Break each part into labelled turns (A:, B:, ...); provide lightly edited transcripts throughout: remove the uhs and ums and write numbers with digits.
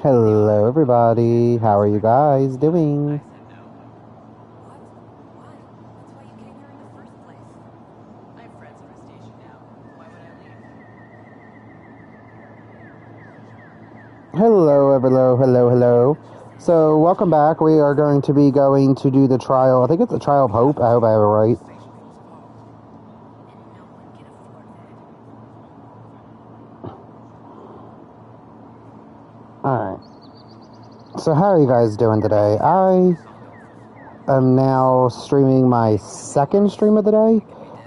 A: Hello, everybody. How are you guys doing? Hello. So, welcome back. We are going to be going to do the trial. I think it's the trial of hope. I hope I have it right. Alright. So, how are you guys doing today? I am now streaming my second stream of the day.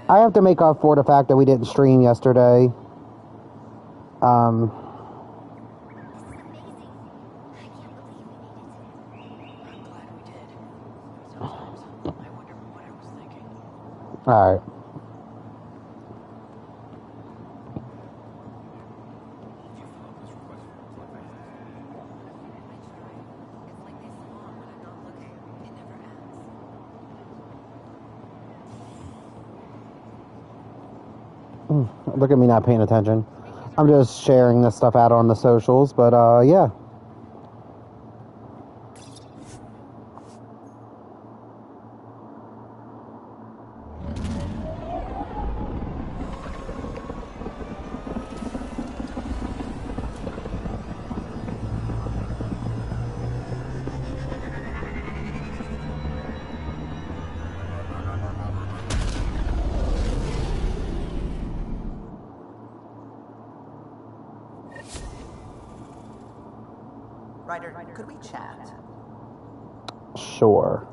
A: I have to make up for the fact that we didn't stream yesterday. Alright. Look at me not paying attention. I'm just sharing this stuff out on the socials, but yeah.
B: Ryder, could we chat?
A: Sure.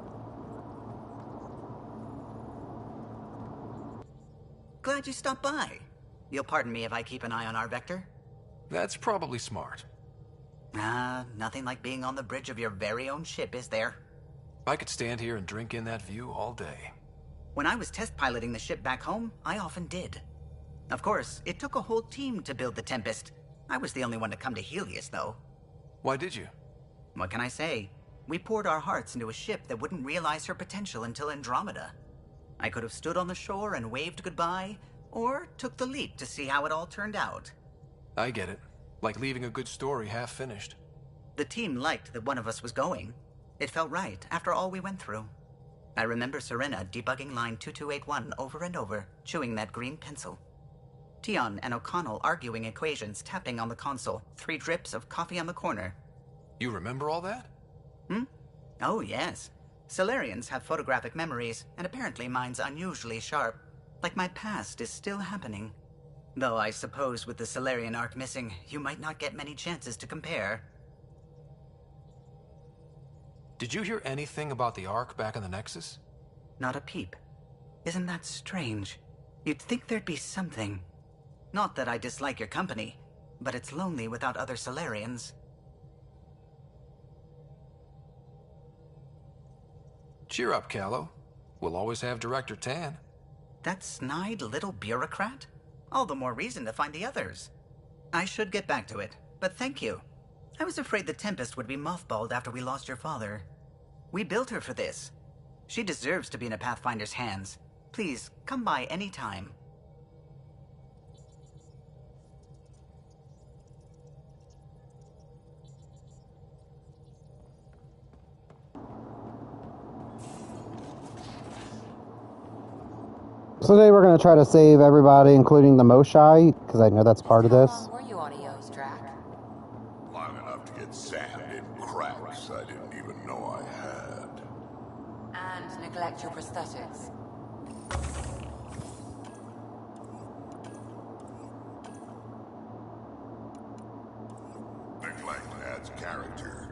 B: Glad you stopped by. You'll pardon me if I keep an eye on our vector?
C: That's probably smart.
B: Nothing like being on the bridge of your very own ship, is there?
C: I could stand here and drink in that view all day.
B: When I was test piloting the ship back home, I often did. Of course, it took a whole team to build the Tempest. I was the only one to come to Helios, though.
C: Why did you?
B: What can I say? We poured our hearts into a ship that wouldn't realize her potential until Andromeda. I could have stood on the shore and waved goodbye, or took the leap to see how it all turned out.
C: I get it. Like leaving a good story half finished.
B: The team liked that one of us was going. It felt right after all we went through. I remember Serena debugging line 2281 over and over, chewing that green pencil. Tion and O'Connell arguing equations, tapping on the console, 3 drips of coffee on the corner.
C: You remember all that?
B: Oh, yes. Solarians have photographic memories, and apparently mine's unusually sharp. Like my past is still happening. Though I suppose with the Solarian arc missing, you might not get many chances to compare.
C: Did you hear anything about the Ark back in the Nexus?
B: Not a peep. Isn't that strange? You'd think there'd be something. Not that I dislike your company, but it's lonely without other Solarians.
C: Cheer up, Callow. We'll always have Director Tan.
B: That snide little bureaucrat? All the more reason to find the others. I should get back to it, but thank you. I was afraid the Tempest would be mothballed after we lost your father. We built her for this. She deserves to be in a Pathfinder's hands. Please, come by any time.
A: So today we're going to try to save everybody, including the Moshai, because I know that's part of this.
D: How long were you on Eos, Drac?
E: Long enough to get sand in cracks I didn't even know I had.
D: And neglect your prosthetics.
E: Neglect adds character.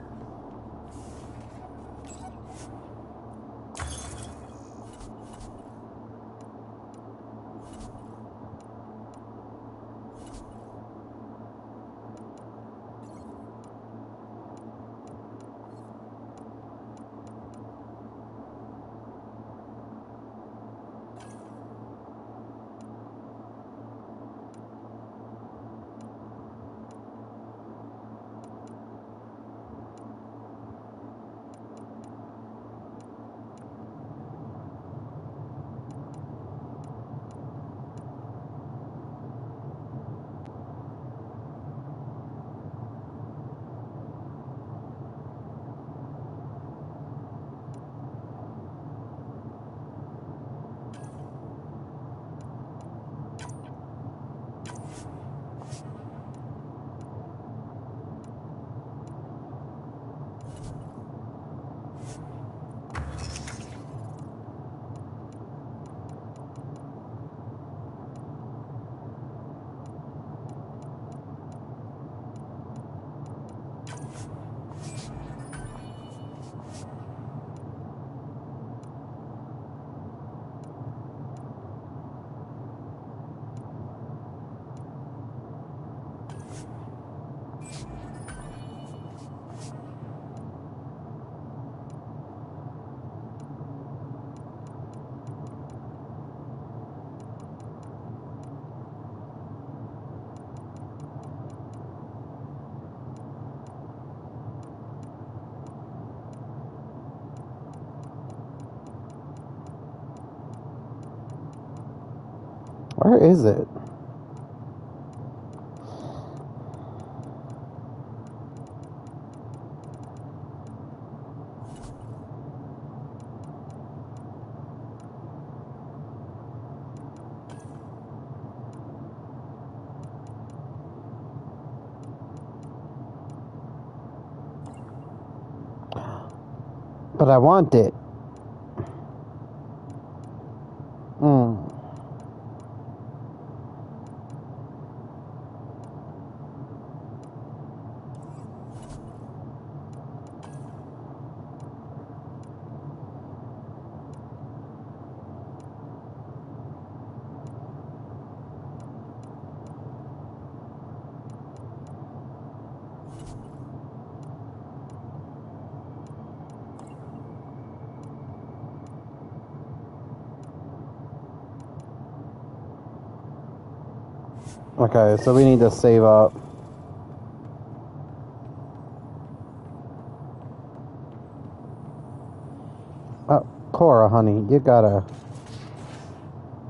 A: Where is it? But I want it. Okay, so we need to save up. Oh, Cora, honey, you gotta...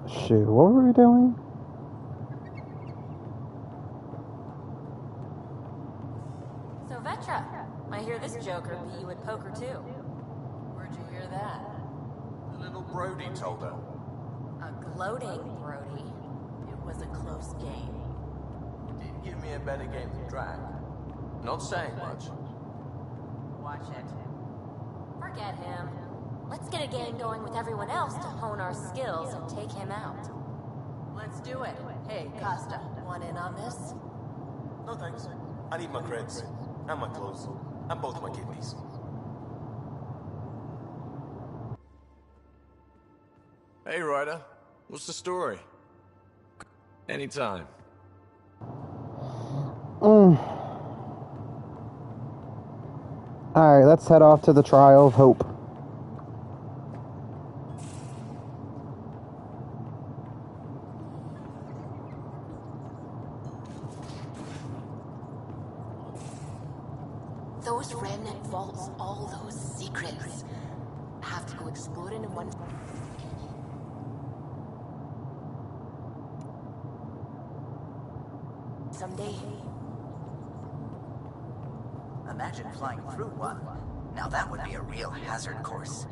A: Shoot, what were we doing?
F: So, Vetra, I hear this joker beat you at poker, too. Where'd you hear that?
G: The little Brody told her.
F: A gloating Brody. It was a close game.
G: Did give me a better game than Drac. Not saying much.
F: Watch it. Forget him. Let's get a game going with everyone else to hone our skills and take him out. Let's do it. Hey, Costa, want in on this?
G: No thanks. I need my creds. And my clothes. And both my kidneys. Hey, Ryder. What's the story? Anytime.
A: Alright, let's head off to the Trial of Hope.
F: Those remnant vaults, all those secrets. Have to go exploring in one... someday.
B: Imagine flying through one. Now that would be a real hazard course.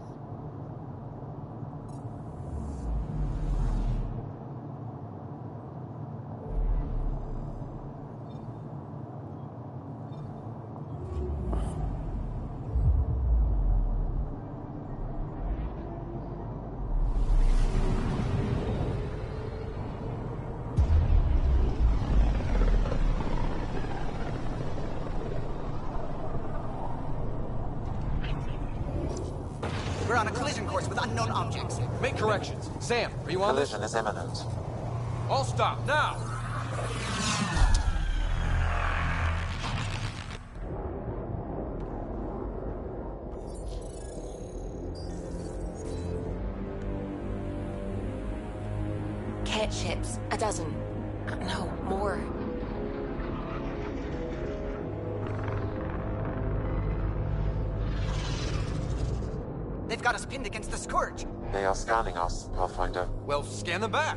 B: We're on a collision course with unknown objects.
C: Make corrections. Sam, are you on this?
H: Collision is imminent.
C: All stop, now!
F: Cat ships, a dozen. No, more.
B: They've got us pinned against the Scourge.
H: They are scanning us, Pathfinder.
C: Well, scan them back.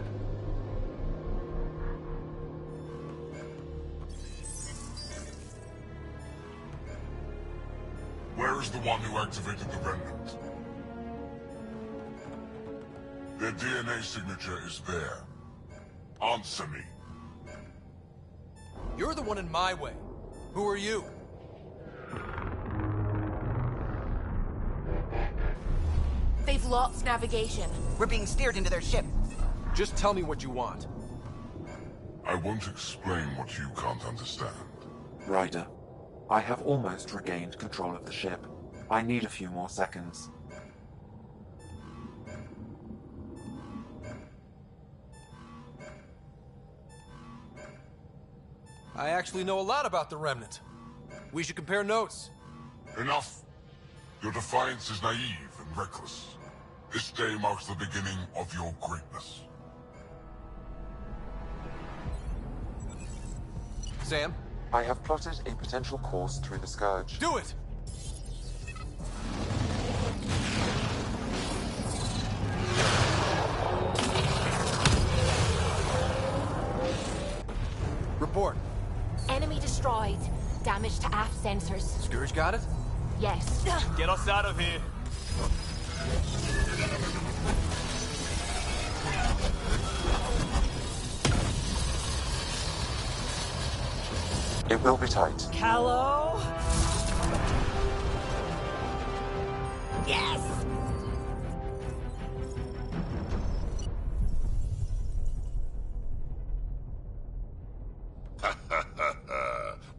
E: Where is the one who activated the remnant? Their DNA signature is there. Answer me.
C: You're the one in my way. Who are you?
F: They've lost navigation.
B: We're being steered into their ship.
C: Just tell me what you want.
E: I won't explain what you can't understand.
H: Ryder, I have almost regained control of the ship. I need a few more seconds.
C: I actually know a lot about the Remnant. We should compare notes.
E: Enough! Your defiance is naive and reckless. This day marks the beginning of your greatness.
C: Sam?
H: I have plotted a potential course through the Scourge.
C: Do it! report.
F: Enemy destroyed. Damage to aft sensors.
C: Scourge got it?
F: Yes.
G: Get us out of here.
H: It will be tight.
F: Hello? Yes!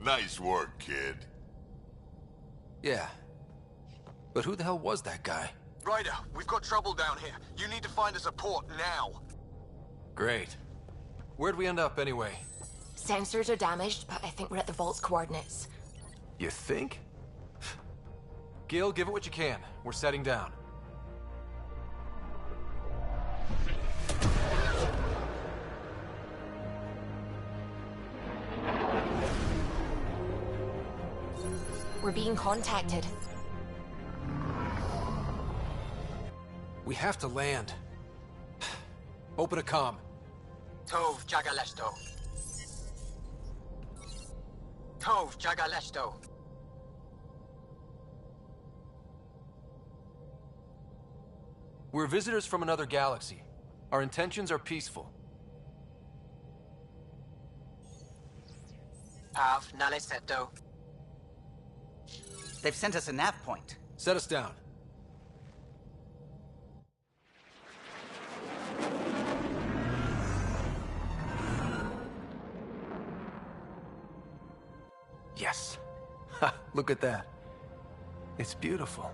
E: Nice work, kid.
C: Yeah. But who the hell was that guy?
G: Ryder, we've got trouble down here. You need to find us a port now.
C: Great. Where'd we end up anyway?
F: Sensors are damaged, but I think we're at the vault's coordinates.
C: You think? Gil, give it what you can. We're setting down.
F: We're being contacted.
C: We have to land. Open a comm.
G: Tov Jagalesto. Tov Jagalesto.
C: We're visitors from another galaxy. Our intentions are peaceful.
G: Av Naleseto.
B: They've sent us a nav point.
C: Set us down. Yes. Ha, look at that. It's beautiful.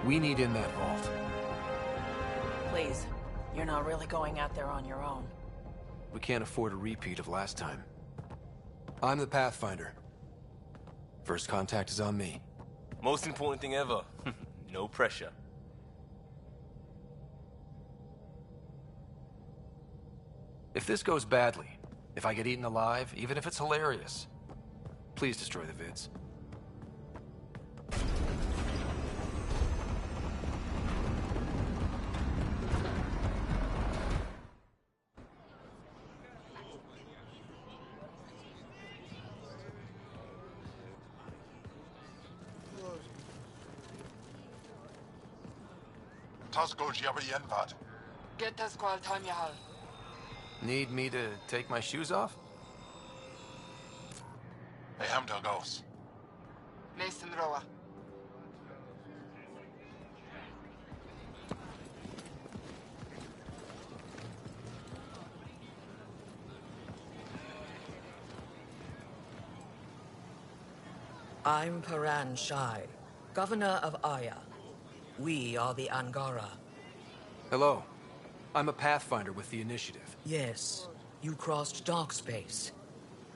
C: We need in that vault.
I: Please, you're not really going out there on your own.
C: We can't afford a repeat of last time. I'm the Pathfinder. First contact is on me.
G: Most important thing ever. No pressure.
C: If this goes badly, if I get eaten alive, even if it's hilarious, please destroy the vids.
J: Get the squall time yahal.
C: Need me to take my shoes off?
J: Mason Roa.
K: I'm Paran Shai, Governor of Aya. We are the Angara.
C: Hello. I'm a Pathfinder with the Initiative.
K: Yes, you crossed dark space.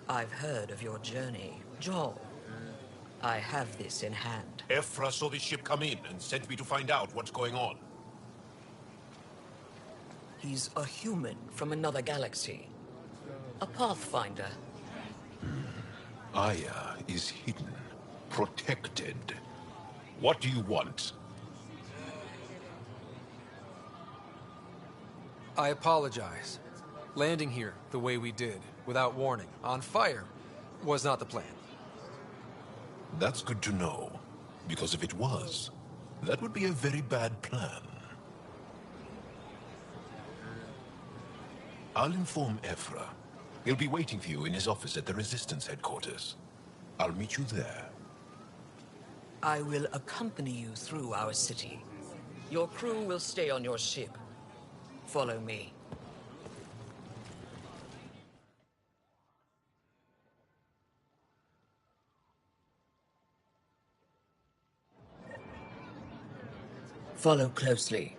K: I've heard of your journey, Joel. I have this in hand.
L: Ephra saw the ship come in and sent me to find out what's going on.
K: He's a human from another galaxy. A Pathfinder.
L: Aya is hidden, protected. What do you want?
C: I apologize. Landing here the way we did, without warning, on fire, was not the plan.
L: That's good to know, because if it was, that would be a very bad plan. I'll inform Ephra. He'll be waiting for you in his office at the Resistance headquarters. I'll meet you there.
K: I will accompany you through our city. Your crew will stay on your ship. Follow me. Follow closely.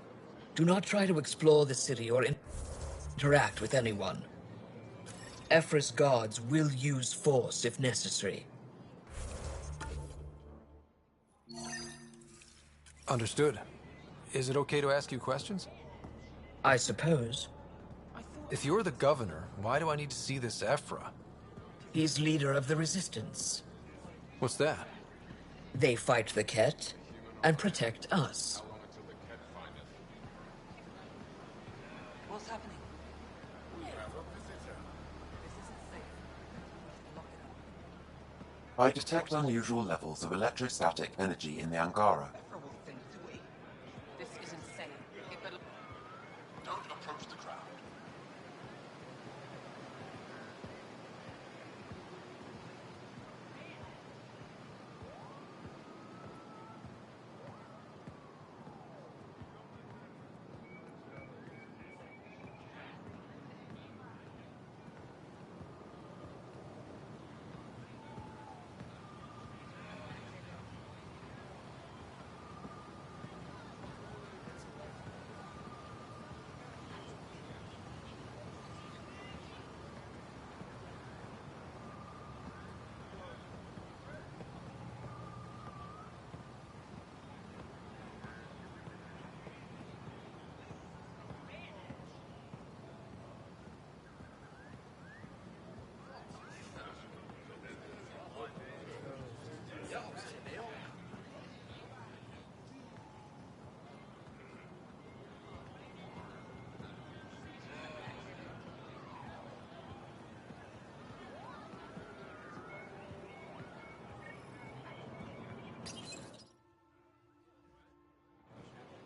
K: Do not try to explore the city or interact with anyone. Ephra's guards will use force if necessary.
C: Understood. Is it okay to ask you questions?
K: I suppose.
C: If you're the governor, why do I need to see this Ephra?
K: He's leader of the resistance.
C: What's that?
K: They fight the Ket and protect us.
I: What's happening?
H: I detect unusual levels of electrostatic energy in the Angara.
I: This is insane.
E: Don't approach the crowd.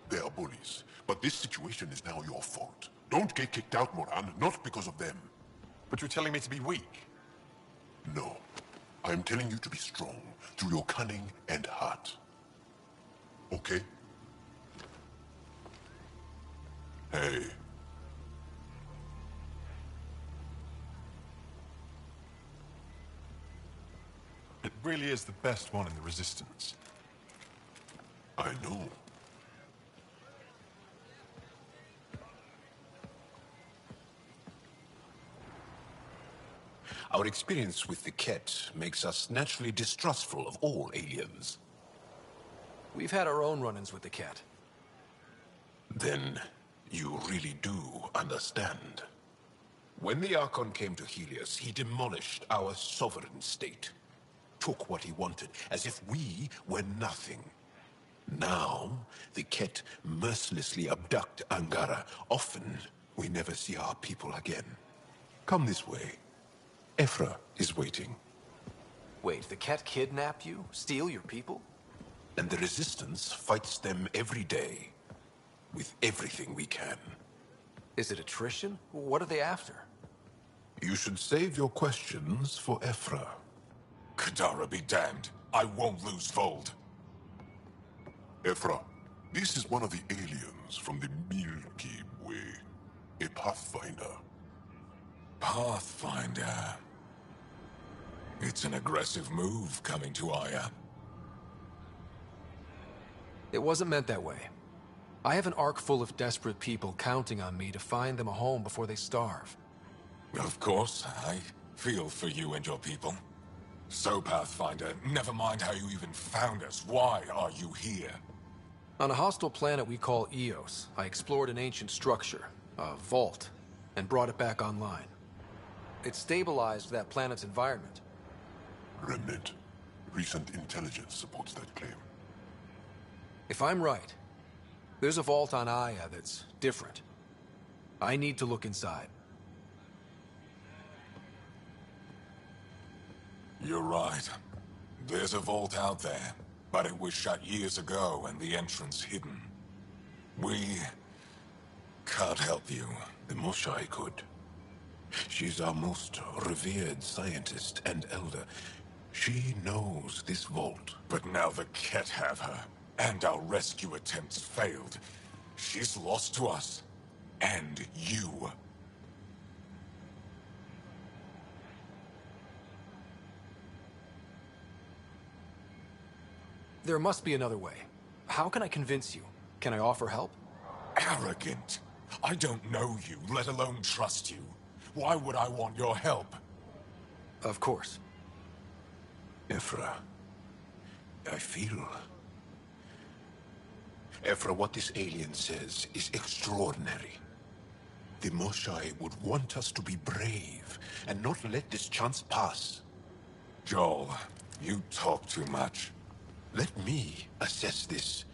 E: They are bullies, but this situation is now your fault. Don't get kicked out, Moran, not because of them.
L: But you're telling me to be weak?
E: No. I am telling you to be strong, through your cunning and heart. Okay? Hey.
L: It really is the best one in the Resistance.
E: I know.
L: Our experience with the Ket makes us naturally distrustful of all aliens.
C: We've had our own run-ins with the Ket.
L: Then you really do understand. When the Archon came to Helios, he demolished our sovereign state. Took what he wanted, as if we were nothing. Now, the Ket mercilessly abduct Angara. Often, we never see our people again. Come this way. Ephra is waiting.
C: Wait, the Ket kidnap you? Steal your people?
L: And the Resistance fights them every day. With everything we can.
C: Is it attrition? What are they after?
L: You should save your questions for Ephra.
E: Kadara be damned. I won't lose Vold. Ephra, this is one of the aliens from the Milky Way. A Pathfinder.
M: Pathfinder. It's an aggressive move coming to Aya.
C: It wasn't meant that way. I have an ark full of desperate people counting on me to find them a home before they starve.
M: Of course, I feel for you and your people. So, Pathfinder, never mind how you even found us. Why are you here?
C: On a hostile planet we call Eos, I explored an ancient structure, a vault, and brought it back online. It stabilized that planet's environment.
E: Remnant. Recent intelligence supports that claim.
C: If I'm right, there's a vault on Aya that's different. I need to look inside.
M: You're right. There's a vault out there, but it was shut years ago and the entrance hidden. We can't help you.
L: The Moshai could. She's our most revered scientist and elder. She knows this vault.
M: But now the Ket have her, and our rescue attempts failed. She's lost to us, and you.
C: There must be another way. How can I convince you? Can I offer help?
M: Arrogant. I don't know you, let alone trust you. Why would I want your help?
C: Of course.
L: Ephra, I feel... Ephra, what this alien says is extraordinary. The Moshai would want us to be brave and not let this chance pass.
M: Joel, you talk too much.
L: Let me assess this,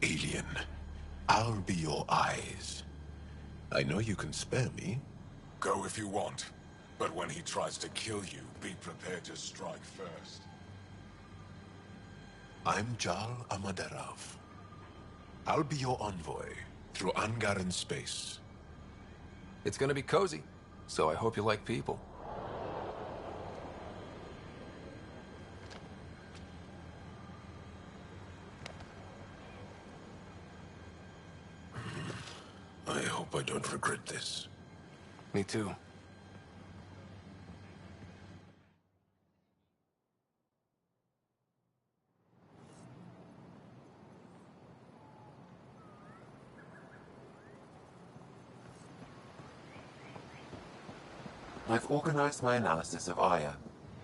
L: alien. I'll be your eyes. I know you can spare me.
M: Go if you want. But when he tries to kill you, be prepared to strike first.
L: I'm Jal Amaderov. I'll be your envoy through Angaran space.
C: It's gonna be cozy, so I hope you like people.
L: I hope I don't regret this.
C: Me too.
H: I've organized my analysis of Aya.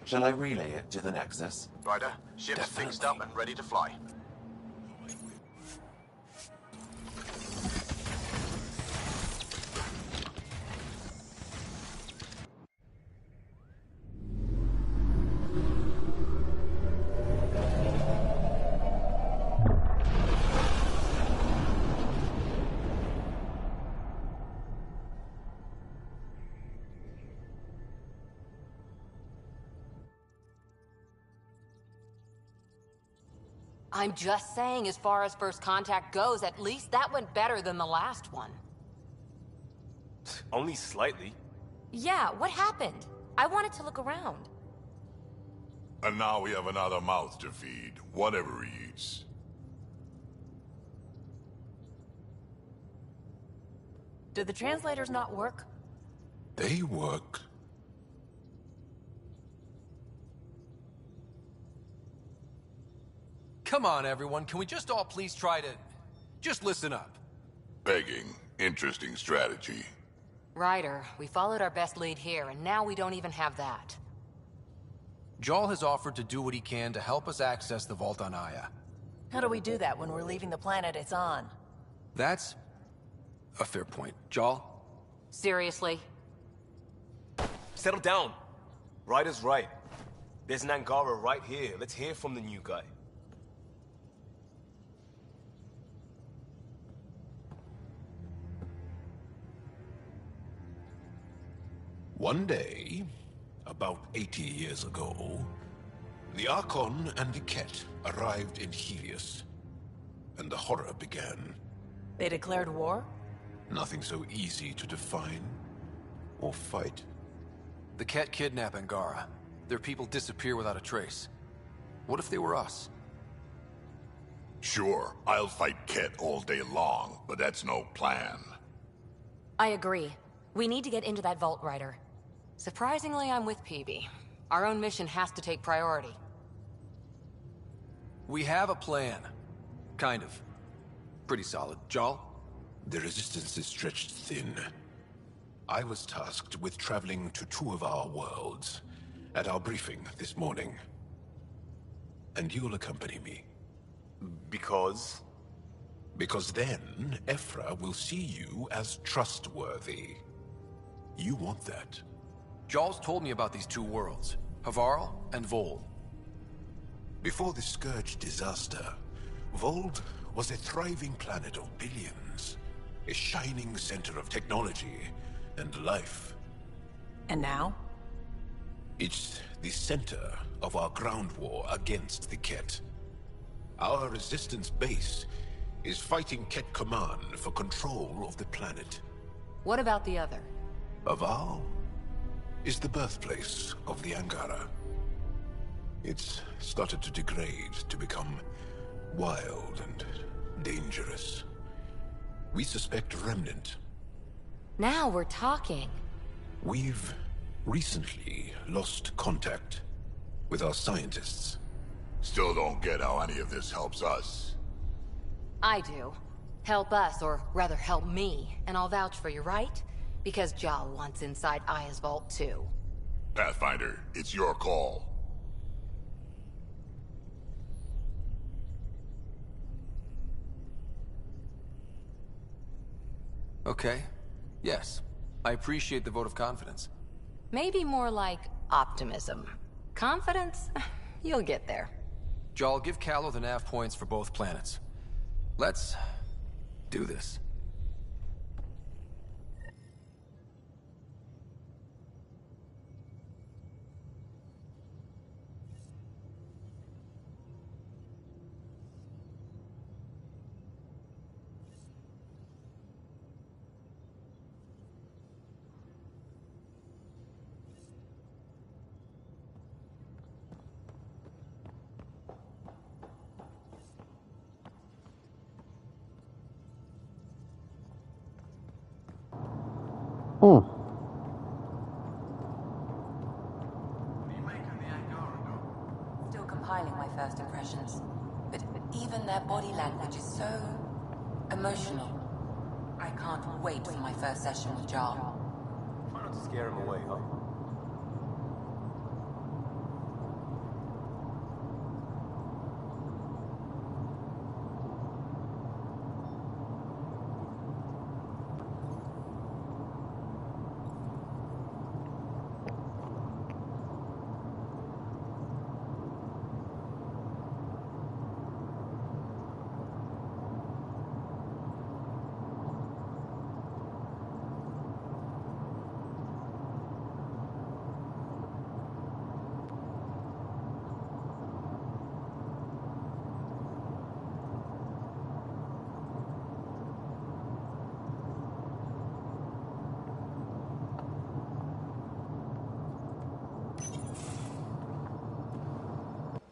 H: Shall I relay it to the Nexus?
N: Ryder, ship's fixed up and ready to fly.
F: I'm just saying, as far as first contact goes, at least that went better than the last one.
G: Only slightly.
F: Yeah, what happened? I wanted to look around.
E: And now we have another mouth to feed, whatever he eats.
I: Did the translators not work?
L: They work.
C: Come on, everyone. Can we just all please try to... just listen up?
E: Begging. Interesting strategy.
F: Ryder, we followed our best lead here, and now we don't even have that.
C: Jal has offered to do what he can to help us access the vault on Aya.
I: How do we do that when we're leaving the planet it's on?
C: That's a fair point. Jal?
F: Seriously?
G: Settle down. Ryder's right. There's an Angara right here. Let's hear from the new guy.
L: One day, about 80 years ago, the Archon and the Ket arrived in Helios, and the horror began.
I: They declared war?
L: Nothing so easy to define or fight.
C: The Ket kidnap Angara. Their people disappear without a trace. What if they were us?
E: Sure, I'll fight Ket all day long, but that's no plan.
F: I agree. We need to get into that vault, Ryder. Surprisingly, I'm with PB. Our own mission has to take priority.
C: We have a plan. Kind of. Pretty solid. Jal?
L: The resistance is stretched thin. I was tasked with traveling to two of our worlds at our briefing this morning. And you'll accompany me.
G: Because?
L: Because then, Ephra will see you as trustworthy. You want that.
C: Jal's told me about these two worlds, Havarl and Vold.
L: Before the Scourge disaster, Vold was a thriving planet of billions. A shining center of technology and life.
I: And now?
L: It's the center of our ground war against the Ket. Our resistance base is fighting Ket Command for control of the planet.
F: What about the other?
L: Havarl is the birthplace of the Angara. It's started to degrade, to become wild and dangerous. We suspect Remnant.
F: Now we're talking.
L: We've recently lost contact with our scientists.
E: Still don't get how any of this helps us.
F: I do. Help us, or rather help me, and I'll vouch for you, right? Because Jal wants inside Aya's vault too.
E: Pathfinder, it's your call.
C: Okay. Yes, I appreciate the vote of confidence.
F: Maybe more like optimism. Confidence? You'll get there.
C: Jal, give Callow the nav points for both planets. Let's do this.
D: Still compiling my first impressions. But even their body language is so emotional. I can't wait for my first session with Jar.
G: Try not to scare him away, huh?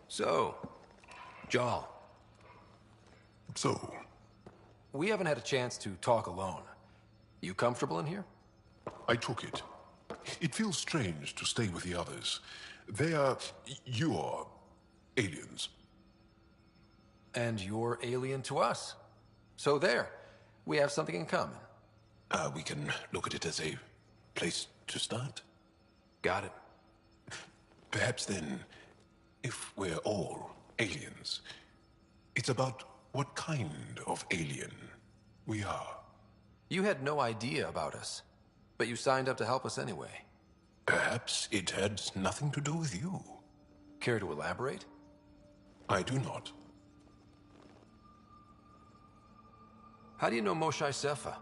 C: So, Jal.
L: So?
C: We haven't had a chance to talk alone. You comfortable in here?
L: I took it. It feels strange to stay with the others. They are... you are... aliens.
C: And you're alien to us. So there. We have something in common.
L: We can look at it as a place to start.
C: Got it.
L: Perhaps then, if we're all aliens, it's about what kind of alien we are.
C: You had no idea about us, but you signed up to help us anyway.
L: Perhaps it had nothing to do with you.
C: Care to elaborate?
L: I do not.
C: How do you know Moshae Sefa?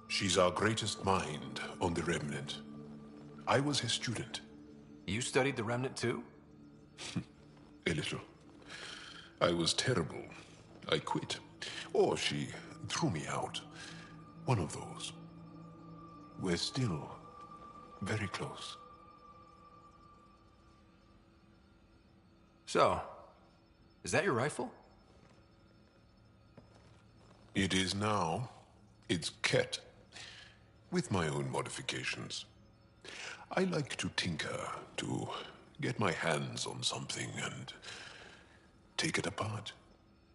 L: She's our greatest mind on the Remnant. I was his student.
C: You studied the Remnant too?
L: A little. I was terrible. I quit. Or she threw me out. One of those. We're still very close.
C: So, is that your rifle?
L: It is now. It's Ket. With my own modifications. I like to tinker, to get my hands on something and take it apart.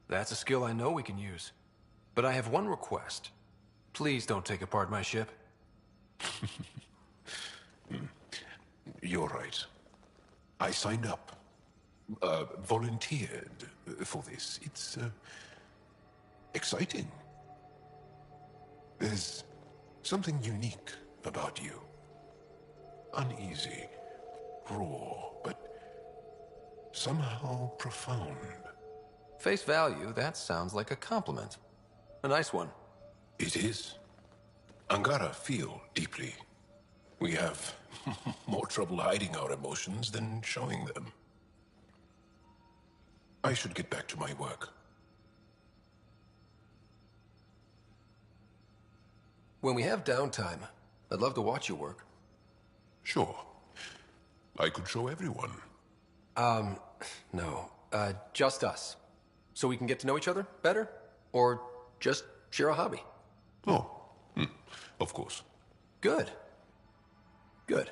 C: That's a skill I know we can use. But I have one request. Please don't take apart my ship.
L: You're right. I signed up. Volunteered for this. It's exciting. There's something unique about you. Uneasy, raw, but somehow profound.
C: Face value, that sounds like a compliment. A nice one.
L: It is. Angara feel deeply. We have more trouble hiding our emotions than showing them. I should get back to my work.
C: When we have downtime, I'd love to watch you work.
L: Sure. I could show everyone.
C: No. Just us. So we can get to know each other better? Or just share a hobby?
L: Oh, of course.
C: Good. Good.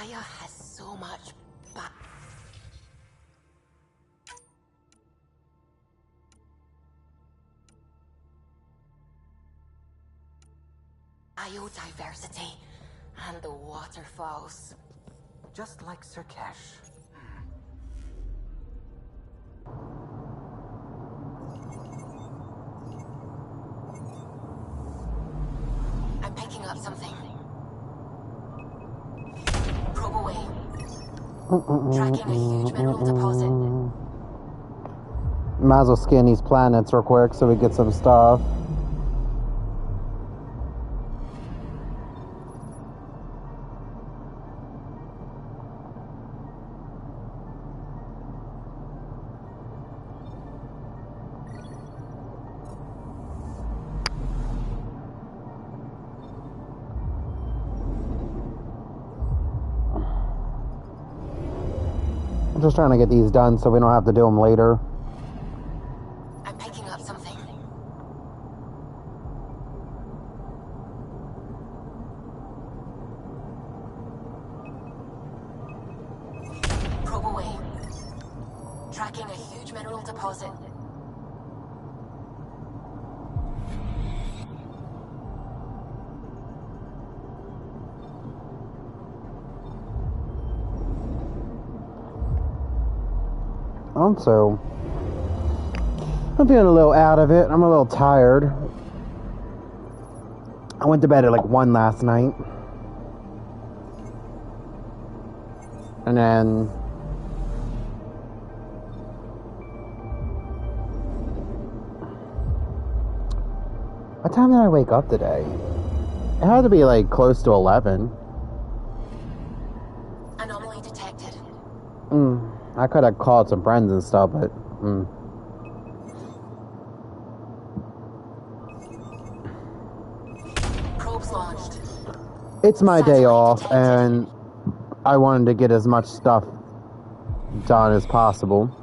F: Gaia has so much biodiversity and the waterfalls.
B: Just like Sirkesh.
F: I'm picking up something. Probe away. Tracking a huge mineral deposit.
A: Might as well scan these planets real quick so we get some stuff. I'm just trying to get these done so we don't have to do them later.
F: I'm picking up something. Probe away. Tracking a huge mineral deposit.
A: Also, I'm feeling a little out of it. I'm a little tired. I went to bed at like 1 last night. And then what time did I wake up today? It had to be like close to 11.
F: Anomaly detected.
A: I could have called some friends and stuff, but
F: Probes launched.
A: it's my day off, and I wanted to get as much stuff done as possible.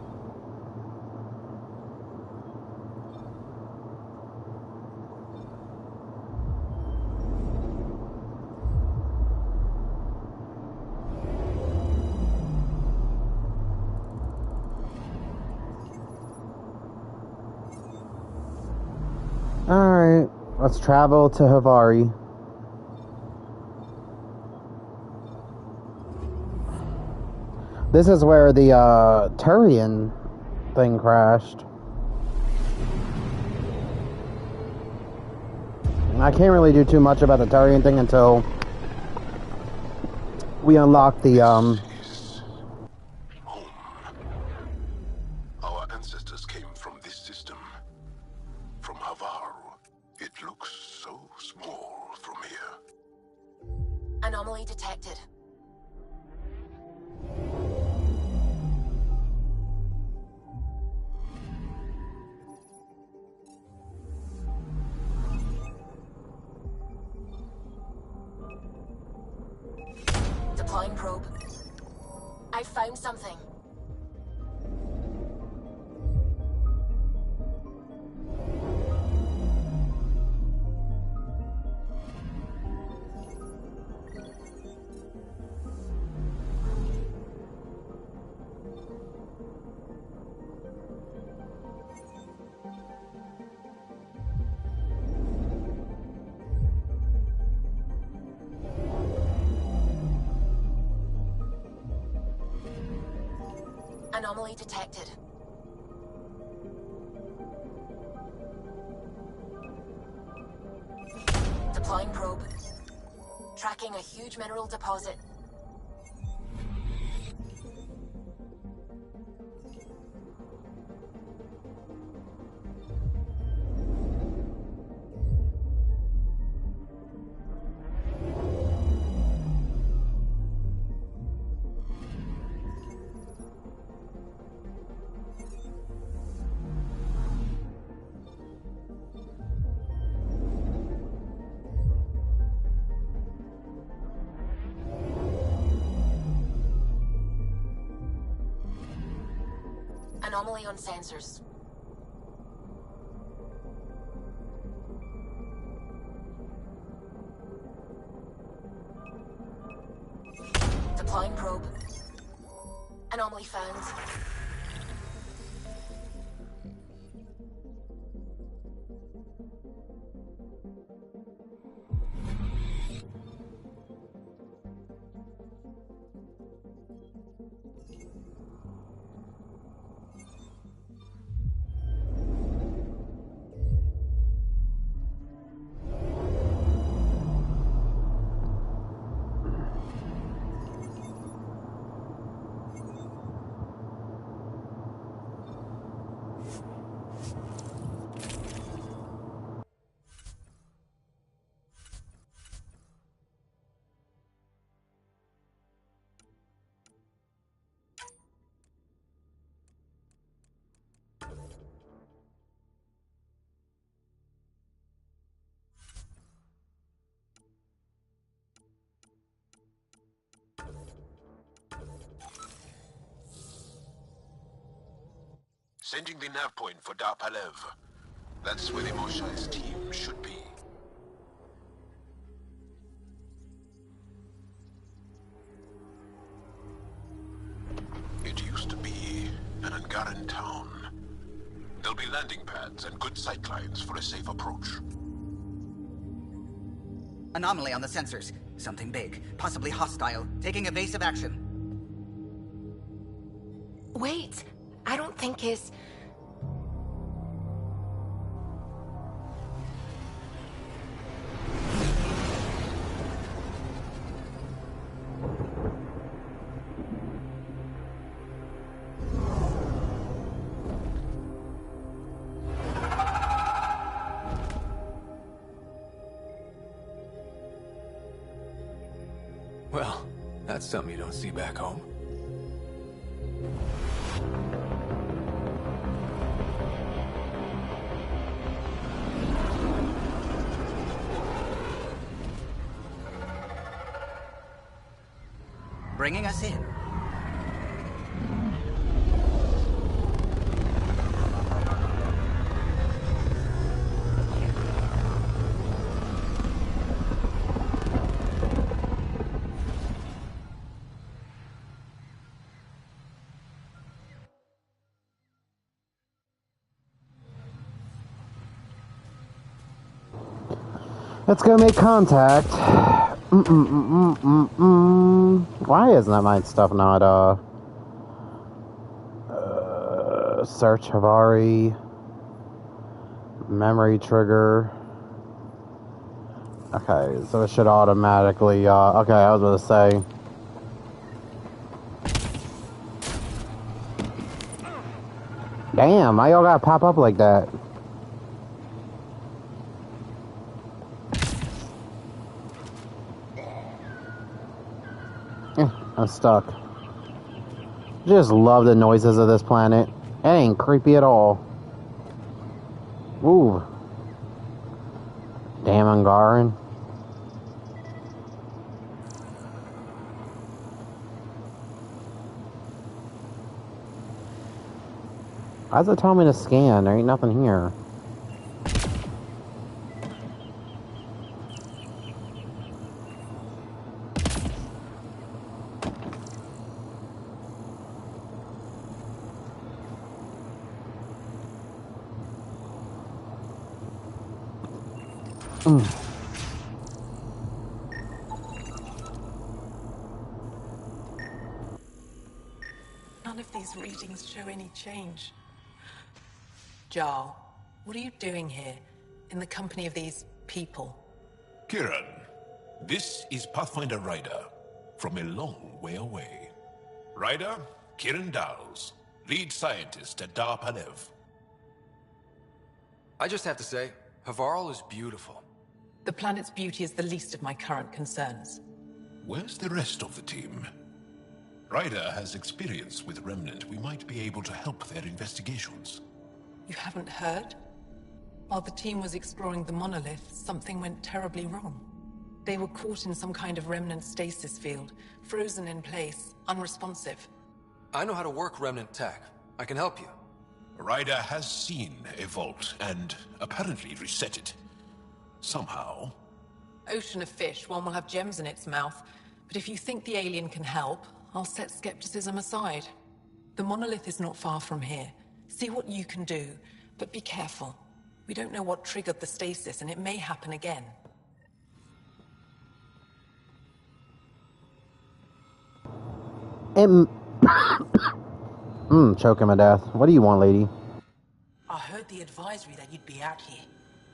A: Alright, let's travel to Havari. This is where the Turian thing crashed. I can't really do too much about the Turian thing until we unlock the
L: Home. Our ancestors came from this system. From Havar. It looks so small from here.
F: Anomaly detected. Deploying probe. I found something. Anomaly detected. Deploying probe. Tracking a huge mineral deposit. Anomaly on sensors. Anomaly found.
L: Sending the nav point for Darpalev. That's where the Moshai's team should be. It used to be an Angaran town. There'll be landing pads and good sightlines for a safe approach.
B: Anomaly on the sensors. Something big, possibly hostile, taking evasive action.
F: Wait, I don't think his...
C: Well, that's something you don't see back home.
B: Bringing us in.
A: Let's go make contact. Why isn't that my stuff not, search Havari. Memory trigger. Okay, so it should automatically, okay, I was gonna say. Damn, why y'all gotta pop up like that? I'm stuck. Just love the noises of this planet. It ain't creepy at all. Ooh. Damn Angaran. Why does it tell me to scan? There ain't nothing here.
I: None of these readings show any change. Jarl, what are you doing here, in the company of these people?
L: Kiran, this is Pathfinder Ryder, from a long way away. Ryder, Kiran Dowles, lead scientist at Darpalev.
C: I just have to say, Havarl is beautiful.
I: The planet's beauty is the least of my current concerns.
L: Where's the rest of the team? Ryder has experience with Remnant. We might be able to help their investigations.
I: You haven't heard? While the team was exploring the monolith, something went terribly wrong. They were caught in some kind of Remnant stasis field, frozen in place, unresponsive.
C: I know how to work Remnant tech. I can help you.
L: Ryder has seen a vault and apparently reset it. Somehow.
I: Ocean of fish, one will have gems in its mouth. But if you think the alien can help, I'll set skepticism aside. The monolith is not far from here. See what you can do, but be careful. We don't know what triggered the stasis, and it may happen again.
A: Choke him to death. What do you want, lady?
O: I heard the advisory that you'd be out here.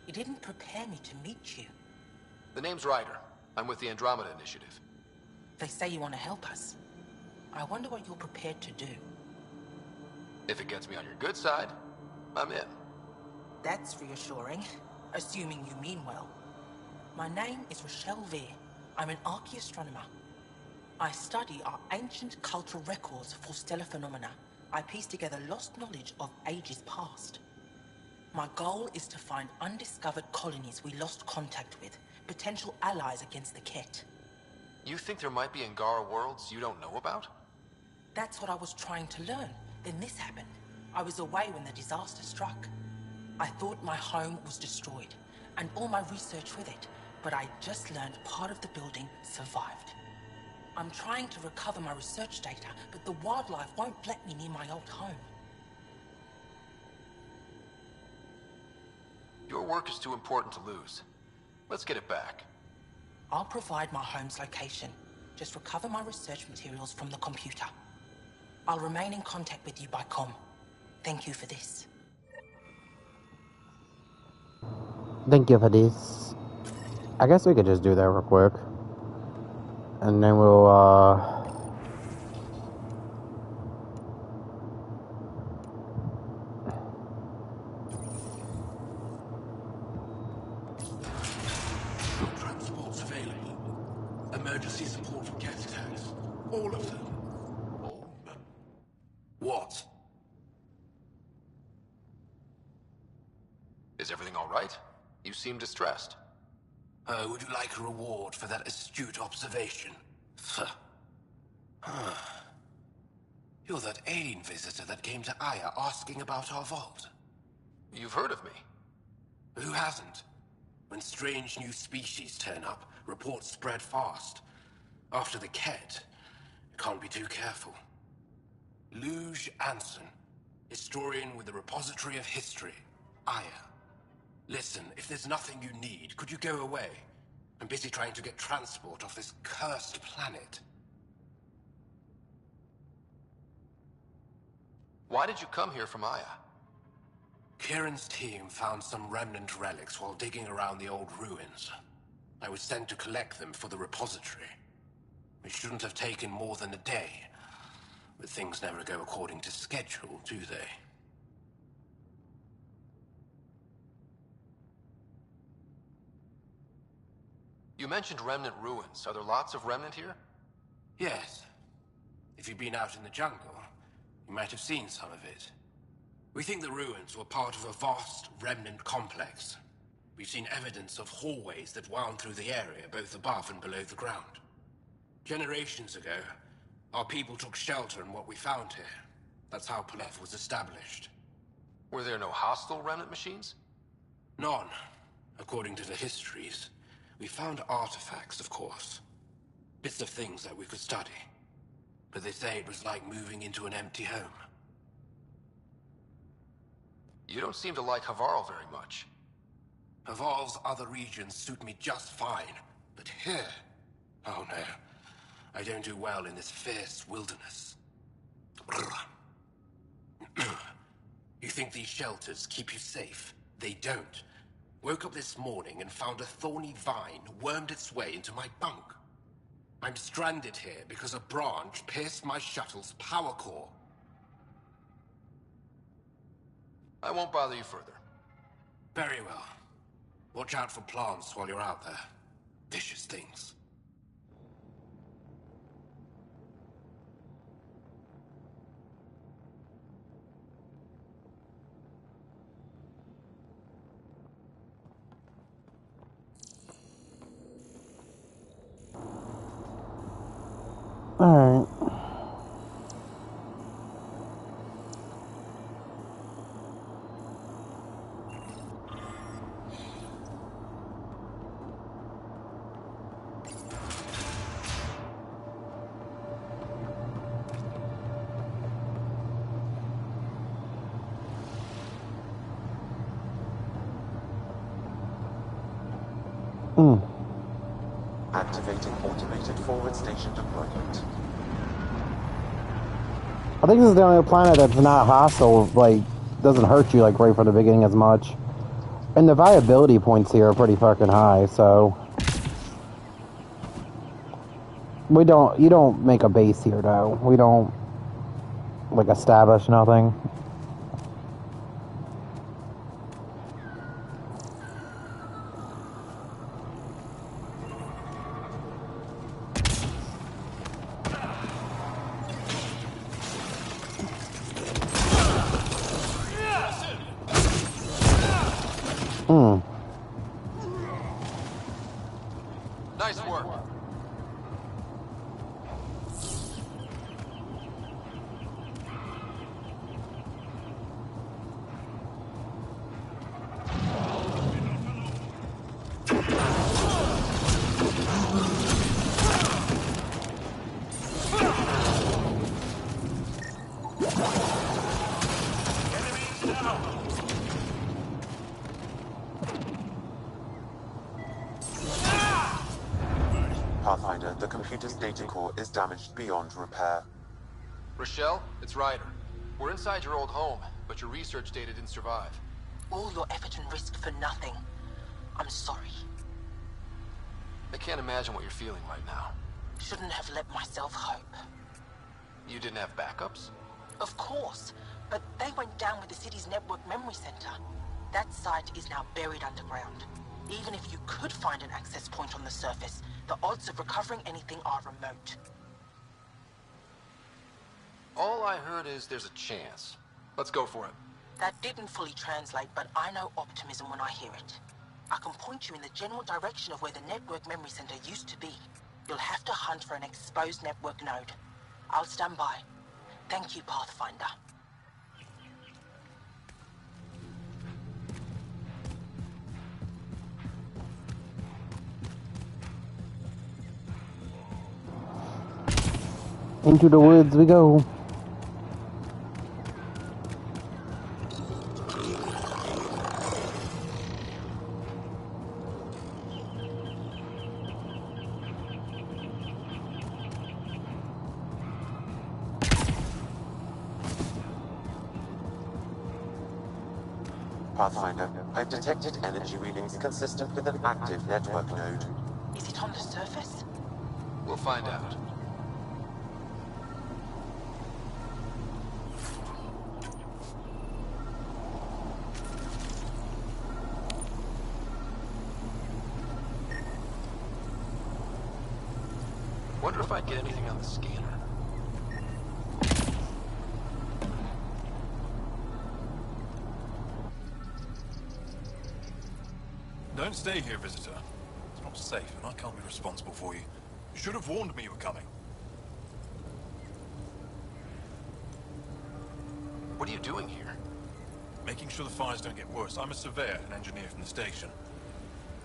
O: It didn't prepare me to meet you.
C: The name's Ryder. I'm with the Andromeda Initiative.
O: They say you want to help us. I wonder what you're prepared to do.
C: If it gets me on your good side, I'm in.
O: That's reassuring, assuming you mean well. My name is Rochelle Veer. I'm an archaeoastronomer. I study our ancient cultural records for stellar phenomena. I piece together lost knowledge of ages past. My goal is to find undiscovered colonies we lost contact with, potential allies against the Ket.
C: You think there might be Angara worlds you don't know about?
O: That's what I was trying to learn. Then this happened. I was away when the disaster struck. I thought my home was destroyed, and all my research with it, but I just learned part of the building survived. I'm trying to recover my research data, but the wildlife won't let me near my old home.
C: Your work is too important to lose. Let's get it back.
O: I'll provide my home's location. Just recover my research materials from the computer. I'll remain in contact with you by comm. Thank you for this.
A: Thank you for this. I guess we could just do that real quick. And then we'll,
L: Transports available. Emergency support for cat attacks. All of them. All? What?
C: Is everything all right? You seem distressed.
L: Would you like a reward for that astute observation? You're that alien visitor that came to Aya asking about our vault.
C: You've heard of me.
L: Who hasn't? When strange new species turn up, reports spread fast. After the Ket, you can't be too careful. Luge Anson, historian with the Repository of History, Aya. Listen, if there's nothing you need, could you go away? I'm busy trying to get transport off this cursed planet.
C: Why did you come here from Aya?
L: Kieran's team found some remnant relics while digging around the old ruins. I was sent to collect them for the repository. It shouldn't have taken more than a day. But things never go according to schedule, do they?
C: You mentioned remnant ruins. Are there lots of remnant here?
L: Yes. If you've been out in the jungle, you might have seen some of it. We think the ruins were part of a vast remnant complex. We've seen evidence of hallways that wound through the area, both above and below the ground. Generations ago, our people took shelter in what we found here. That's how Palef was established.
C: Were there no hostile remnant machines?
L: None, according to the histories. We found artifacts, of course. Bits of things that we could study. But they say it was like moving into an empty home.
C: You don't seem to like Havarl very much.
L: Havarl's other regions suit me just fine. But here... oh no. I don't do well in this fierce wilderness. You think these shelters keep you safe? They don't. Woke up this morning and found a thorny vine wormed its way into my bunk. I'm stranded here because a branch pierced my shuttle's power core.
C: I won't bother you further.
L: Very well. Watch out for plants while you're out there. Vicious things.
A: alright. Hmm.
H: Activating automated forward station deployment.
A: I think this is the only planet that's not hostile, like, doesn't hurt you, like, right from the beginning as much. And the viability points here are pretty fucking high, so... you don't make a base here, though. We don't, like, establish nothing.
C: Nice work.
H: Pathfinder, the computer's data core is damaged beyond repair.
C: Rochelle, it's Ryder. We're inside your old home, but your research data didn't survive.
O: All your effort and risk for nothing. I'm sorry.
C: I can't imagine what you're feeling right now.
O: Shouldn't have let myself hope.
C: You didn't have backups?
O: Of course, but they went down with the city's network memory center. That site is now buried underground. Even if you could find an access point on the surface, the odds of recovering anything are remote.
C: All I heard is there's a chance. Let's go for it.
O: That didn't fully translate, but I know optimism when I hear it. I can point you in the general direction of where the network memory center used to be. You'll have to hunt for an exposed network node. I'll stand by. Thank you, Pathfinder.
A: Into the woods we go.
H: Pathfinder, I've detected energy readings consistent with an active network node.
O: Is it on the surface?
C: We'll find out. Wonder if I'd get anything on the scanner.
P: Don't stay here, visitor. It's not safe, and I can't be responsible for you. You should have warned me you were coming.
C: What are you doing here?
P: Making sure the fires don't get worse. I'm a surveyor and engineer from the station.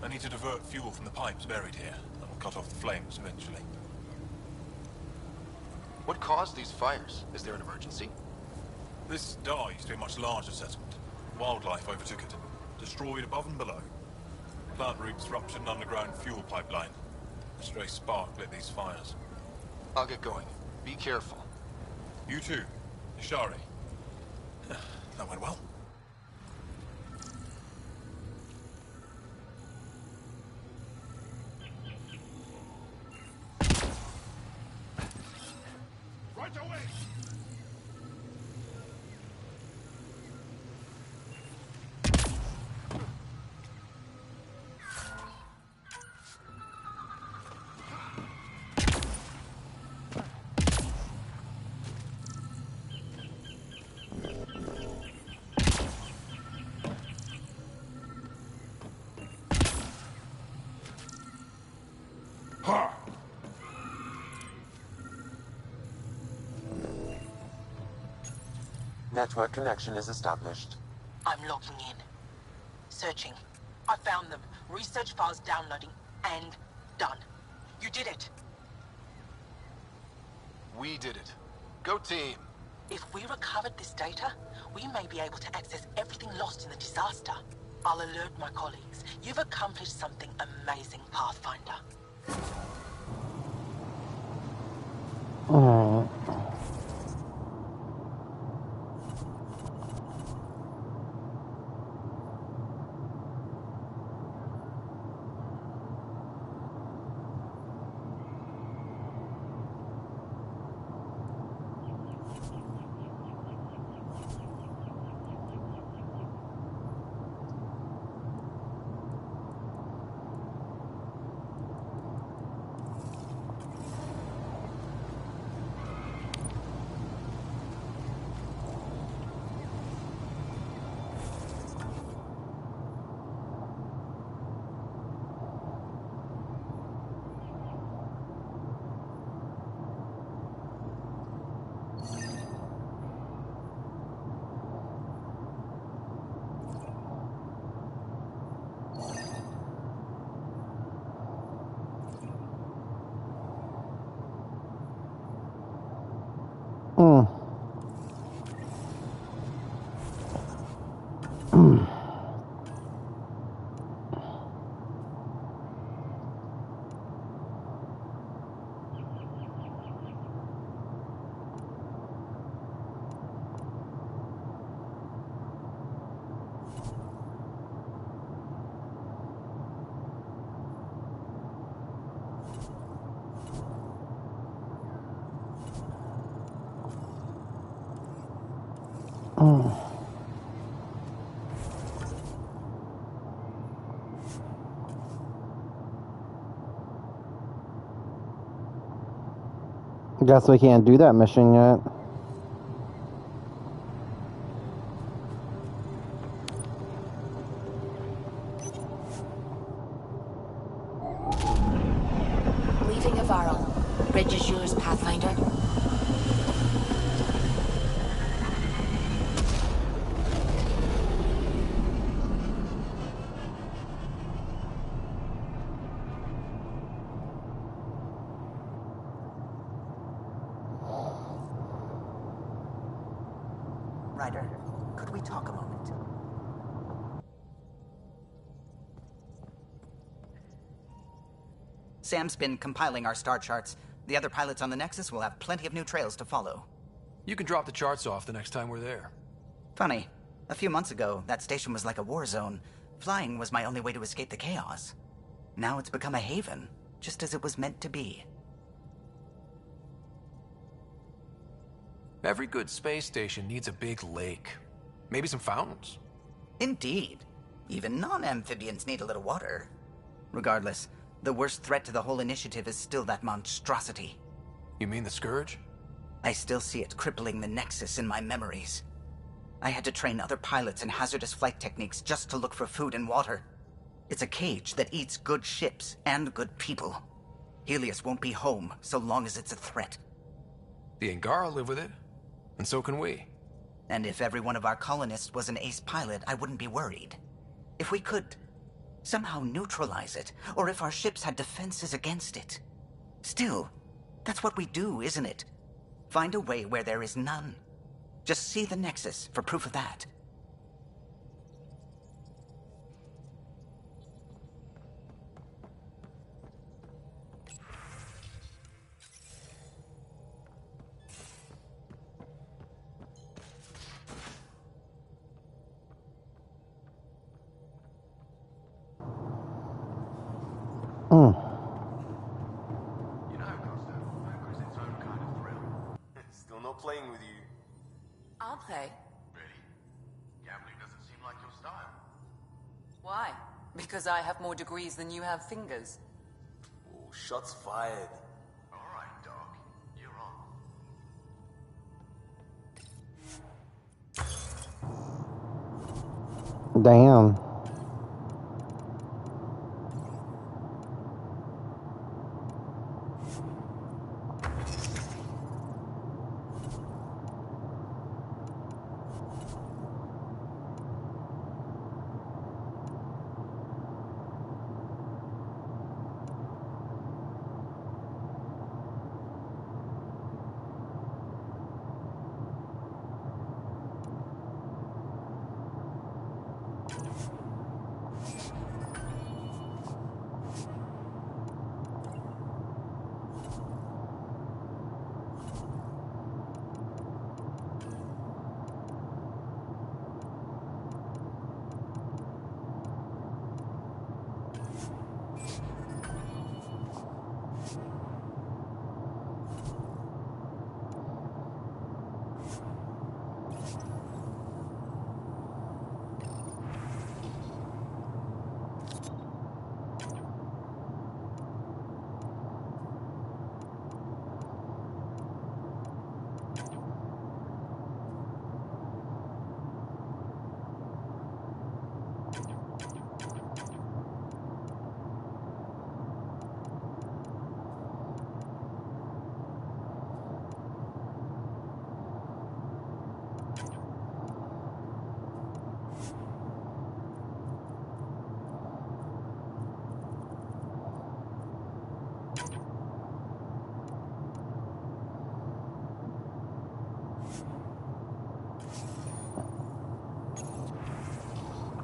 P: I need to divert fuel from the pipes buried here. That'll cut off the flames eventually.
C: What caused these fires? Is there an emergency?
P: This dye used to be a much larger settlement. Wildlife overtook it. Destroyed above and below. Plant roots ruptured an underground fuel pipeline. A stray spark lit these fires.
C: I'll get going. Be careful.
P: You too, Ishari. That went well.
E: Right away!
H: Network connection is established.
O: I'm logging in. Searching. I found them. Research files downloading. And done. You did it.
C: We did it. Go team.
O: If we recovered this data, we may be able to access everything lost in the disaster. I'll alert my colleagues. You've accomplished something amazing, Pathfinder.
A: Alright. Guess we can't do that mission yet.
D: Leaving Avarl. Bridge is yours, Pathfinder.
B: Ryder, could we talk a moment? Sam's been compiling our star charts. The other pilots on the Nexus will have plenty of new trails to follow.
C: You can drop the charts off the next time we're there.
B: Funny. A few months ago, that station was like a war zone. Flying was my only way to escape the chaos. Now it's become a haven, just as it was meant to be.
C: Every good space station needs a big lake. Maybe some fountains.
B: Indeed. Even non-amphibians need a little water. Regardless, the worst threat to the whole initiative is still that monstrosity.
C: You mean the Scourge?
B: I still see it crippling the Nexus in my memories. I had to train other pilots in hazardous flight techniques just to look for food and water. It's a cage that eats good ships and good people. Helios won't be home so long as it's a threat.
C: The Angara live with it, and so can we.
B: And if every one of our colonists was an ace pilot, I wouldn't be worried. If we could somehow neutralize it, or if our ships had defenses against it. Still, that's what we do, isn't it? Find a way where there is none. Just see the Nexus for proof of that.
G: Still not playing with you.
D: I'll play.
N: Really? Gambling doesn't seem like your style.
D: Why? Because I have more degrees than you have fingers.
G: Oh, shots fired.
N: Alright, Doc. You're on.
A: Damn.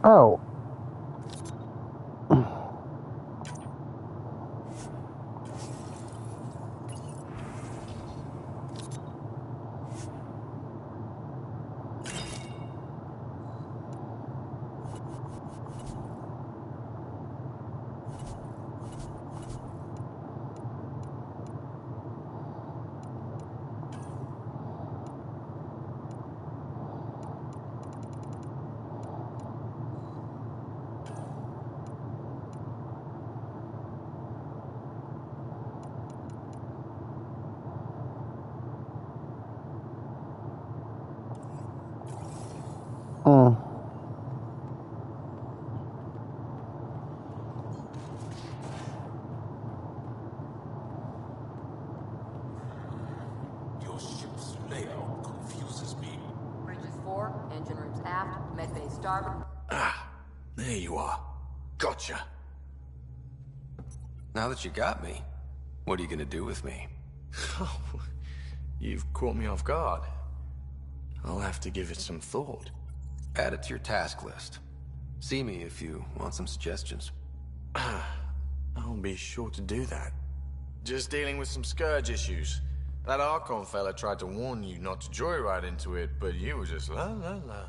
A: Oh.
L: Your ship's layout confuses me.
D: Bridges 4, engine rooms aft, medbay starboard.
G: Ah, there you are. Gotcha.
C: Now that you got me, what are you gonna do with me?
Q: Oh, you've caught me off guard. I'll have to give it some thought.
C: Add it to your task list. See me if you want some suggestions.
Q: I'll be sure to do that. Just dealing with some scourge issues. That Archon fella tried to warn you not to joyride into it, but you were just la la la.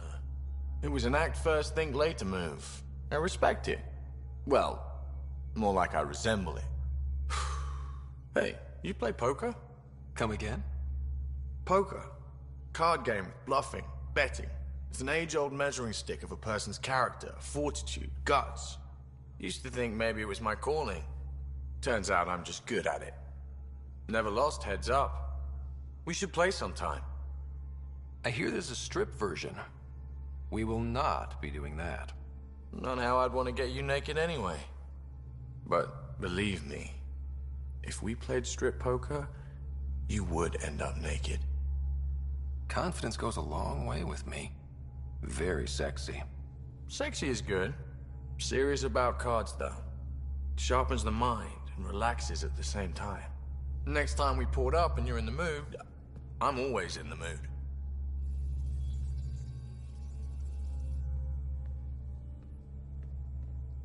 Q: It was an act first, think later move. I respect it. Well, more like I resemble it. Hey, you play poker?
C: Come again?
Q: Poker. Card game with bluffing, betting. It's an age-old measuring stick of a person's character, fortitude, guts. Used to think maybe it was my calling. Turns out I'm just good at it. Never lost heads up. We should play sometime.
C: I hear there's a strip version. We will not be doing that.
Q: Not how I'd want to get you naked anyway. But believe me, if we played strip poker, you would end up naked.
C: Confidence goes a long way with me. Very sexy.
Q: Sexy is good. Serious about cards, though. Sharpens the mind and relaxes at the same time. Next time we port up and you're in the mood, I'm always in the mood.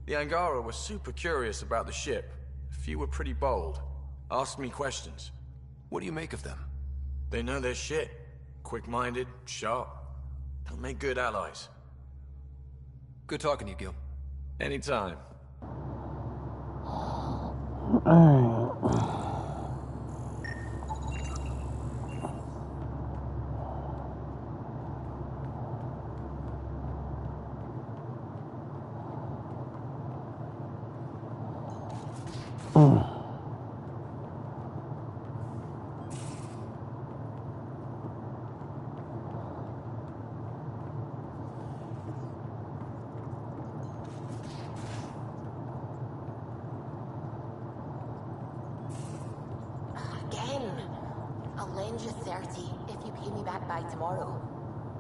Q: The Angara were super curious about the ship. A few were pretty bold. Asked me questions.
C: What do you make of them?
Q: They know their shit. Quick-minded, sharp. They'll make good allies.
C: Good talking to you, Gil.
Q: Anytime.
A: Alright.
F: I'll lend you 30 if you pay me back by tomorrow.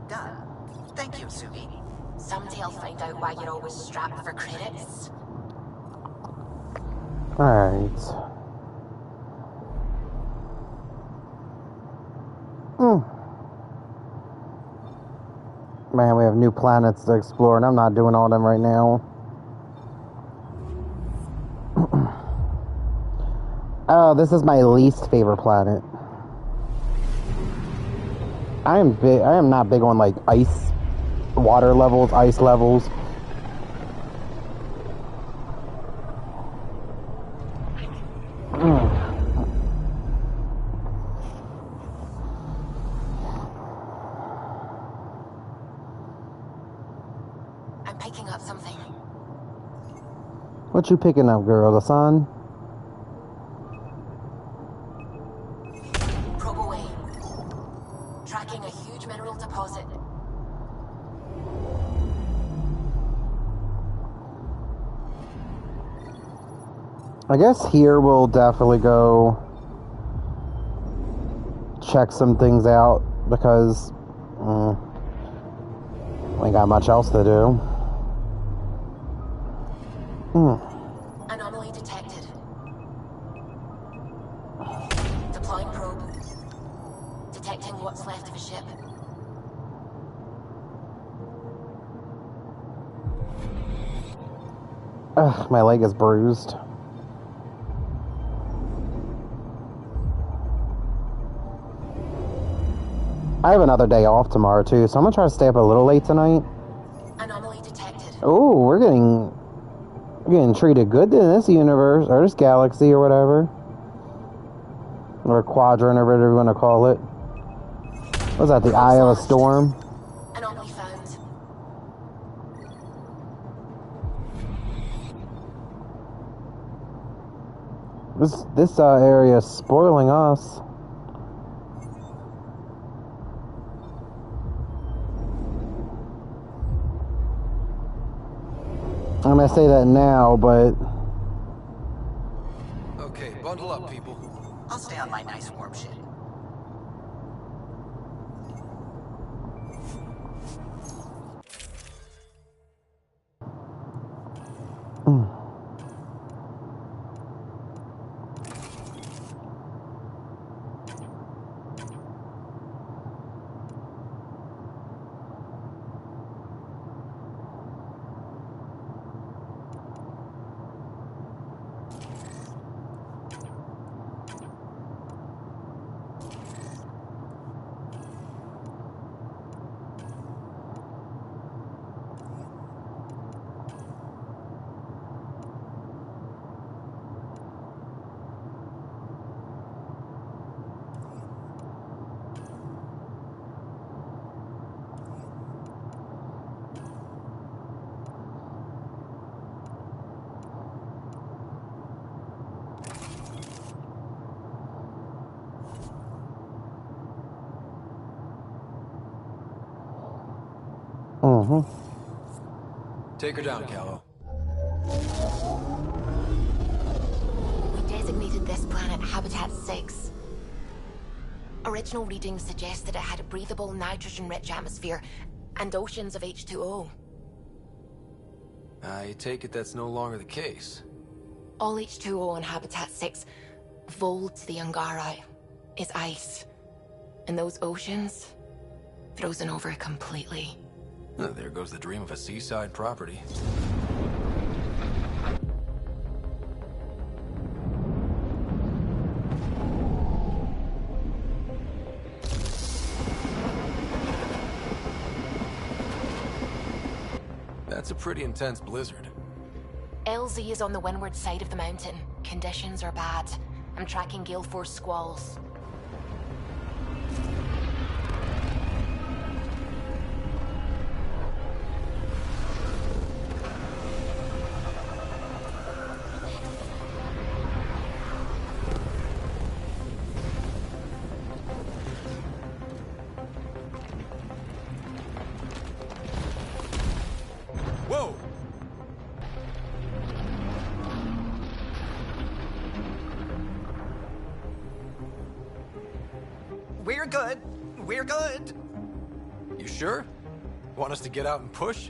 B: Done. Thank you, Sugi.
F: Someday I'll find out why you're always strapped for credits.
A: Alright. Man, we have new planets to explore, and I'm not doing all of them right now. Oh, this is my least favorite planet. I am not big on like ice, water levels, ice levels.
F: I'm picking up something.
A: What you picking up, girl? The sun?
F: Probe away. Tracking a huge mineral deposit.
A: I guess here we'll definitely go check some things out because we ain't got much else to do.
F: Anomaly detected. Deploying probe. Detecting what's left of a ship.
A: Ugh, my leg is bruised. I have another day off tomorrow too, so I'm gonna try to stay up a little late tonight.
F: Anomaly detected.
A: Oh, we're getting treated good in this universe, or this galaxy, or whatever. Or quadrant, or whatever you want to call it. Was that the eye of a storm?
F: Anomaly found.
A: This area is spoiling us. I'm gonna say that now, but
C: Okay, bundle up, people.
B: I'll stay on my nice warm ship.
C: Take her down, Callow.
F: We designated this planet Habitat 6. Original readings suggest that it had a breathable, nitrogen-rich atmosphere and oceans of H2O.
C: I take it that's no longer the case.
F: All H2O on Habitat 6, vol to the Angari, is ice. And those oceans, frozen over completely.
C: There goes the dream of a seaside property. That's a pretty intense blizzard.
F: LZ is on the windward side of the mountain. Conditions are bad. I'm tracking gale force squalls.
C: Whoa!
B: We're good. We're good.
C: You sure? Want us to get out and push?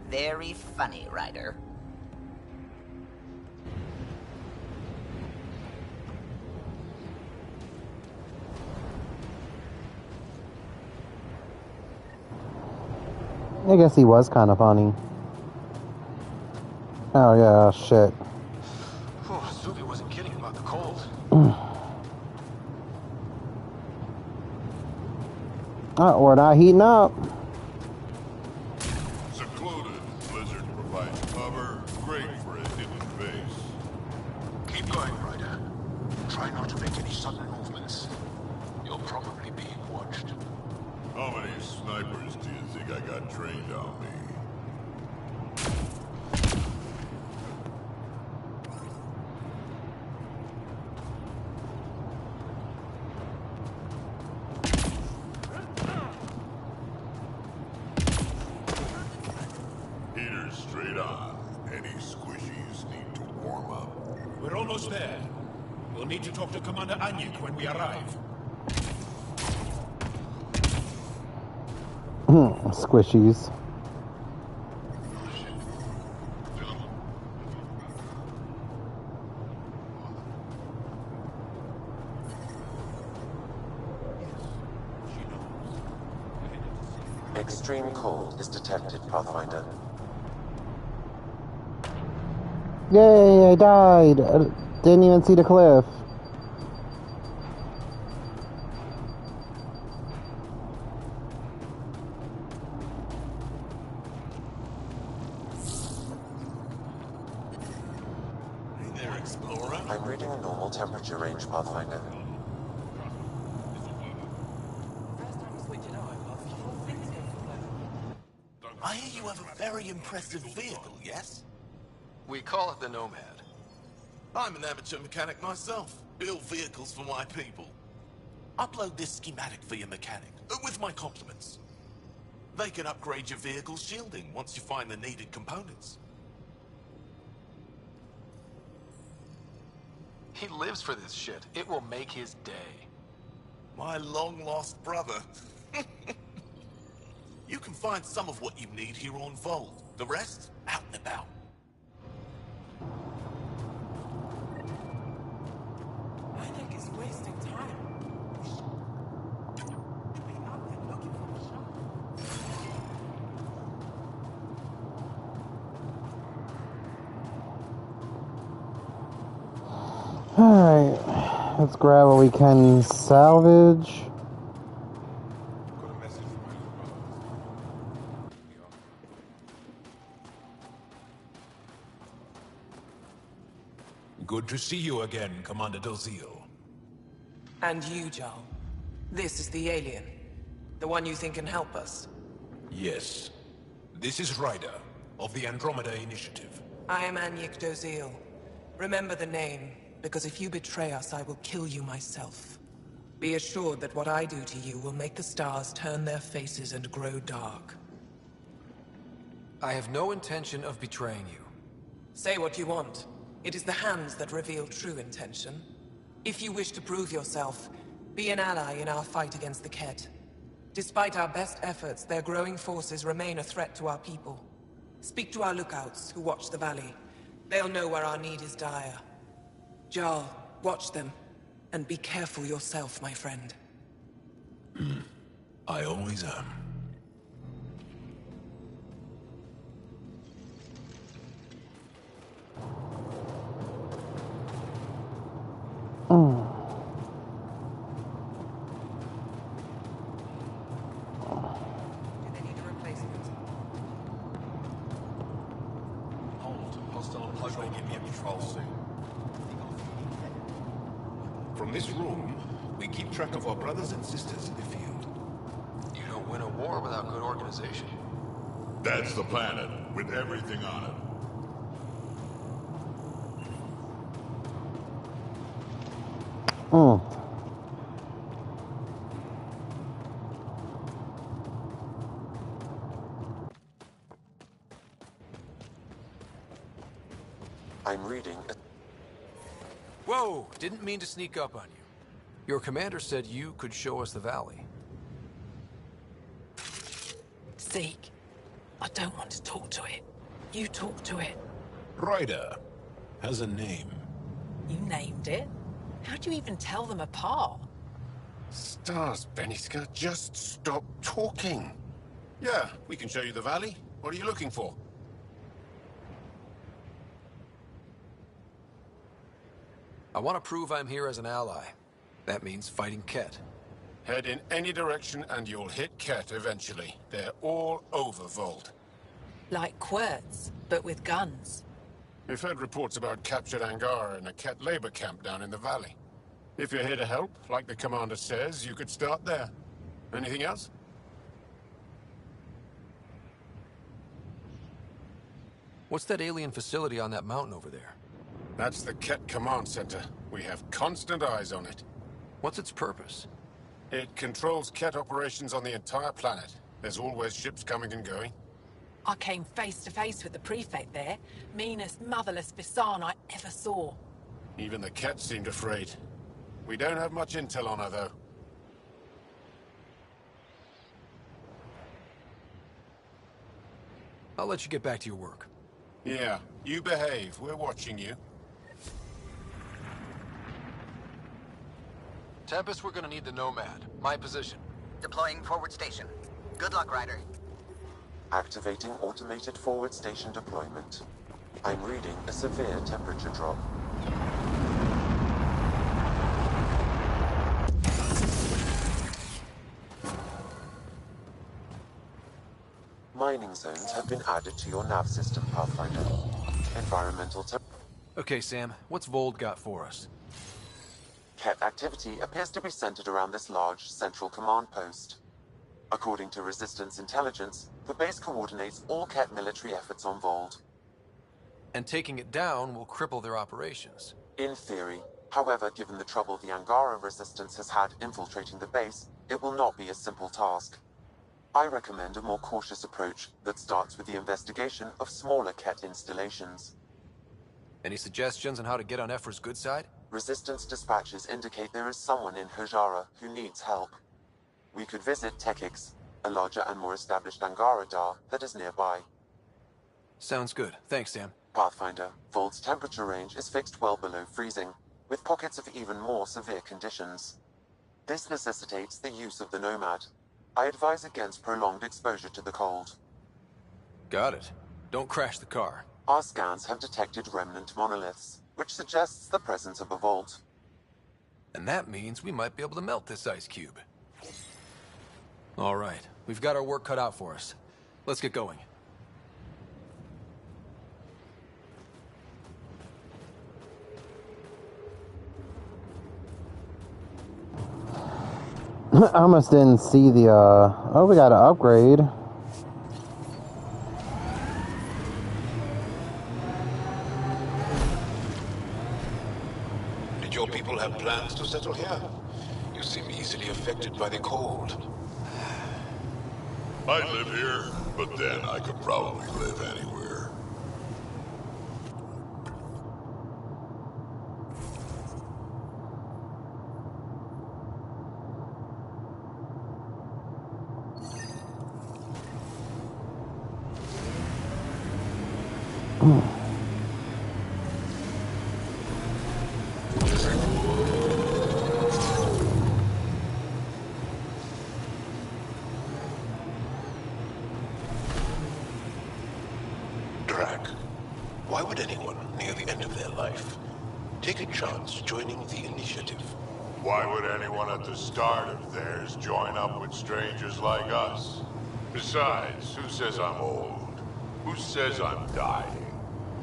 B: Very funny, Ryder.
A: I guess he was kind of funny. Oh yeah, shit.
L: Oh, Zuby wasn't kidding about the cold.
A: Oh, we're not heating up.
E: Secluded, blizzard provides cover, great for a hidden base.
L: Keep going, Ryder. Try not to make any sudden movements. You'll probably be watched.
E: How many snipers do you think I got trained on me? Heaters straight on. Any squishies need to warm up.
L: We're almost there. We'll need to talk to Commander Anyuk when we arrive.
A: Squishies.
H: Extreme cold is detected, Pathfinder.
A: Yay, I died. I didn't even see the cliff.
L: Hey there, Explorer.
H: I'm reading a normal temperature range, Pathfinder.
L: I hear you have a very impressive vehicle, yes?
C: We call it the Nomad.
L: I'm an amateur mechanic myself. Build vehicles for my people. Upload this schematic for your mechanic, with my compliments. They can upgrade your vehicle's shielding once you find the needed components.
C: He lives for this shit. It will make his day.
L: My long-lost brother. You can find some of what you need here on Vold. The rest, out and about.
O: I think it's wasting time.
A: Alright, let's grab what we can salvage.
M: Good to see you again, Commander Dozil.
O: And you, Jarl. This is the alien. The one you think can help us.
M: Yes. This is Ryder, of the Andromeda Initiative.
O: I am Anyik Dozil. Remember the name, because if you betray us, I will kill you myself. Be assured that what I do to you will make the stars turn their faces and grow dark.
C: I have no intention of betraying you.
O: Say what you want. It is the hands that reveal true intention. If you wish to prove yourself, be an ally in our fight against the Ket. Despite our best efforts, their growing forces remain a threat to our people. Speak to our lookouts, who watch the valley. They'll know where our need is dire. Jarl, watch them. And be careful yourself, my friend.
M: I always am. From this room, we keep track of our brothers and sisters in the field.
C: You don't win a war without good organization.
E: That's the planet, with everything on it.
H: I'm reading a...
C: Whoa! Didn't mean to sneak up on you. Your commander said you could show us the valley.
I: Zeke, I don't want to talk to it. You talk to it.
M: Ryder has a name.
I: You named it? How'd you even tell them apart?
R: Stars, Beniska, just stop talking. Yeah, we can show you the valley. What are you looking for?
C: I want to prove I'm here as an ally. That means fighting Ket.
R: Head in any direction and you'll hit Ket eventually. They're all over Vold.
I: Like Quirts, but with guns.
R: We've heard reports about captured Angara in a Ket labor camp down in the valley. If you're here to help, like the commander says, you could start there. Anything else?
C: What's that alien facility on that mountain over there?
R: That's the Ket Command Center. We have constant eyes on it.
C: What's its purpose?
R: It controls Ket operations on the entire planet. There's always ships coming and going.
I: I came face to face with the prefect there. Meanest, motherless Bisan I ever saw.
R: Even the Ket seemed afraid. We don't have much intel on her, though.
C: I'll let you get back to your work.
R: Yeah, you behave. We're watching you.
C: Tempest, we're gonna need the Nomad. My position.
B: Deploying forward station. Good luck, Ryder.
H: Activating automated forward station deployment. I'm reading a severe temperature drop. Mining zones have been added to your nav system, Pathfinder. Environmental
C: Okay, Sam, what's Vold got for us?
H: Ket activity appears to be centered around this large central command post. According to Resistance intelligence, the base coordinates all Ket military efforts on Vold.
C: And taking it down will cripple their operations.
H: In theory. However, given the trouble the Angara Resistance has had infiltrating the base, it will not be a simple task. I recommend a more cautious approach that starts with the investigation of smaller Ket installations.
C: Any suggestions on how to get on Ephra's good side?
H: Resistance dispatches indicate there is someone in Hajara who needs help. We could visit Tekix, a larger and more established Angara Dar that is nearby.
C: Sounds good. Thanks, Sam.
H: Pathfinder, Vold's temperature range is fixed well below freezing, with pockets of even more severe conditions. This necessitates the use of the Nomad. I advise against prolonged exposure to the cold.
C: Got it. Don't crash the car.
H: Our scans have detected remnant monoliths, which suggests the presence of a vault.
C: And that means we might be able to melt this ice cube. All right, we've got our work cut out for us. Let's get going.
A: I almost didn't see the, oh, we got an upgrade.
L: Did your people have plans to settle here? You seem easily affected by the cold.
E: I live here, but then I could probably live anywhere.
L: Why would anyone near the end of their life take a chance joining the initiative?
E: Why would anyone at the start of theirs join up with strangers like us? Besides, who says I'm old? Who says I'm dying?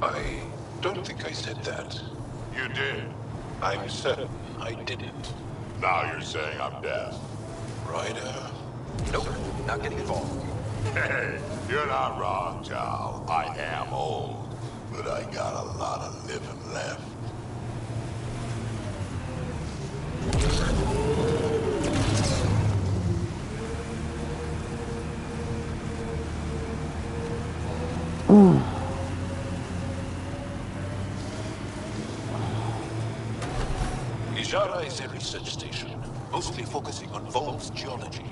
L: I don't think I said that.
E: You did.
L: I'm certain I didn't.
E: Now you're saying I'm deaf.
L: Ryder?
C: Nope, not getting involved.
E: Hey, you're not wrong, Tal. I am old, but I got a lot of living left.
L: Ijara is a research station, mostly focusing on Vold's geology.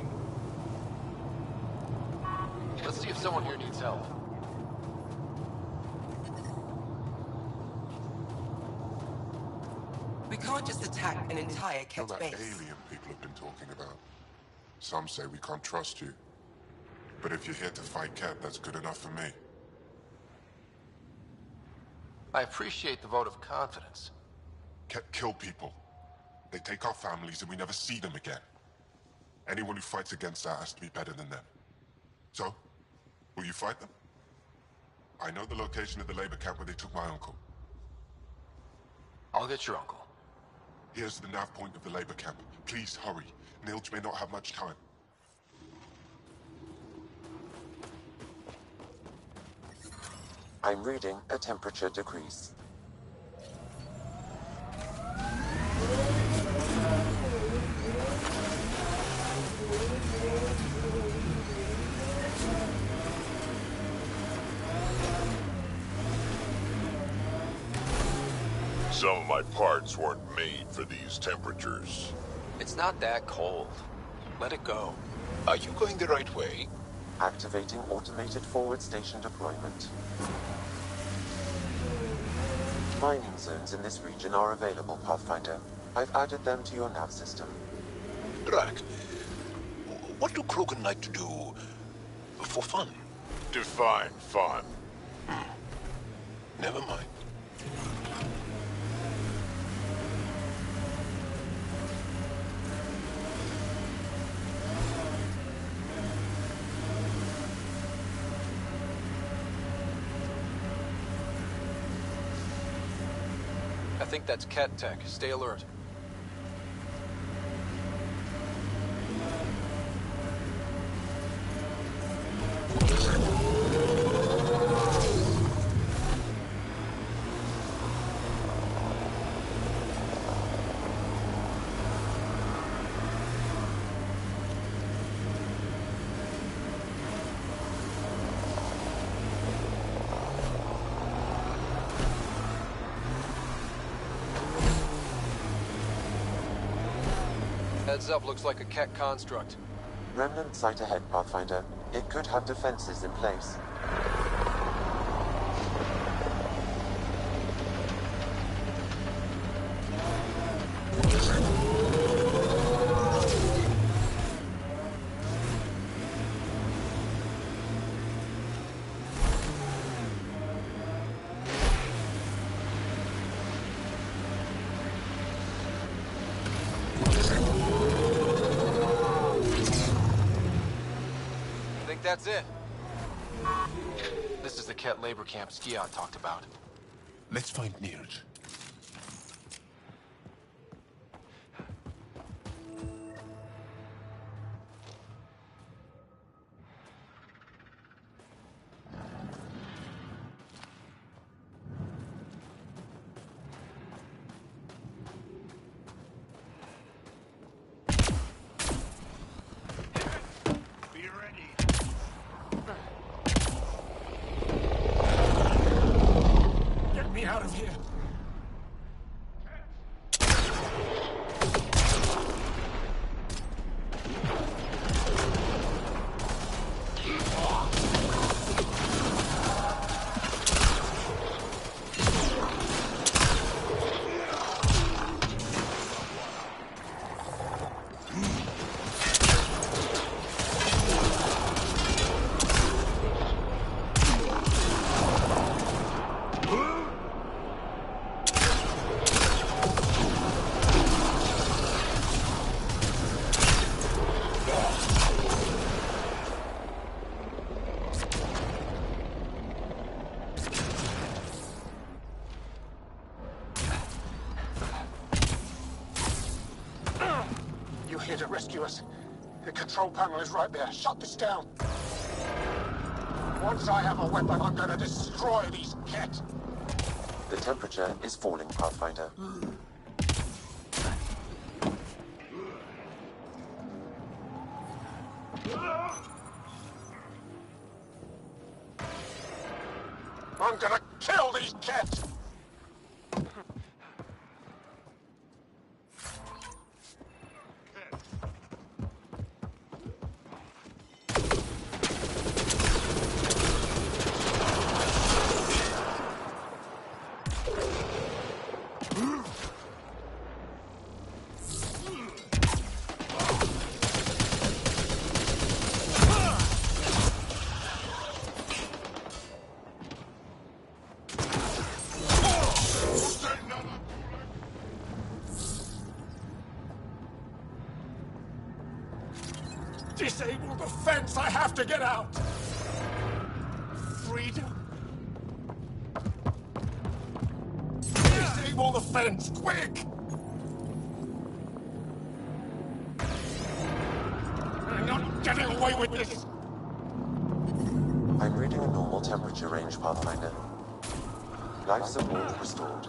C: Let's see if someone here needs help.
O: We can't just attack an entire
M: You're
O: Ket
M: that
O: base.
M: alien people have been talking about. Some say we can't trust you. But if you're here to fight Ket, that's good enough for me.
C: I appreciate the vote of confidence.
M: Ket kill people. They take our families and we never see them again. Anyone who fights against that has to be better than them. So, will you fight them? I know the location of the labor camp where they took my uncle.
C: I'll get your uncle.
M: Here's the nav point of the labor camp. Please hurry. Nilj may not have much time.
H: I'm reading a temperature decrease.
E: Some of my parts weren't made for these temperatures.
C: It's not that cold. Let it go.
L: Are you going the right way?
H: Activating automated forward station deployment. Mining zones in this region are available, Pathfinder. I've added them to your nav system.
L: Drak, what do Krogan like to do for fun?
E: Define fun.
L: Never
C: I think that's Cat Tech. Stay alert. Heads up, looks like a Ket construct.
H: Remnant site ahead, Pathfinder. It could have defenses in place.
C: That's it. This is the Ket labor camp Skiot talked about.
L: Let's find Nirj.
R: Out of here. Here to rescue us. The control panel is right there. Shut this down. Once I have a weapon, I'm gonna destroy these Ket.
H: The temperature is falling, Pathfinder.
R: I'm gonna kill these Ket! Disable the fence! I have to get out! Freedom? Disable the fence, quick! I'm not getting away with this!
H: I'm reading a normal temperature range, Pathfinder. Life support restored.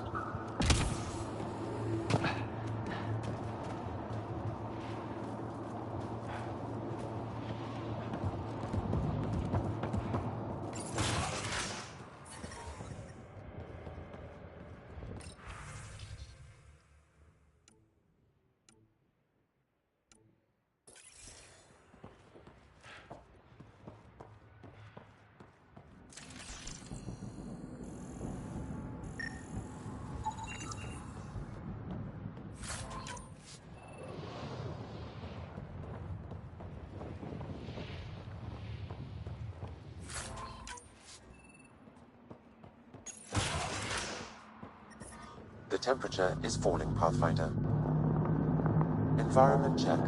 H: The temperature is falling, Pathfinder. Environment check.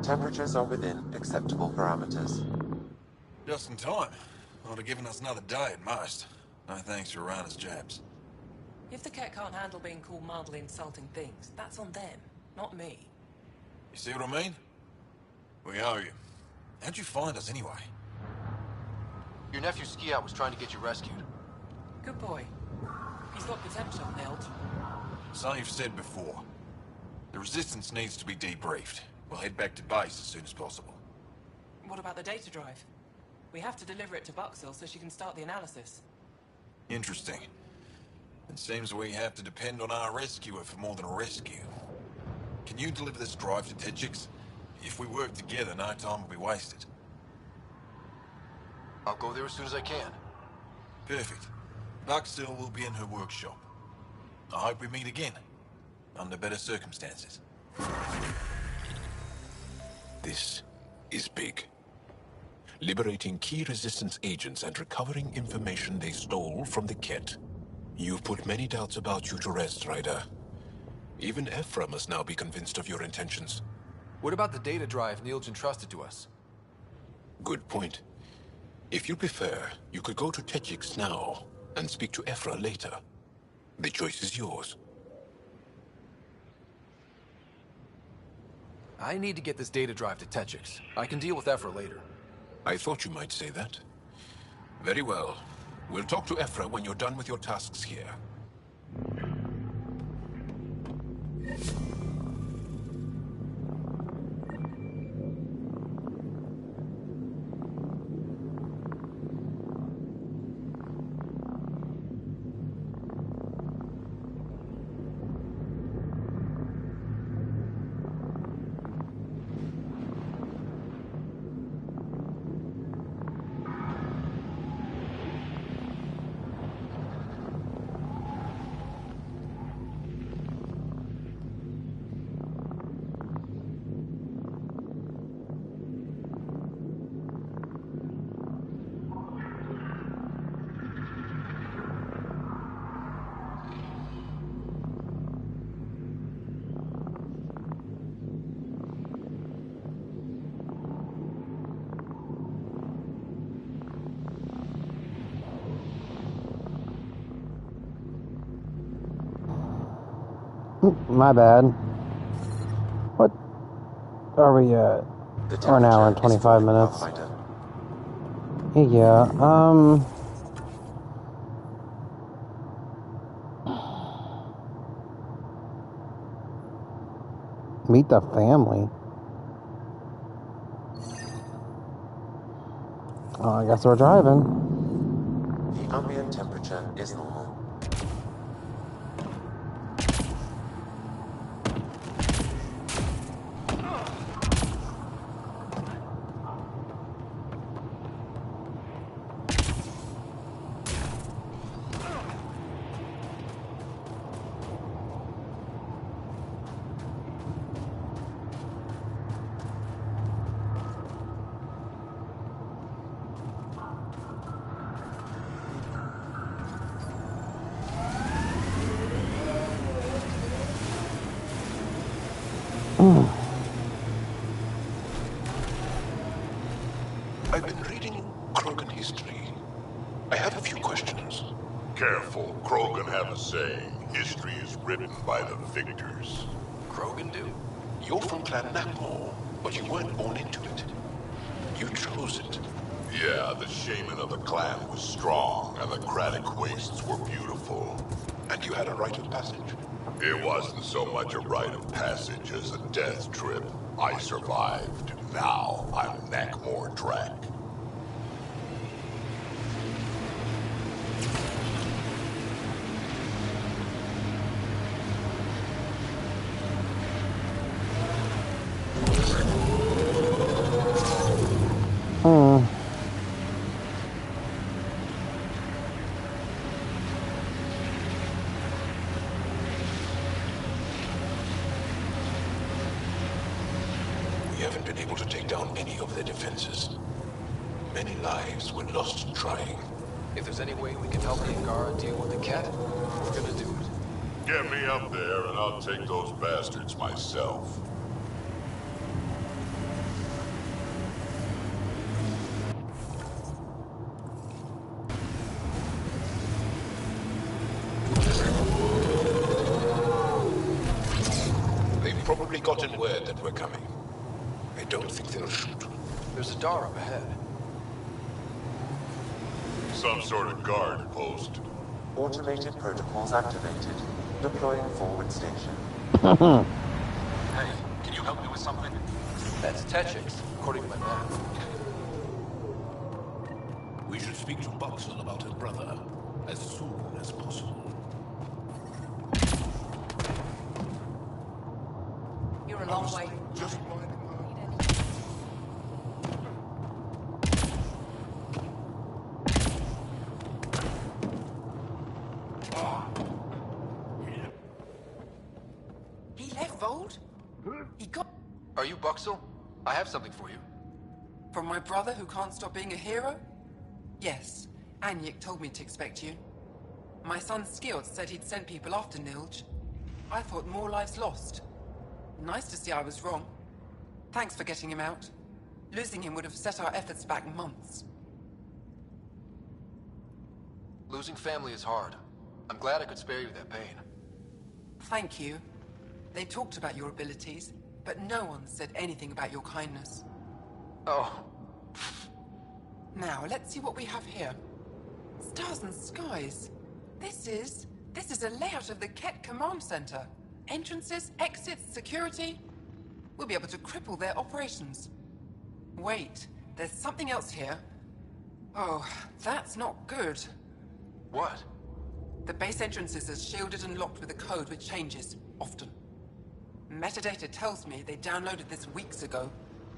H: Temperatures are within acceptable parameters.
P: Just in time. Would have given us another day at most. No thanks for Rana's jabs.
O: If the Ket can't handle being called mildly insulting things, that's on them, not me.
P: You see what I mean? We owe you. How'd you find us anyway?
S: Your nephew Ski-Out was trying to get you rescued.
O: Good boy. He's got potential, Hilt.
P: So you've said before. The Resistance needs to be debriefed. We'll head back to base as soon as possible.
O: What about the data drive? We have to deliver it to Buxil so she can start the analysis.
P: Interesting. It seems we have to depend on our rescuer for more than a rescue. Can you deliver this drive to Techix? If we work together, no time will be wasted.
S: I'll go there as soon as I can.
P: Perfect. Buxil will be in her workshop. I hope we meet again, under better circumstances.
L: This is big. Liberating key Resistance agents and recovering information they stole from the Ket. You've put many doubts about you to rest, Ryder. Even Ephra must now be convinced of your intentions.
C: What about the data drive Neil's entrusted to us?
L: Good point. If you prefer, you could go to Techix now and speak to Ephra later. The choice is yours.
C: I need to get this data drive to Techix. I can deal with Ephra later.
L: I thought you might say that. Very well. We'll talk to Ephra when you're done with your tasks here.
A: My bad. What are we at? Or an hour and 25 minutes. Yeah, meet the family. Oh, I guess we're driving.
H: The ambient temperature is normal.
L: I've been reading Krogan history. I have a few questions.
E: Careful, Krogan have a saying. History is written by the victors.
L: Krogan do? You're from Clan Nakmor, but you weren't born into it. You chose it.
E: Yeah, the shaman of the clan was strong, and the Kratic wastes were beautiful.
L: And you had a rite of passage?
E: It wasn't so much a rite of passage as a death trip. I survived. Now I'm Nakmor Drak.
L: We haven't been able to take down any of their defenses. Many lives were lost trying.
C: If there's any way we can help the Angara deal with the Ket, we're gonna do it.
E: Get me up there and I'll take those bastards myself.
L: probably gotten word that we're coming. I don't think they'll shoot.
C: There's a door up ahead.
E: Some sort of guard post.
H: Automated protocols activated. Deploying forward station.
P: Hey, can you help me with something?
C: That's Techix, according to my map.
L: We should speak to Boxel about her brother as soon as possible.
O: You're a long way.
L: Just
O: He left Vold? He got...
S: Are you Buxel? I have something for you.
I: From my brother who can't stop being a hero? Yes, Anyek told me to expect you. My son Skills said he'd sent people after Nilge. I thought more lives lost. Nice to see I was wrong. Thanks for getting him out. Losing him would have set our efforts back months.
S: Losing family is hard. I'm glad I could spare you that pain.
I: Thank you. They talked about your abilities, but no one said anything about your kindness.
S: Oh.
I: Now, let's see what we have here. Stars and skies. This is a layout of the Ket Command Center. Entrances, exits, security. We'll be able to cripple their operations. Wait, there's something else here. Oh, that's not good.
S: What?
I: The base entrances are shielded and locked with a code which changes, often. Metadata tells me they downloaded this weeks ago.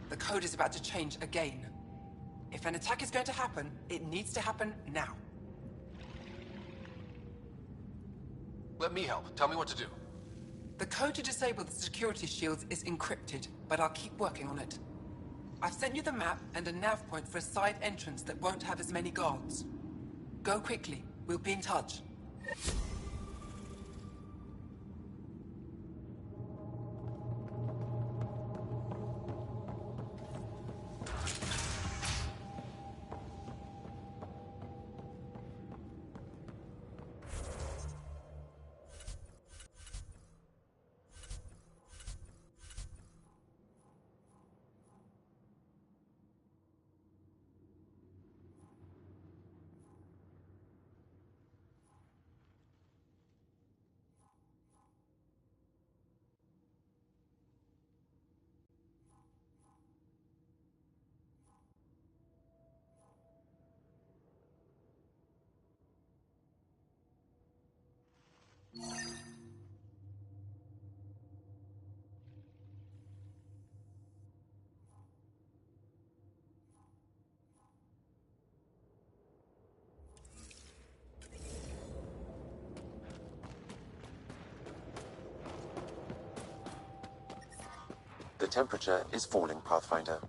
I: The code is about to change again. If an attack is going to happen, it needs to happen now.
S: Let me help. Tell me what to do.
I: The code to disable the security shields is encrypted, but I'll keep working on it. I've sent you the map and a nav point for a side entrance that won't have as many guards. Go quickly. We'll be in touch.
H: The temperature is falling, Pathfinder.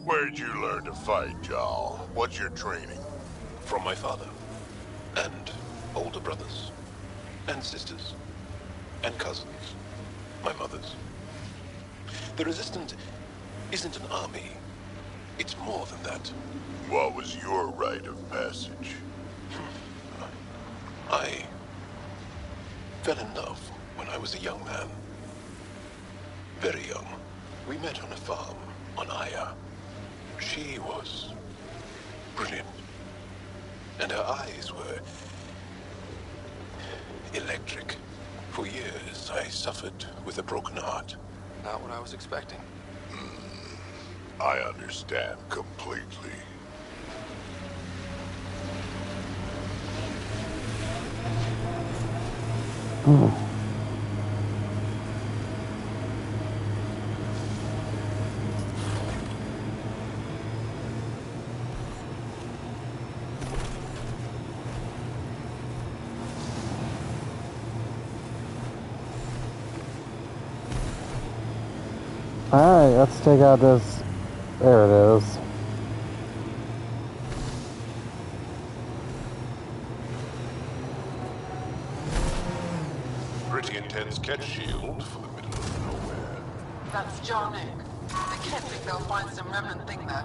E: Where'd you learn to fight, Jarl? What's your training?
L: from my father, and older brothers, and sisters, and cousins, my mother's. The Resistance isn't an army. It's more than that.
E: What was your rite of passage?
L: I fell in love when I was a young man. Very young. We met on a farm on Aya. She was brilliant. And her eyes were electric. For years, I suffered with a broken heart.
S: Not what I was expecting.
E: I understand completely.
A: Alright, let's take out this. There it is.
E: Pretty intense catch shield for the middle of nowhere.
I: That's Jarnik. They can't think they'll find some remnant thing there.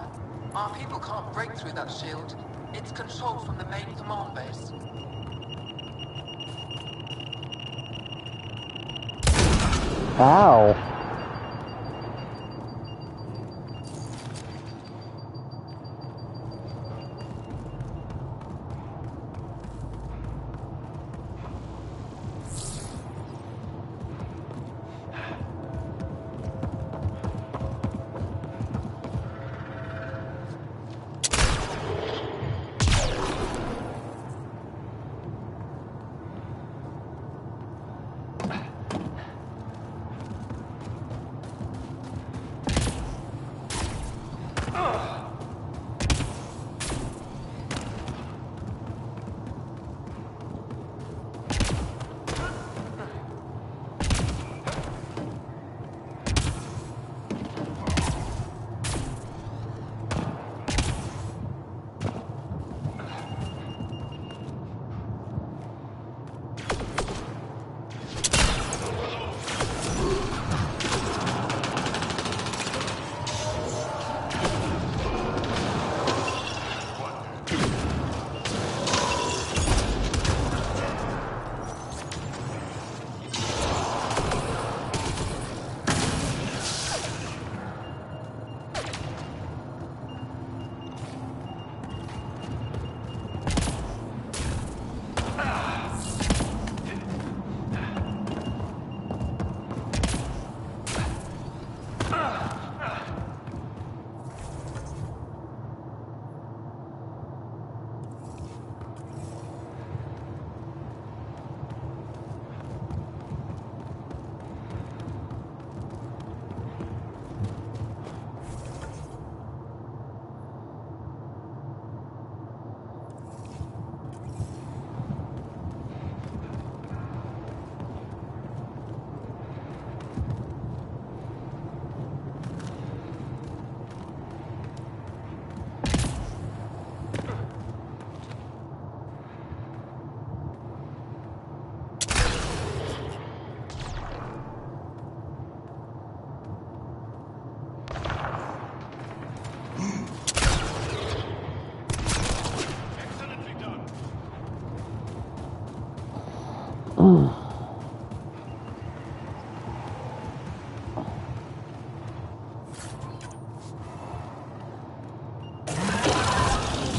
I: Our people can't break through that shield. It's controlled from the main command base.
A: Ow.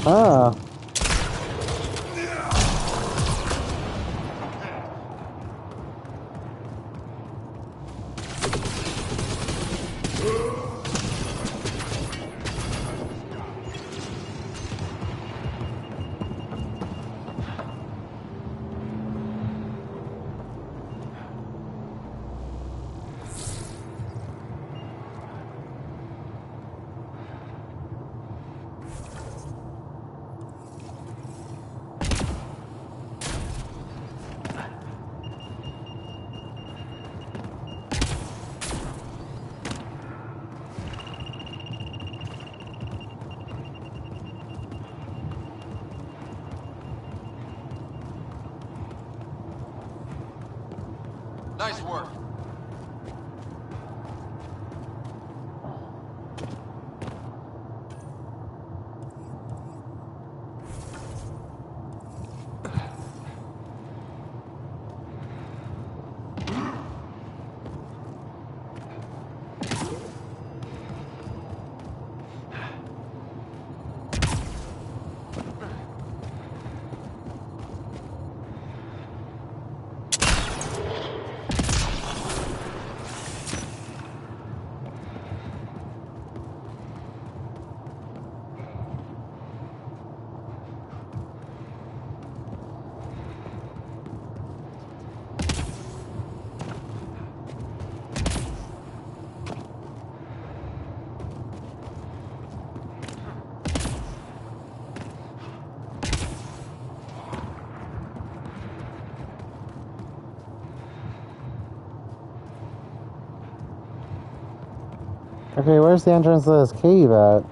A: Ah.
S: Nice work.
A: Okay, where's the entrance to this cave at?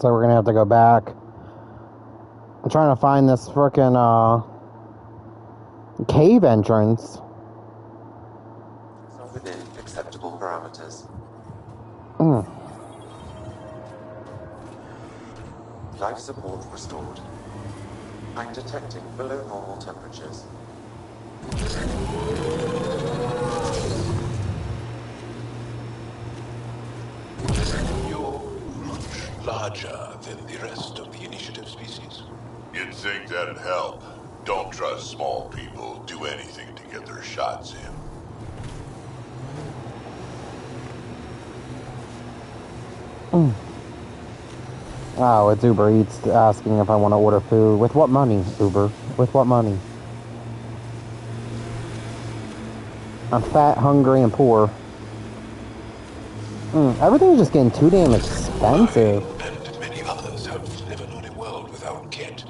A: So we're gonna have to go back. I'm trying to find this frickin' cave entrance.
H: Within acceptable parameters. Life support restored. I'm detecting below normal temperatures.
L: You're much larger than the rest of the initiative species.
E: You'd think that'd help. Don't trust small people. Do anything to get their shots in.
A: Oh, it's Uber Eats asking if I want to order food. With what money, Uber? With what money? I'm fat, hungry, and poor. Everything's just getting too damn expensive.
L: And many others have never known a world without Kett.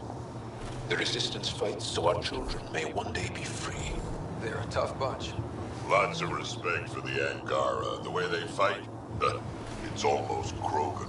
L: The Resistance fights so our children may one day be free.
C: They're a tough bunch.
E: Lots of respect for the Angara. The way they fight, it's almost Krogan.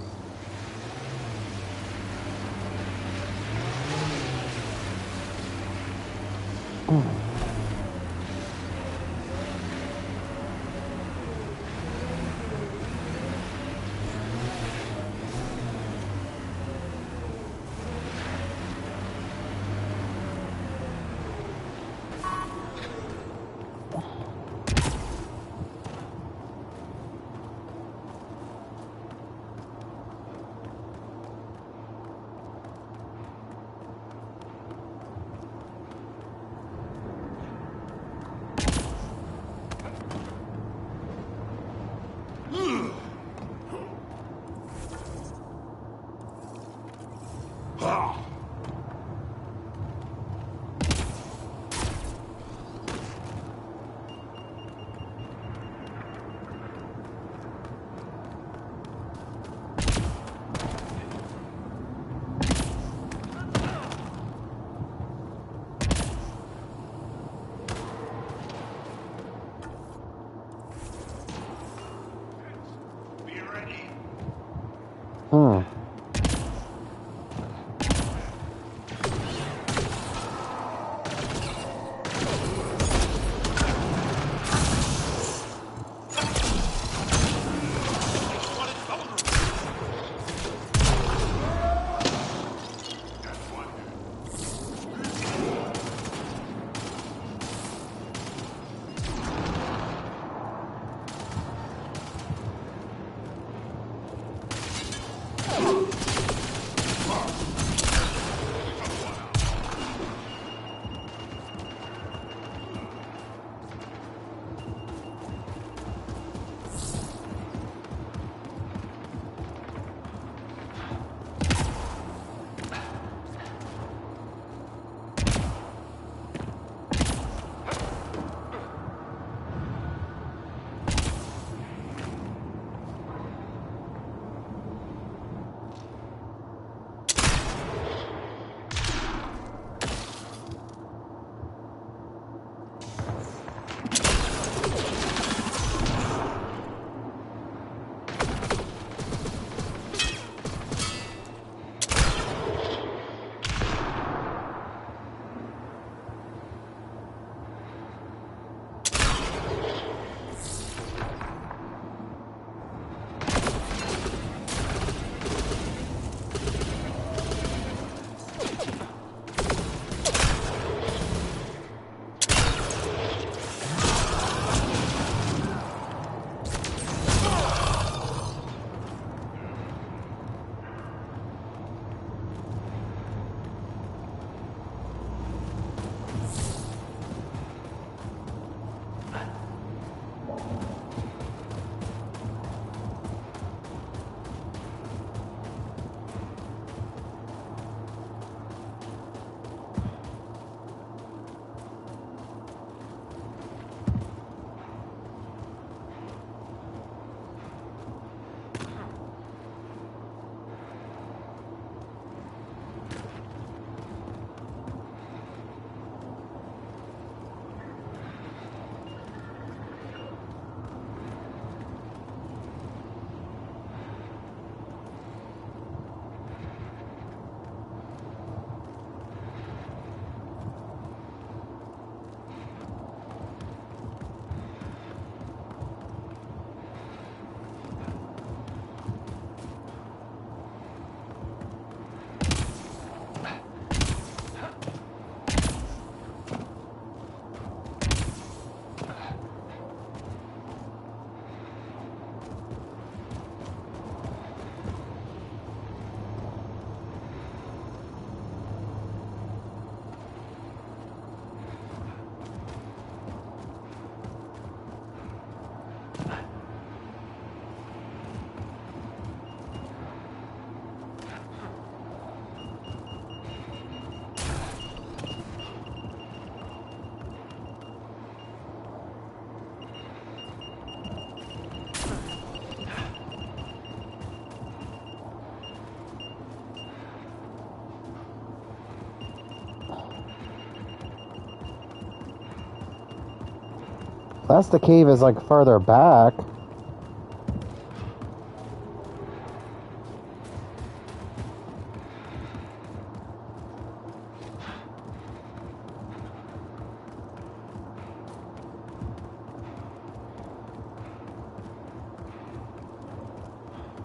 A: That's the cave is like further back.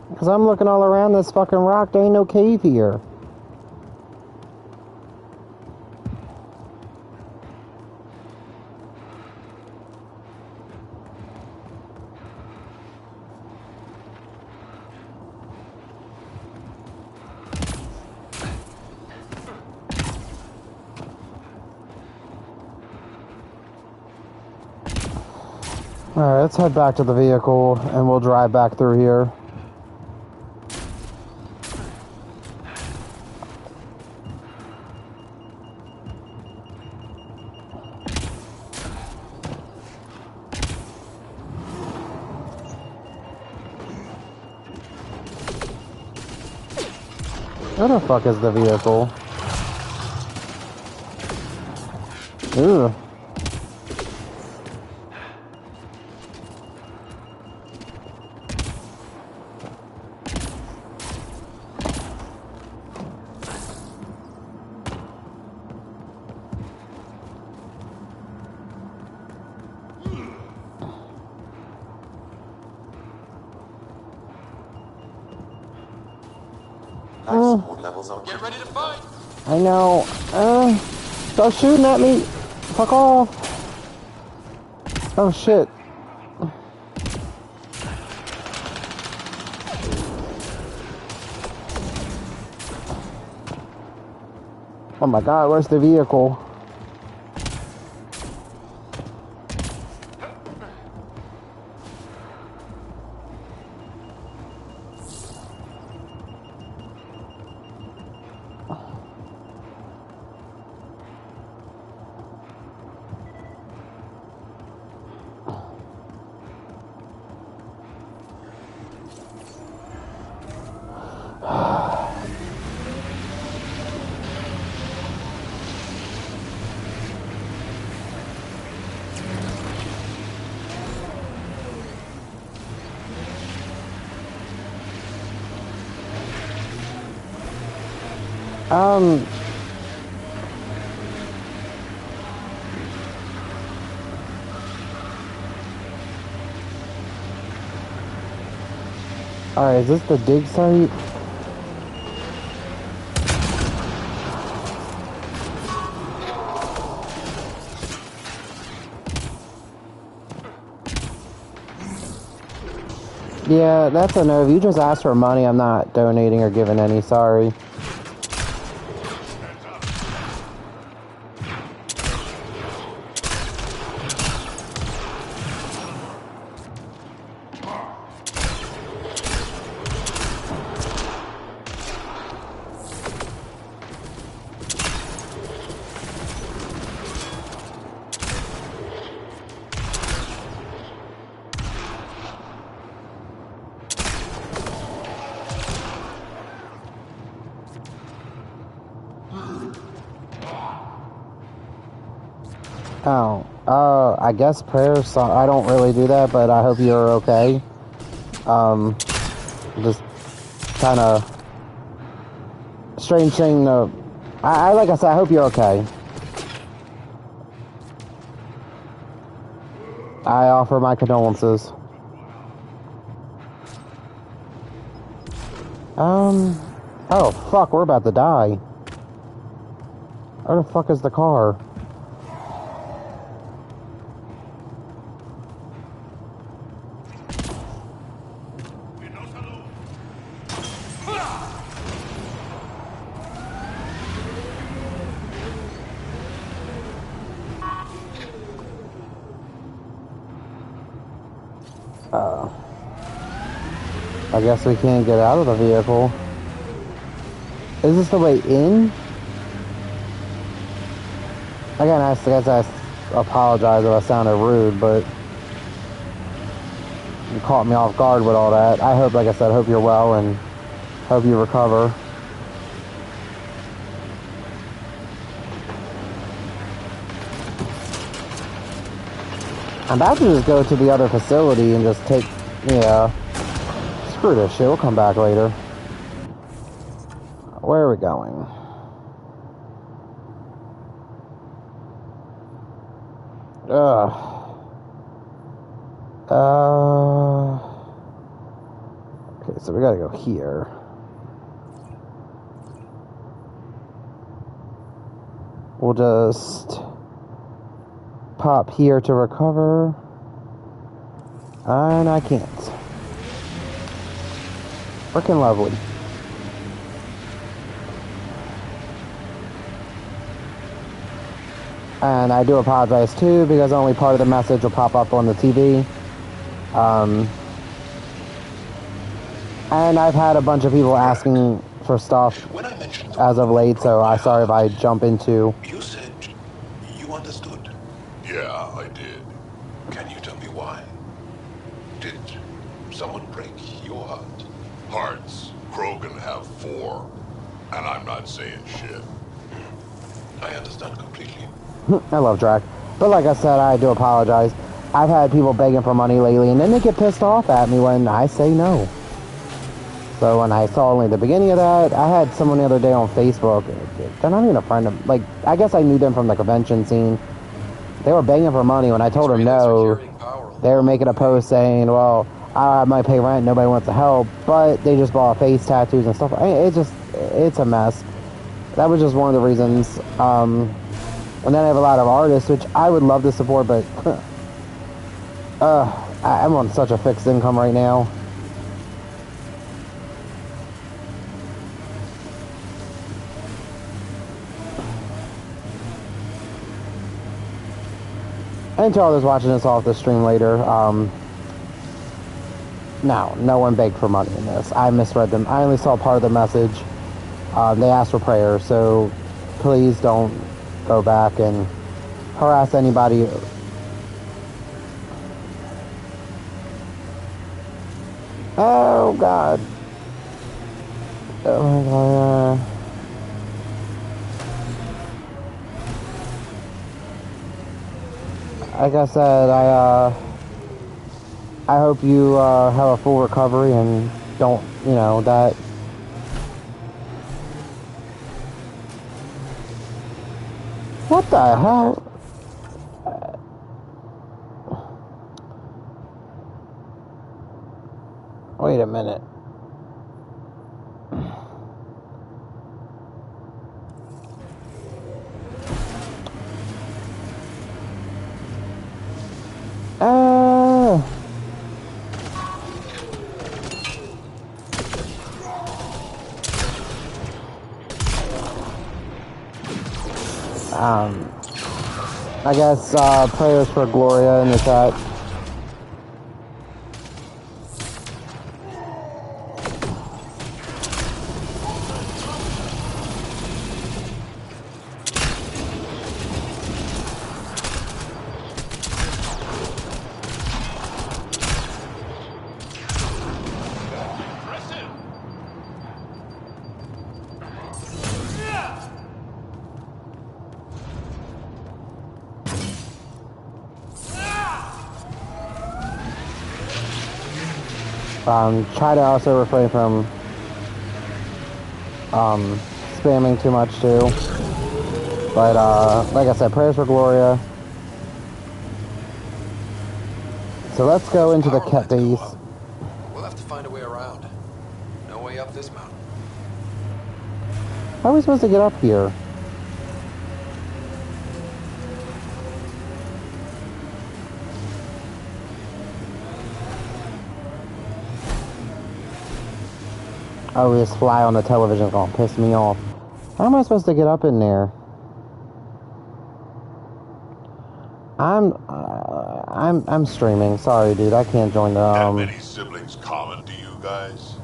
A: Because I'm looking all around this fucking rock, there ain't no cave here. Alright, let's head back to the vehicle and we'll drive back through here. Where the fuck is the vehicle? Ew.
S: Get ready to fight!
A: I know. Stop shooting at me. Fuck off. Oh shit. Oh my god, where's the vehicle? Alright, is this the dig site? Yeah, that's a no. If you just ask for money, I'm not donating or giving any, sorry. Oh, I guess prayers, I don't really do that, but I hope you're okay. Just kind of strange thing to, like I said, I hope you're okay. I offer my condolences. Oh fuck, we're about to die. Where the fuck is the car? I guess we can't get out of the vehicle. Is this the way in? Again, I guess I apologize if I sounded rude, but you caught me off guard with all that. I hope, like I said, hope you're well and hope you recover. I'm about to just go to the other facility and just take, yeah. Screw this shit, we'll come back later. Where are we going? Okay, so we gotta go here. We'll just pop here to recover. And I can't. Freaking lovely. And I do apologize too, because only part of the message will pop up on the TV. And I've had a bunch of people asking for stuff as of late, so I'm sorry if I jump into...
L: You said you understood.
E: Yeah, I did.
L: Can you tell me why? Did someone break your heart?
E: Hearts. Krogan have 4. And I'm not saying shit.
L: I understand completely.
A: I love Drac. But like I said, I do apologize. I've had people begging for money lately, and then they get pissed off at me when I say no. So when I saw only the beginning of that, I had someone the other day on Facebook. They're not even a friend of... Like, I guess I knew them from the convention scene. They were begging for money. When I told them no, they were making a post saying, well, I might pay rent, nobody wants to help. But they just bought face tattoos and stuff. It's a mess. That was just one of the reasons. And then I have a lot of artists, which I would love to support, but... I'm on such a fixed income right now. And to others watching this off the stream later, no one begged for money in this. I misread them. I only saw part of the message. They asked for prayer, so please don't go back and harass anybody. Oh, God. Oh, my God. Like I said, I hope you have a full recovery and don't, that... What the hell? Wait a minute. I guess prayers for Gloria in the chat. Try to also refrain from spamming too much too. But like I said, prayers for Gloria. So let's go into the Ket base.
C: We'll have to find a way around. No way up this mountain.
A: How are we supposed to get up here? Oh, this fly on the television is gonna piss me off. How am I supposed to get up in there? I'm streaming. Sorry, dude. I can't join the.
E: That many siblings common to you guys?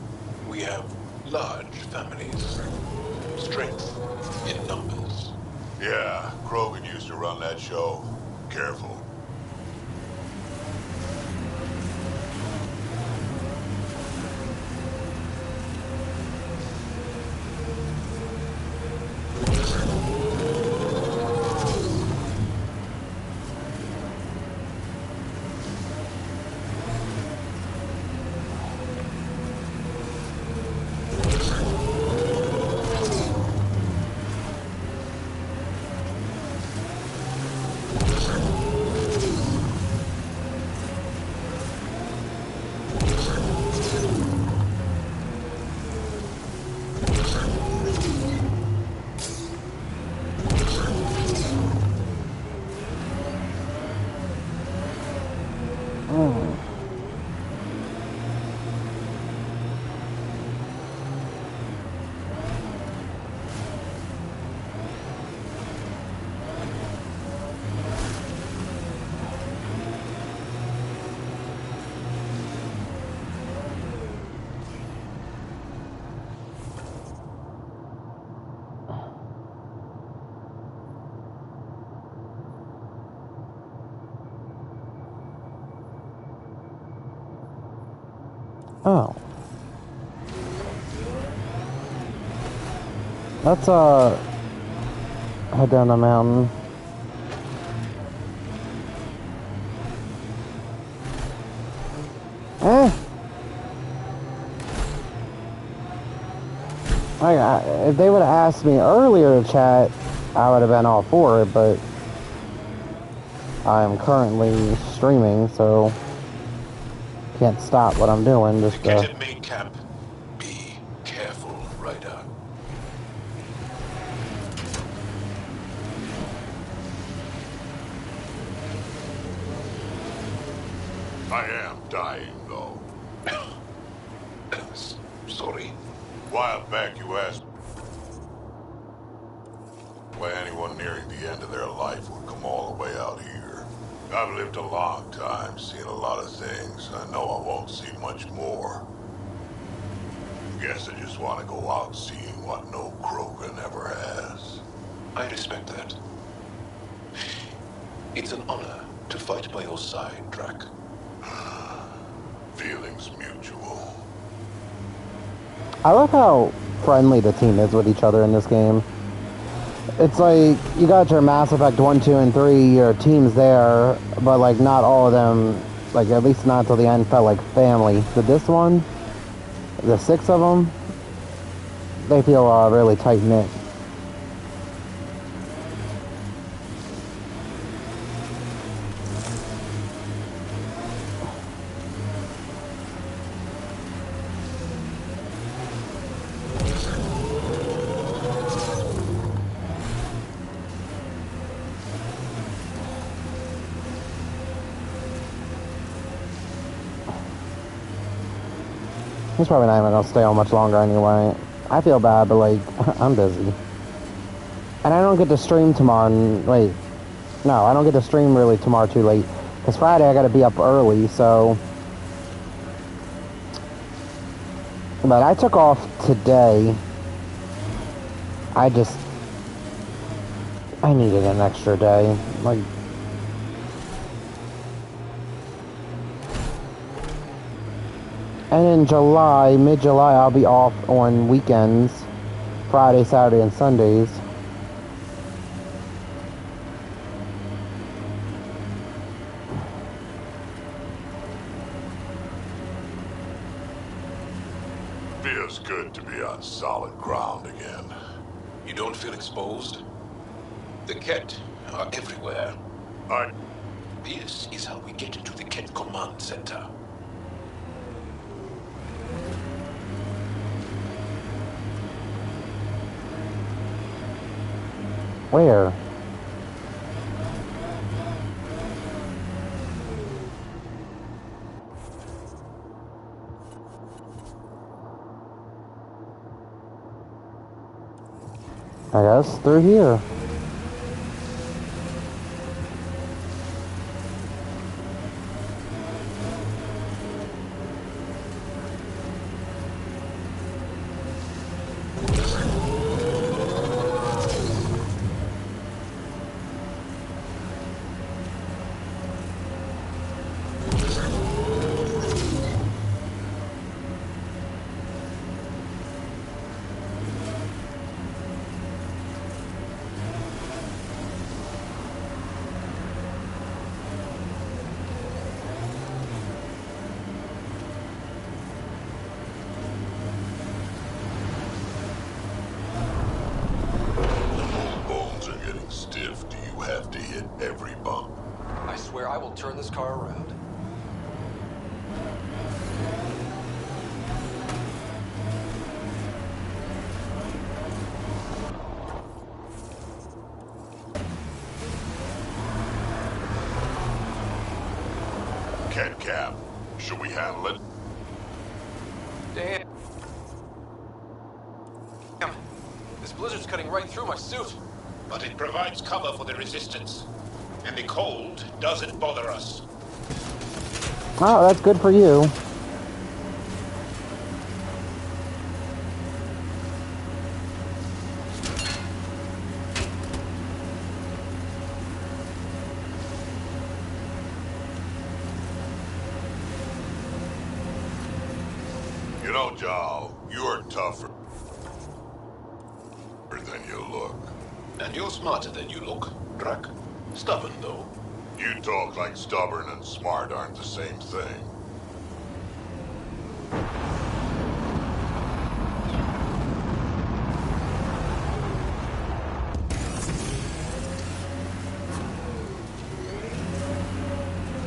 L: We have large families. Strength in numbers.
E: Yeah, Krogan used to run that show. Careful.
A: Oh. Let's, head down the mountain. If they would have asked me earlier to chat, I would have been all for it, but I'm currently streaming, so can't stop what I'm doing. Just
L: Get at main camp. Be careful, Ryder.
E: I am dying, though.
L: Sorry.
E: A while back you asked why anyone nearing the end of their life would come all the way out here. I've lived a long time, seen a lot of things. I know I won't see much more. Guess I just want to go out seeing what no Krogan ever has.
L: I respect that. It's an honor to fight by your side, Drac.
E: Feelings mutual.
A: I love how friendly the team is with each other in this game. It's like, you got your Mass Effect 1, 2, and 3, your team's there, but like not all of them, like at least not until the end, felt like family. But this one, the 6 of them, they feel really tight-knit. He's probably not even gonna stay on much longer anyway. I feel bad, but like, I'm busy. And I don't get to stream tomorrow, wait. No, I don't get to stream really tomorrow too late. Because Friday I gotta be up early, so. But I took off today. I needed an extra day. Like, and in July, mid-July, I'll be off on weekends. Friday, Saturday, and Sundays.
E: Feels good to be on solid ground again.
L: You don't feel exposed? The Ket are everywhere. This is how we get into the Ket Command Center.
A: Where? I guess through here.
E: hit every bump.
C: I swear I will turn this car around.
E: Cat Cap, should we handle it?
C: Damn. This blizzard's cutting right through my suit.
L: But it provides cover for the resistance. And the cold doesn't bother us.
A: Oh, that's good for you.
E: You know, Jal, you're tougher than you look.
L: And you're smarter than you look, Drac. Stubborn, though.
E: You talk like stubborn and smart aren't the same thing.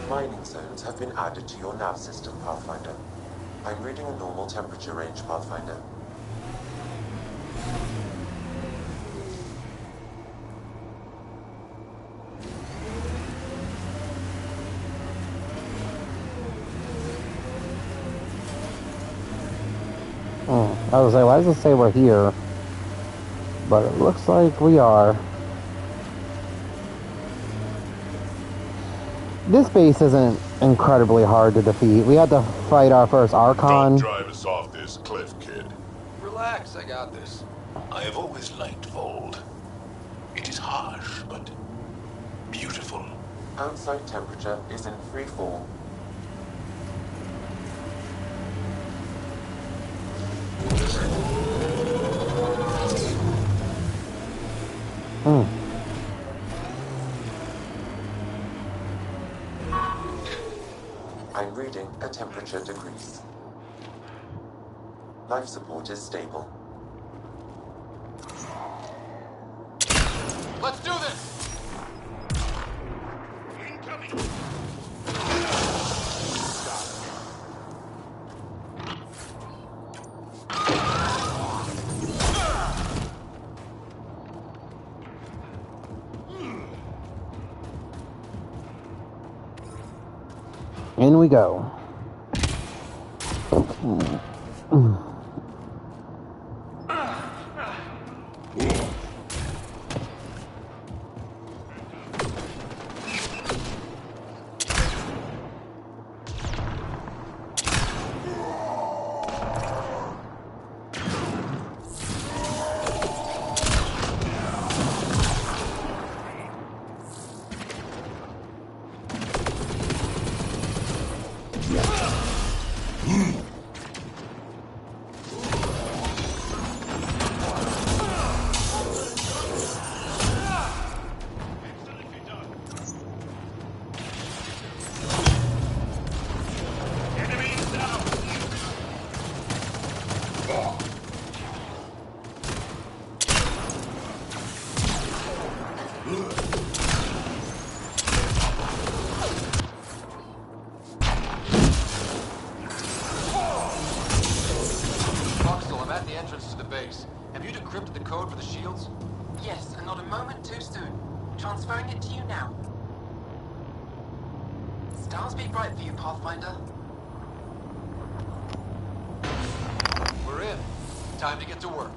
H: Mining zones have been added to your nav system, Pathfinder. I'm reading a normal temperature range, Pathfinder.
A: I was like, why does it say we're here? But it looks like we are. This base isn't incredibly hard to defeat. We had to fight our first Archon.
E: Don't drive us off this cliff, kid.
C: Relax, I got this.
L: I have always liked Vold. It is harsh, but beautiful.
H: Outside temperature is in free fall. I'm reading a temperature decrease. Life support is stable.
S: Let's do this!
L: Incoming!
A: In we go.
S: Voxel, I'm at the entrance to the base. Have you decrypted the code for the shields?
O: Yes, and not a moment too soon. Transferring it to you now. Stars be bright for you, Pathfinder.
S: We're in. Time to get to work.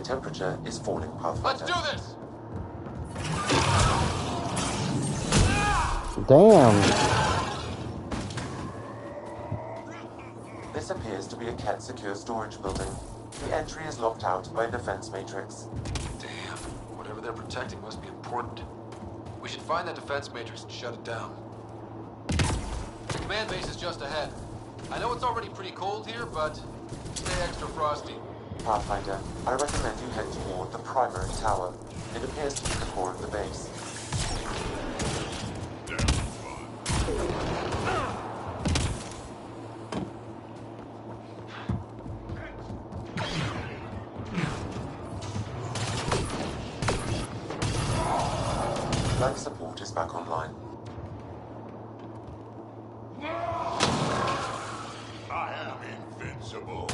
H: temperature is falling, Pathfinder.
S: Let's do this!
A: Damn.
H: This appears to be a Ket secure storage building. The entry is locked out by a defense matrix.
C: Damn. Whatever they're protecting must be important.
S: We should find that defense matrix and shut it down. The command base is just ahead. I know it's already pretty cold here, but stay extra frosty.
H: Pathfinder, I recommend you head toward the primary tower. It appears to be the core of the base. Life support is back online.
E: I am invincible.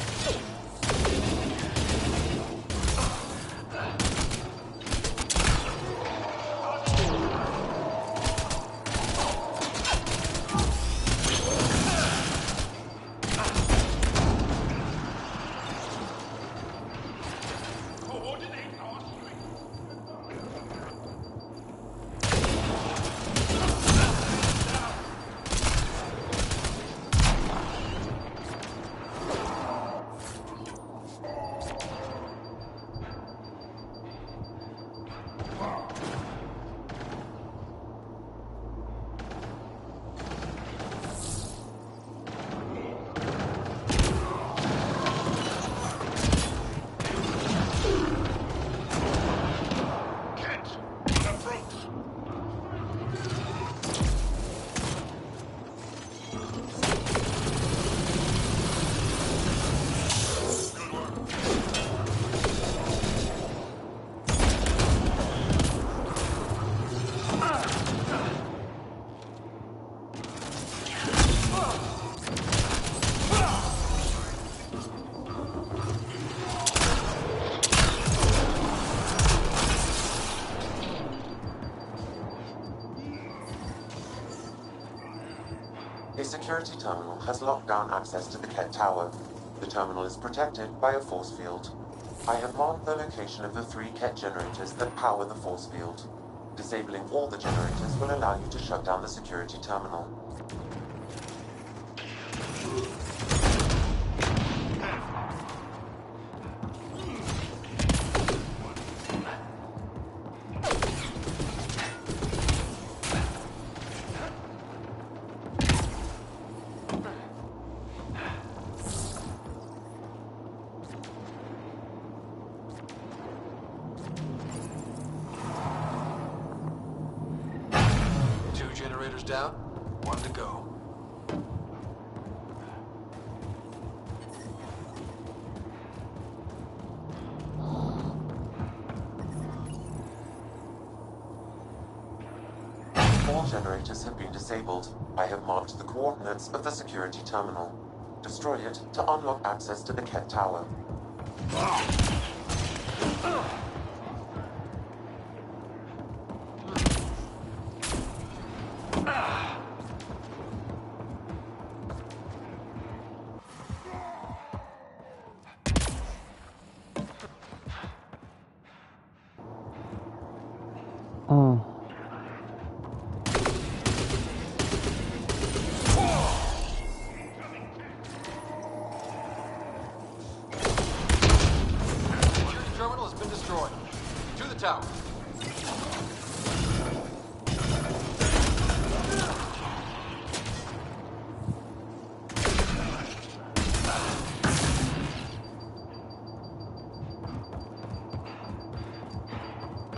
H: A security terminal has locked down access to the Ket Tower. The terminal is protected by a force field. I have marked the location of the 3 Ket generators that power the force field. Disabling all the generators will allow you to shut down the security terminal.
C: Generators down, 1 to go.
H: All generators have been disabled. I have marked the coordinates of the security terminal. Destroy it to unlock access to the Ket Tower.
S: Security terminal has been destroyed. To the tower.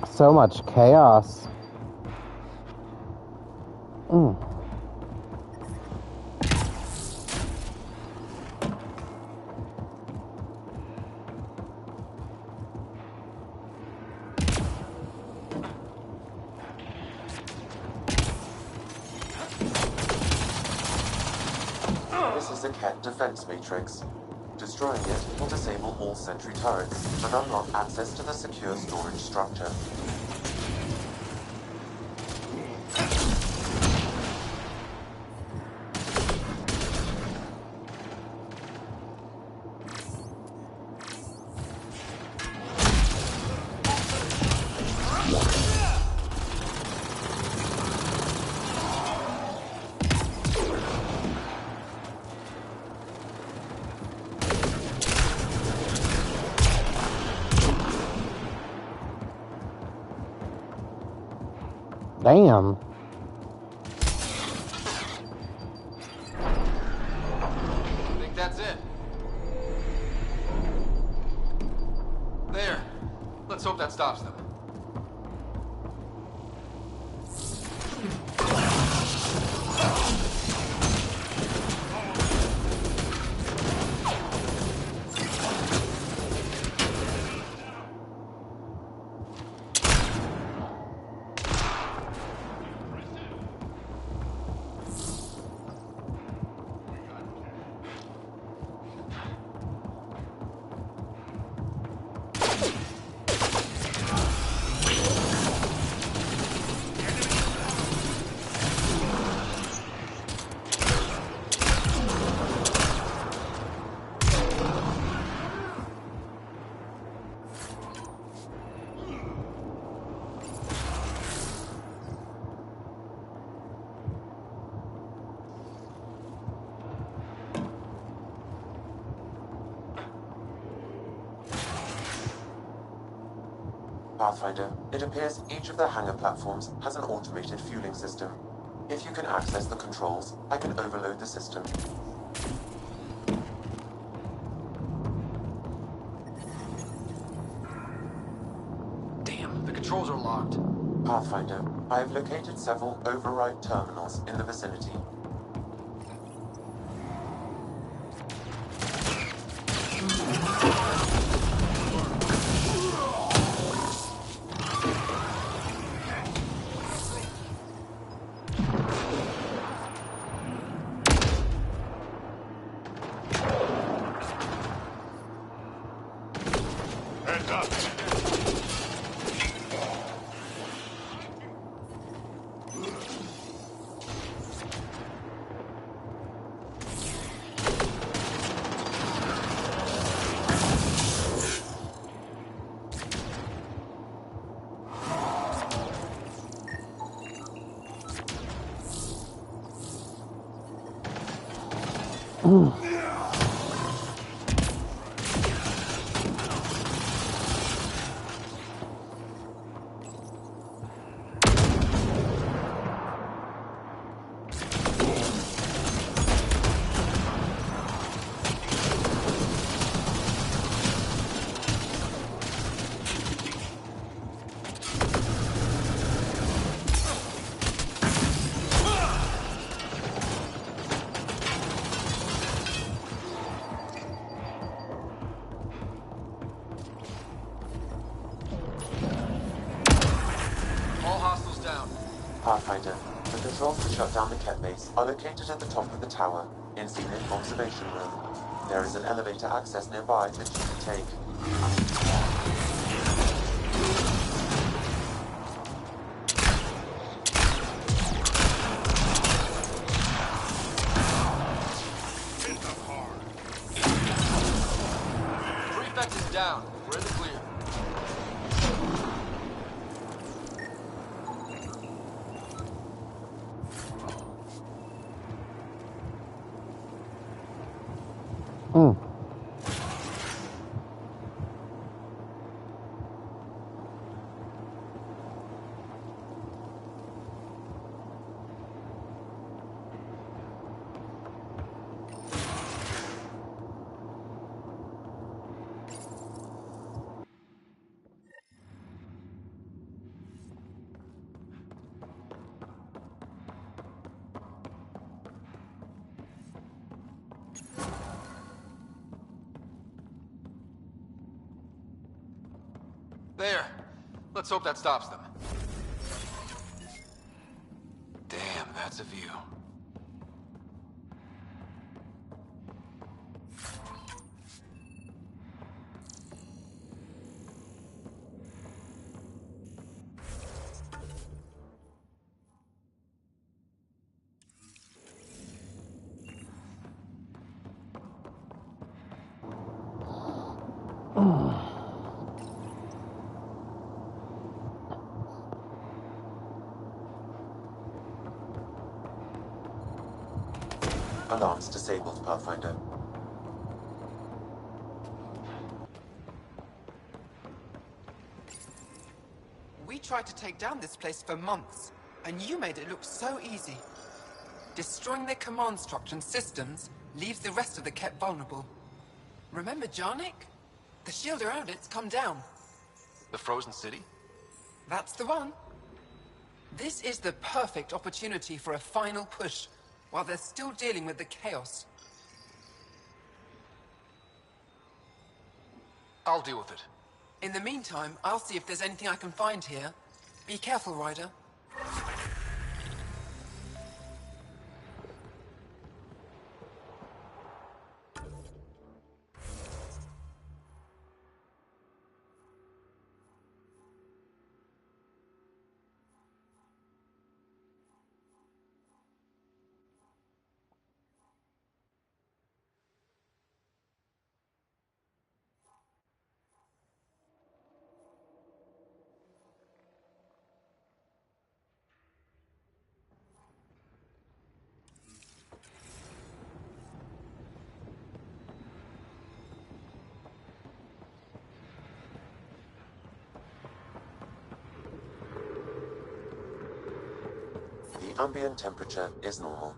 A: So much chaos.
H: This is a Ket defense matrix. Destroying it will disable all sentry turrets and unlock access to the secure storage structure.
A: Damn.
S: I think that's it. There. Let's hope that stops them.
H: Pathfinder, it appears each of the hangar platforms has an automated fueling system. If you can access the controls, I can overload the system.
S: Damn, the controls are locked.
H: Pathfinder, I have located several override terminals in the vicinity.
M: Heads up!
S: All hostiles down.
H: Pathfinder, the controls to shut down the Ket base are located at the top of the tower, in Zenith Observation Room. There is an elevator access nearby that you can take.
S: Prefect is down. We're in the clear.
A: Mm.
S: There. Let's hope that stops them. Damn, that's a view.
H: Alarms disabled, Pathfinder.
J: We tried to take down this place for months.
O: And you made it look so easy. Destroying their command structure and systems leaves the rest of the Kett vulnerable. Remember Jarnik? The shield around it's come down.
S: The frozen city?
O: That's the one. This is the perfect opportunity for a final push, while they're still dealing with the chaos.
S: I'll deal with it.
O: In the meantime, I'll see if there's anything I can find here. Be careful, Ryder.
H: The ambient temperature is normal.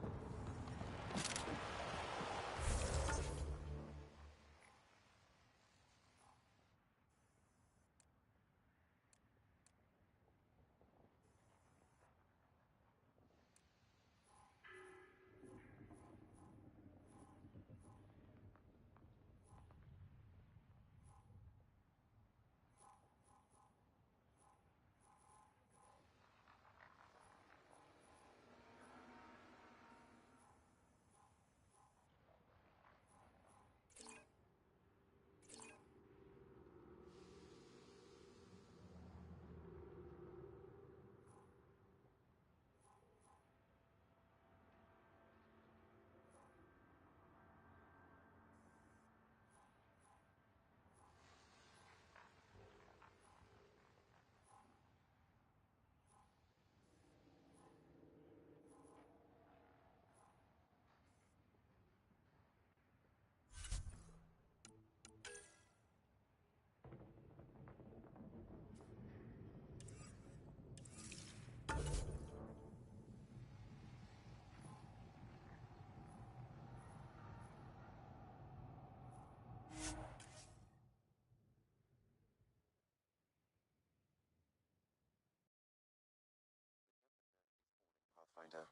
H: Pathfinder.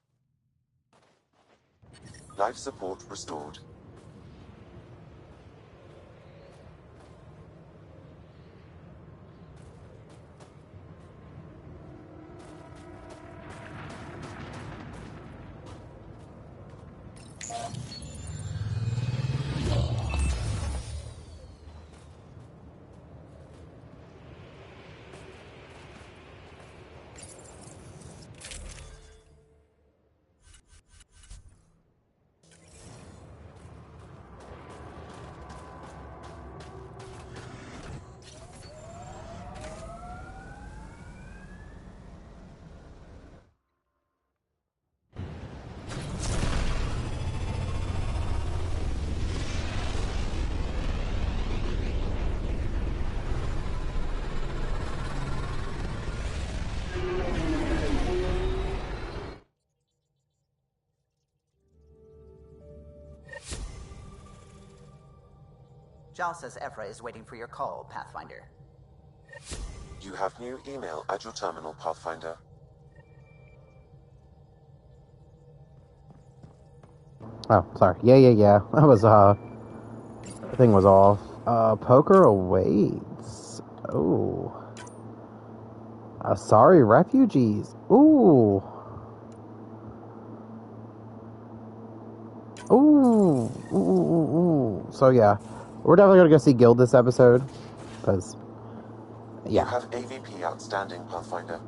H: Life support restored.
B: Jal says Ephra is waiting for your call, Pathfinder.
H: You have new email at your terminal, Pathfinder.
A: Oh, sorry. Yeah. That was, the thing was off. Poker awaits. Oh. Sorry, refugees. Ooh. Ooh. So, yeah. We're definitely gonna go see Guild this episode. Because, yeah.
H: You have AVP outstanding, Pathfinder.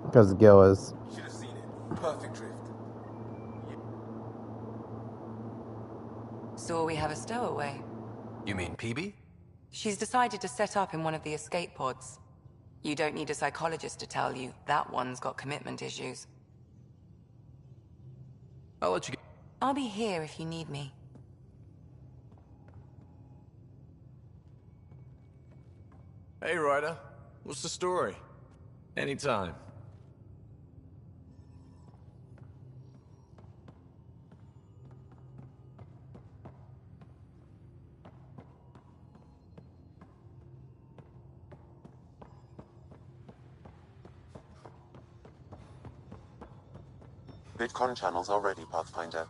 A: Because Gil is...
G: Should have seen it. Perfect drift.
D: So we have a stowaway.
G: You mean PB?
D: She's decided to set up in one of the escape pods. You don't need a psychologist to tell you that one's got commitment issues.
G: I'll let you get...
D: I'll be here if you need me.
Q: Hey, Ryder. What's the story? Anytime.
H: VidCon channels are ready, Pathfinder.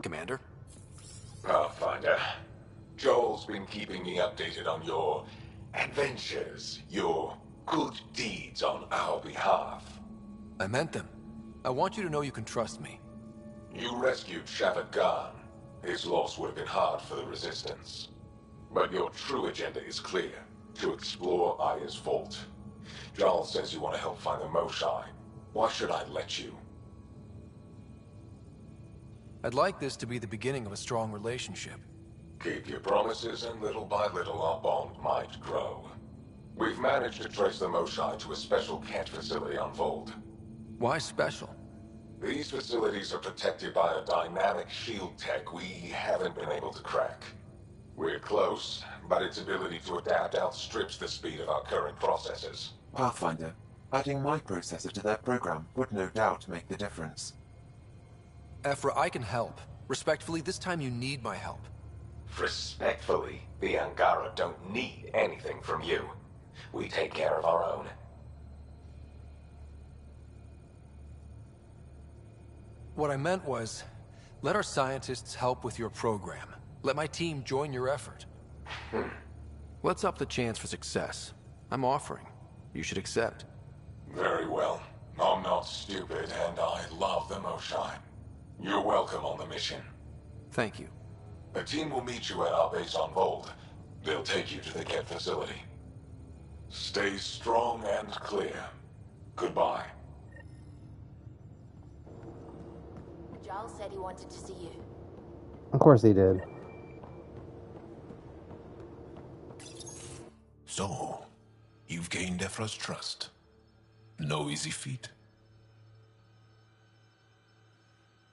C: Commander?
L: Pathfinder, Joel's been keeping me updated on your adventures, your good deeds on our behalf.
C: I meant them. I want you to know you can trust me.
L: You rescued Shavad Khan. His loss would have been hard for the Resistance. But your true agenda is clear, to explore Aya's vault. Jarl says you want to help find the Moshae. Why should I let you?
C: I'd like this to be the beginning of a strong relationship.
L: Keep your promises, and little by little our bond might grow. We've managed to trace the Moshae to a special Kent facility on Vold.
C: Why special?
L: These facilities are protected by a dynamic shield tech we haven't been able to crack. We're close, but its ability to adapt outstrips the speed of our current processors.
H: Pathfinder, adding my processor to their program would no doubt make the difference.
C: Ephra, I can help. Respectfully, this time you need my help.
L: Respectfully, the Angara don't need anything from you. We take care of our own.
C: What I meant was, let our scientists help with your program. Let my team join your effort. Let's up the chance for success. I'm offering. You should accept.
L: Very well. I'm not stupid, and I love the Moshae. You're welcome on the mission.
C: Thank you.
L: The team will meet you at our base on Vold. They'll take you to the Kent facility. Stay strong and clear. Goodbye.
F: Giles said he wanted to see you.
A: Of course he did.
L: So, you've gained Ephra's trust. No easy feat.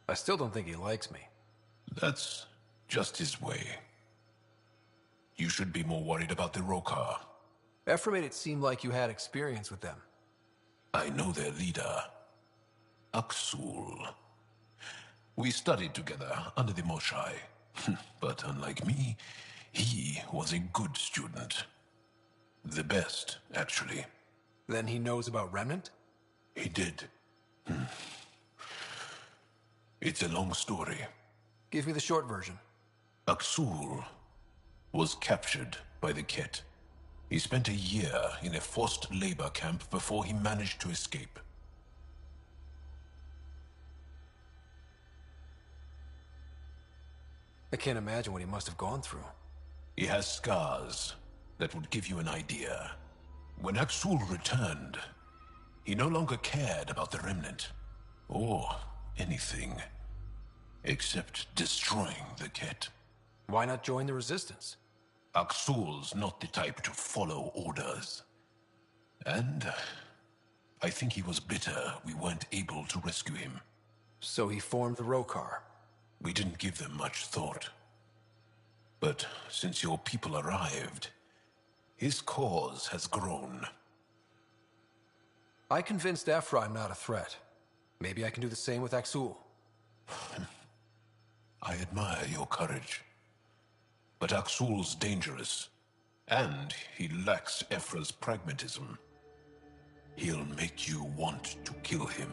C: I still don't think he likes me.
L: That's just his way. You should be more worried about the Rokar.
C: Ephra made it seem like you had experience with them.
L: I know their leader, Aksul. We studied together under the Moshae. But unlike me, he was a good student. The best, actually.
C: Then he knows about Remnant?
L: He did. It's a long story.
C: Give me the short version.
L: Aksul was captured by the Ket. He spent a year in a forced labor camp before he managed to escape.
C: I can't imagine what he must have gone through.
L: He has scars that would give you an idea. When Aksul returned, he no longer cared about the Remnant, or anything, except destroying the Ket.
C: Why not join the Resistance?
L: Aksul's not the type to follow orders. And I think he was bitter we weren't able to rescue him.
C: So he formed the Rokar.
L: We didn't give them much thought. But since your people arrived, his cause has grown.
C: I convinced Ephra I'm not a threat. Maybe I can do the same with Aksul.
L: I admire your courage. But Aksul's dangerous, and he lacks Ephra's pragmatism. He'll make you want to kill him.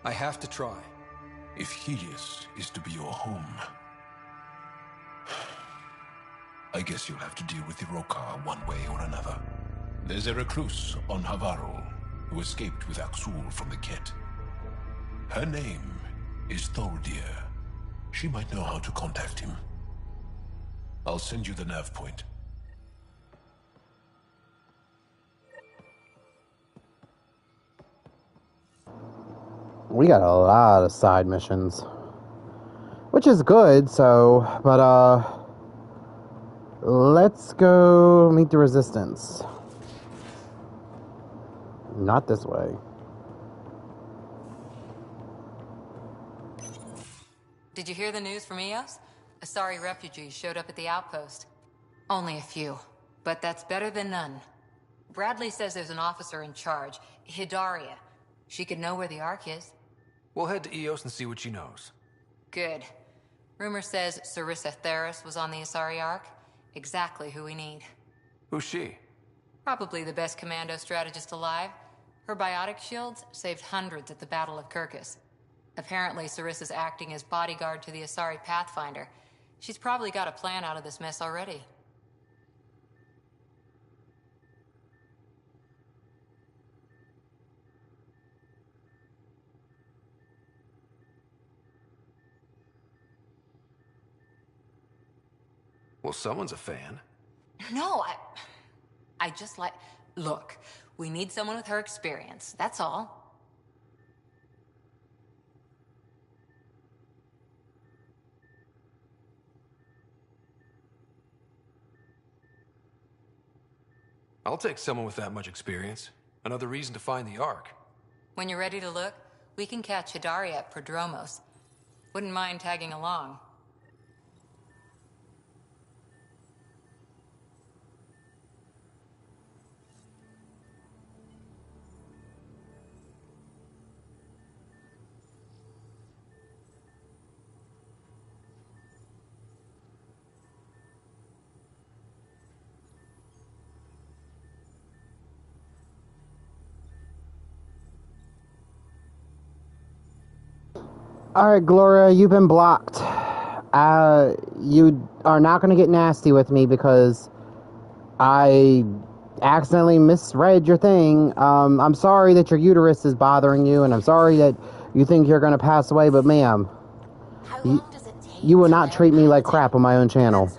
C: I have to try.
L: If Helios is to be your home, I guess you'll have to deal with the Rokar one way or another. There's a recluse on Havarul who escaped with Aksul from the Ket. Her name is Thordir. She might know how to contact him. I'll send you the nav point.
A: We got a lot of side missions. Which is good, but let's go meet the Resistance. Not this way.
D: Did you hear the news from Eos? Asari refugees showed up at the outpost. Only a few, but that's better than none. Bradley says there's an officer in charge, Hidaria. She could know where the Ark is.
C: We'll head to Eos and see what she knows.
D: Good. Rumor says Sarissa Theris was on the Asari Ark. Exactly who we need.
C: Who's she?
D: Probably the best commando strategist alive. Her biotic shields saved hundreds at the Battle of Kirkus. Apparently, Sarissa's acting as bodyguard to the Asari Pathfinder. She's probably got a plan out of this mess already.
C: Well, someone's a fan.
D: No, I just like... Look, we need someone with her experience, that's all.
C: I'll take someone with that much experience. Another reason to find the Ark.
D: When you're ready to look, we can catch Hidari at Prodromos. Wouldn't mind tagging along.
A: Alright, Gloria, you've been blocked. You are not going to get nasty with me because I accidentally misread your thing. I'm sorry that your uterus is bothering you, and I'm sorry that you think you're going to pass away, but ma'am, you will not treat me like crap on my own channel.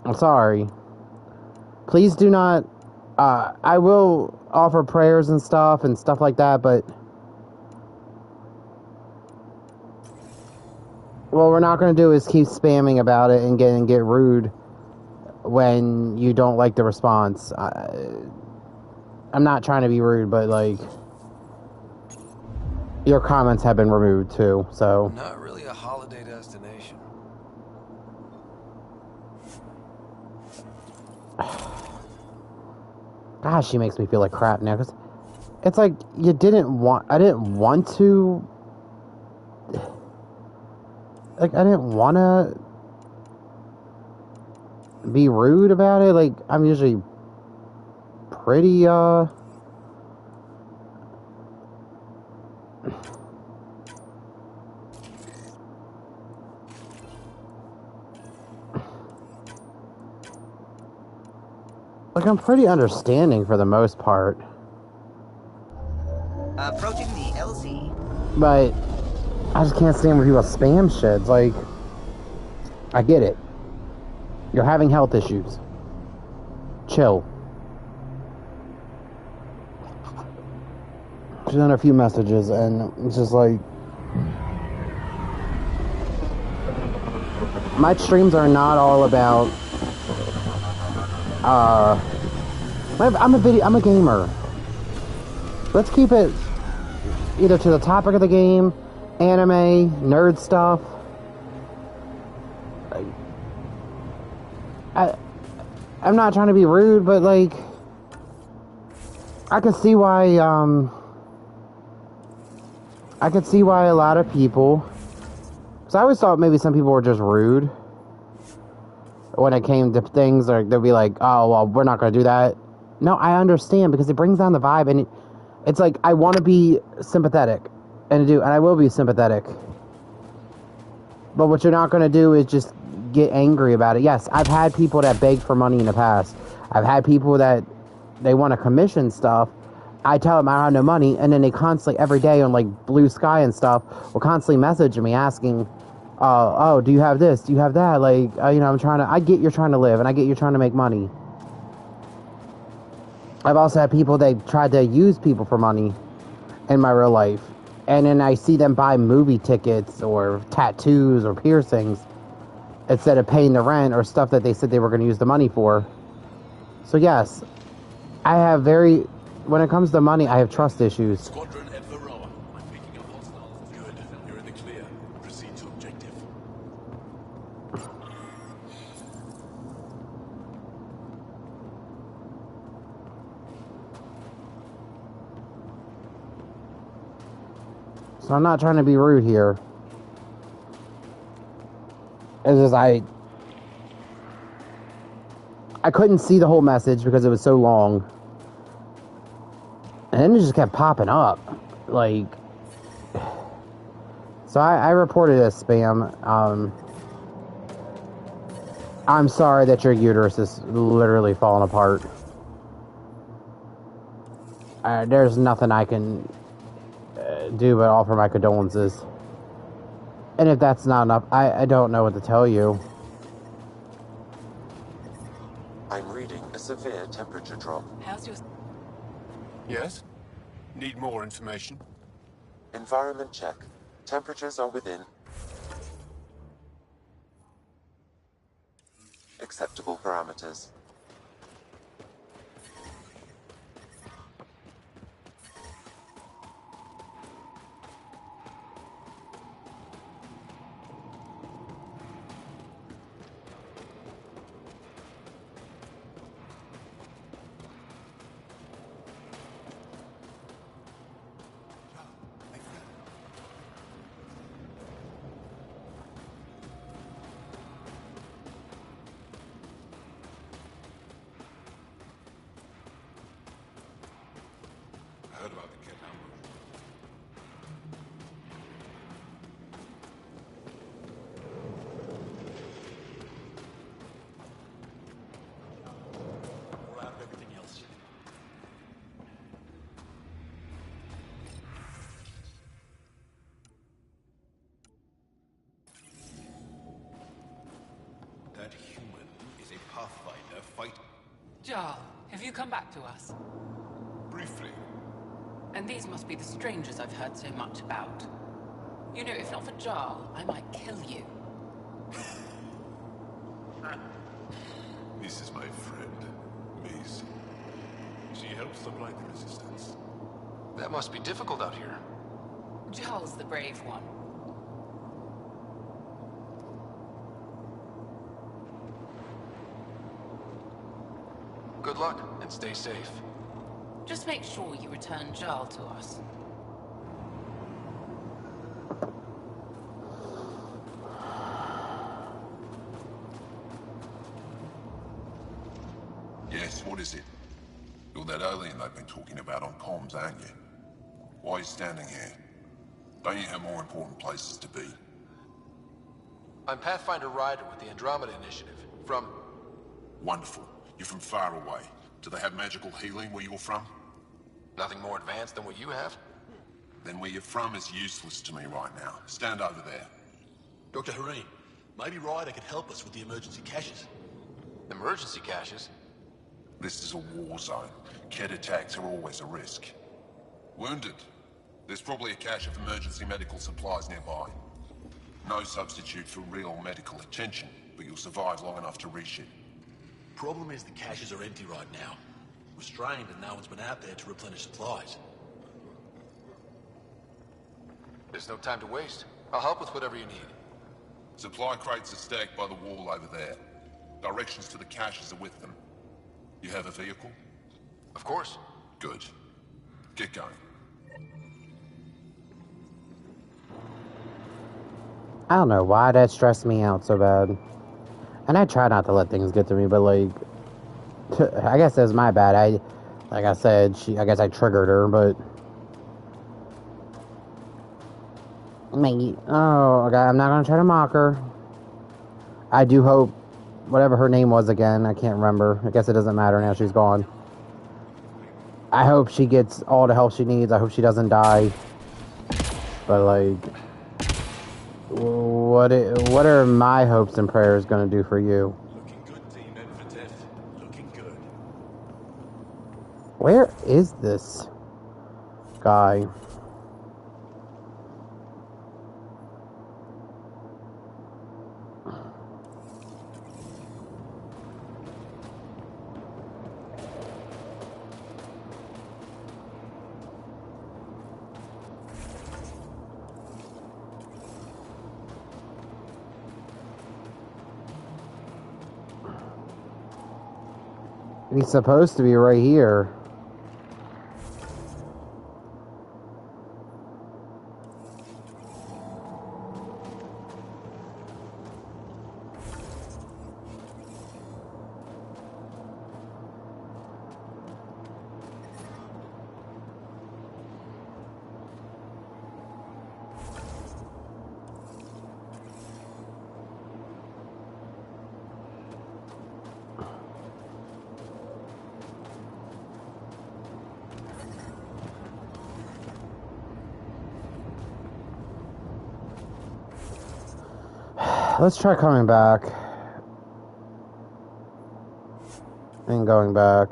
A: I'm sorry. Please do not... I will offer prayers and stuff like that, but... What we're not going to do is keep spamming about it and get rude when you don't like the response. I'm not trying to be rude, but, like... Your comments have been removed, too, so...
C: Not really a holiday destination.
A: Gosh, she makes me feel like crap now, because it's like, I didn't want to, like, I didn't want to be rude about it. Like, I'm usually pretty, like, I'm pretty understanding for the most part.
B: Approaching the LZ.
A: But I just can't stand when people spam shit. It's like, I get it. You're having health issues. Chill. She's done a few messages, and it's just like... My streams are not all about... I'm a gamer. Let's keep it either to the topic of the game, anime, nerd stuff. I'm not trying to be rude, but like, I could see why, I could see why a lot of people, because I always thought maybe some people were just rude when it came to things, or they'll be like, oh, well, we're not going to do that. No, I understand, because it brings down the vibe, and it's like, I want to be sympathetic, and I will be sympathetic. But what you're not going to do is just get angry about it. Yes, I've had people that beg for money in the past. I've had people that they want to commission stuff. I tell them I have no money, and then they constantly, every day on like Blue Sky and stuff, will constantly message me asking, oh, do you have this? Do you have that? Like, I get you're trying to live, and I get you're trying to make money. I've also had people that tried to use people for money in my real life. And then I see them buy movie tickets or tattoos or piercings instead of paying the rent or stuff that they said they were going to use the money for. So yes, when it comes to money, I have trust issues.
L: Squadron at Varroa. I'm picking up hostiles. Good. You're in the clear. Proceed to objective.
A: So I'm not trying to be rude here. It's just I couldn't see the whole message because it was so long. And then it just kept popping up. Like... So I reported it as spam. I'm sorry that your uterus is literally falling apart. There's nothing I can do but offer my condolences. And if that's not enough, I don't know what to tell you.
H: I'm reading a severe temperature drop.
I: How's your...
R: Yes? Need more information?
H: Environment check. Temperatures are within acceptable parameters.
L: I heard about the kid now.
N: We're out of everything else.
L: That human is a pathfinder fight.
I: Jarl, have you come back to us?
L: Briefly.
I: And these must be the strangers I've heard so much about. You know, if not for Jarl, I might kill you.
L: This is my friend, Mace. She helps supply the resistance.
S: That must be difficult out here.
I: Jarl's the brave one.
S: Good luck, and stay safe.
I: Just make sure you return Jarl to us.
L: Yes, what is it? You're that alien they've been talking about on comms, aren't you? Why are you standing here? Don't you have more important places to be?
S: I'm Pathfinder Ryder with the Andromeda Initiative, from...
L: Wonderful. You're from far away. Do they have magical healing where you're from?
S: Nothing more advanced than what you have?
L: Then where you're from is useless to me right now. Stand over there.
N: Dr. Hareen, maybe Ryder could help us with the emergency caches.
S: Emergency caches?
L: This is a war zone. Kett attacks are always a risk. Wounded? There's probably a cache of emergency medical supplies nearby. No substitute for real medical attention, but you'll survive long enough to reship.
N: Problem is the caches are empty right now. We're strained and no one's been out there to replenish supplies.
S: There's no time to waste. I'll help with whatever you need.
L: Supply crates are stacked by the wall over there. Directions to the caches are with them. You have a vehicle?
S: Of course.
L: Good. Get going.
A: I don't know why that stressed me out so bad. And I try not to let things get to me, but like... I guess that's my bad. Like I said, I guess I triggered her, but... Oh, okay, I'm not gonna try to mock her. I do hope... Whatever her name was again, I can't remember. I guess it doesn't matter now, she's gone. I hope she gets all the help she needs. I hope she doesn't die. But like... What are my hopes and prayers gonna do for you?
N: Looking good, team. End for death. Looking good.
A: Where is this guy? He's supposed to be right here. Let's try coming back. And going back.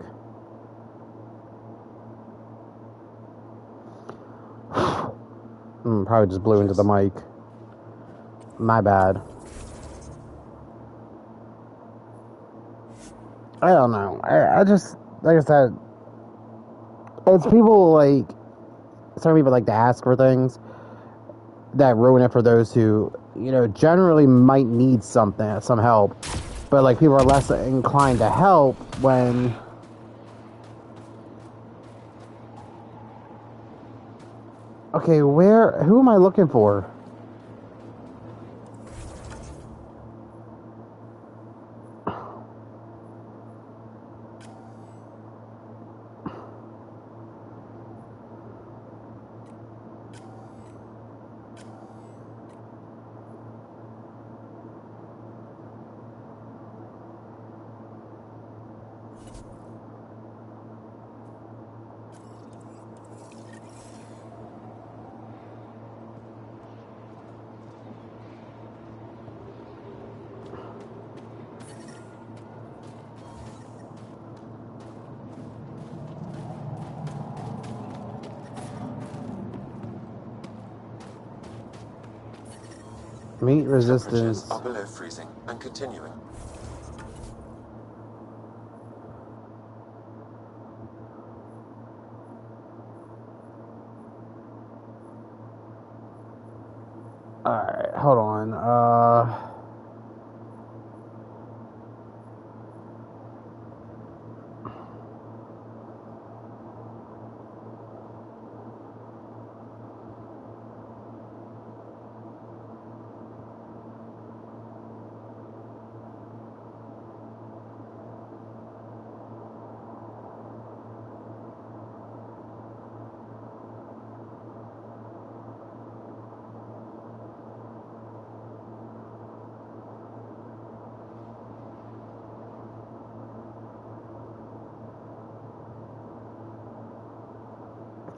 A: Probably just blew into the mic. My bad. I don't know. I just, like I said, it's people like, some people like to ask for things that ruin it for those who, you know, generally might need something, some help. But, like, people are less inclined to help when... Okay, who am I looking for? Meat resistance.
H: Temperatures are below freezing and continuing.
A: Alright, hold on.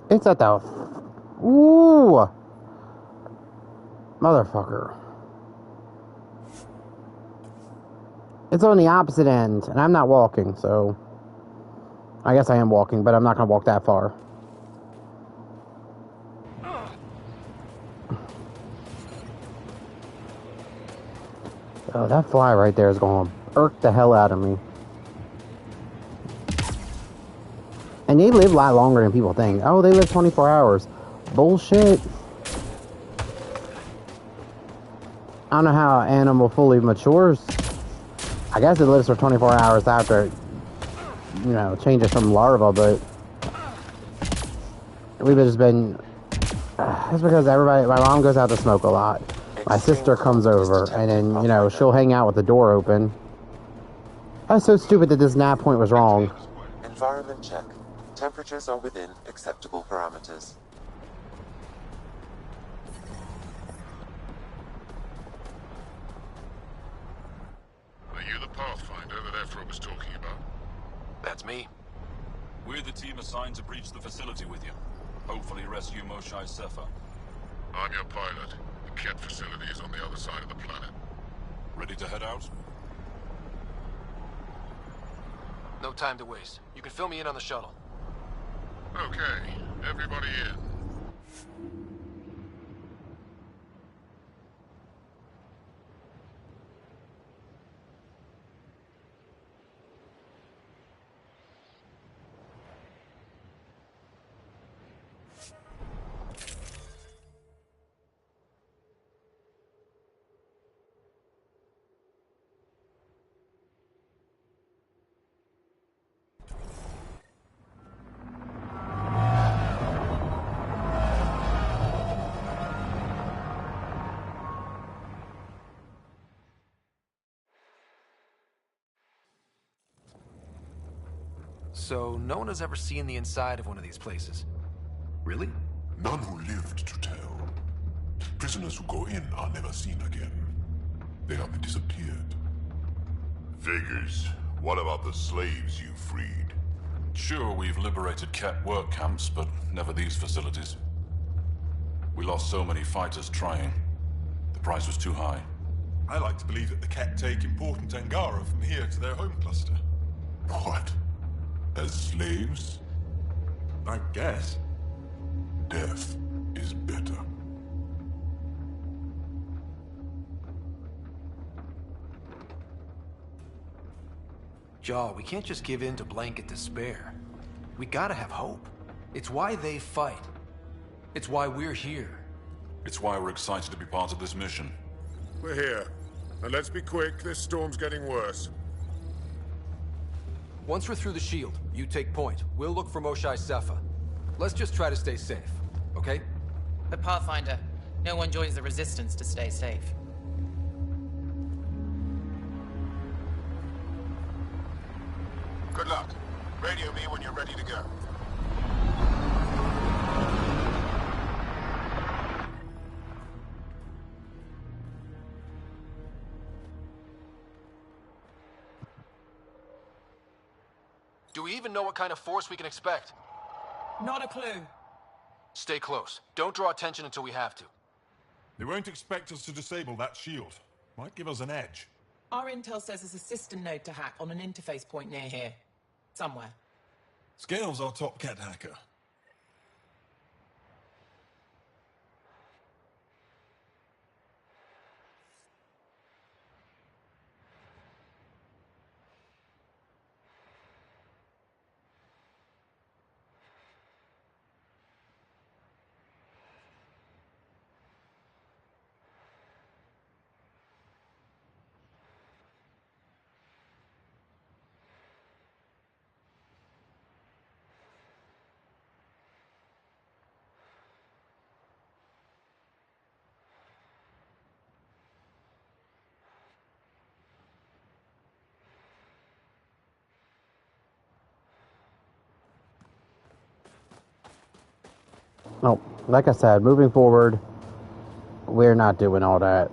A: It's at the... Ooh! Motherfucker. It's on the opposite end, and I'm not walking, so... I guess I am walking, but I'm not gonna walk that far. Oh, that fly right there is gonna irk the hell out of me. And they live a lot longer than people think. Oh, they live 24 hours. Bullshit. I don't know how an animal fully matures. I guess it lives for 24 hours after it, you know, changes from larva, but we've just been... That's because everybody... My mom goes out to smoke a lot. My sister comes over, and then, you know, she'll hang out with the door open. I was so stupid that this nap point was wrong.
H: Environment check. Temperatures are within acceptable parameters.
M: Are you the Pathfinder that Ephra was talking about?
G: That's me.
P: We're the team assigned to breach the facility with you. Hopefully rescue Moshae Sefer.
M: I'm your pilot. The Ket facility is on the other side of the planet.
P: Ready to head out?
S: No time to waste. You can fill me in on the shuttle.
M: Okay, everybody in.
C: So, no one has ever seen the inside of one of these places? Really?
M: None who lived to tell. Prisoners who go in are never seen again. They have disappeared.
E: Figures. What about the slaves you freed?
P: Sure, we've liberated Ket work camps, but never these facilities. We lost so many fighters trying. The price was too high. I like to believe that the Ket take important Angara from here to their home cluster.
L: What? As slaves?
P: I guess.
L: Death is better.
C: Jaw, we can't just give in to blanket despair. We gotta have hope. It's why they fight. It's why we're here.
P: It's why we're excited to be part of this mission.
R: We're here. And let's be quick, this storm's getting worse.
C: Once we're through the shield, you take point. We'll look for Moshae Sepha. Let's just try to stay safe, okay?
O: But Pathfinder, no one joins the Resistance to stay safe.
R: Good luck. Radio me when you're ready to go.
S: Do we even know what kind of force we can expect?
O: Not a clue.
S: Stay close. Don't draw attention until we have to.
P: They won't expect us to disable that shield. Might give us an edge.
O: Our intel says there's a system node to hack on an interface point near here. Somewhere.
P: Scale's our top Ket hacker.
A: No, like I said, moving forward, we're not doing all that.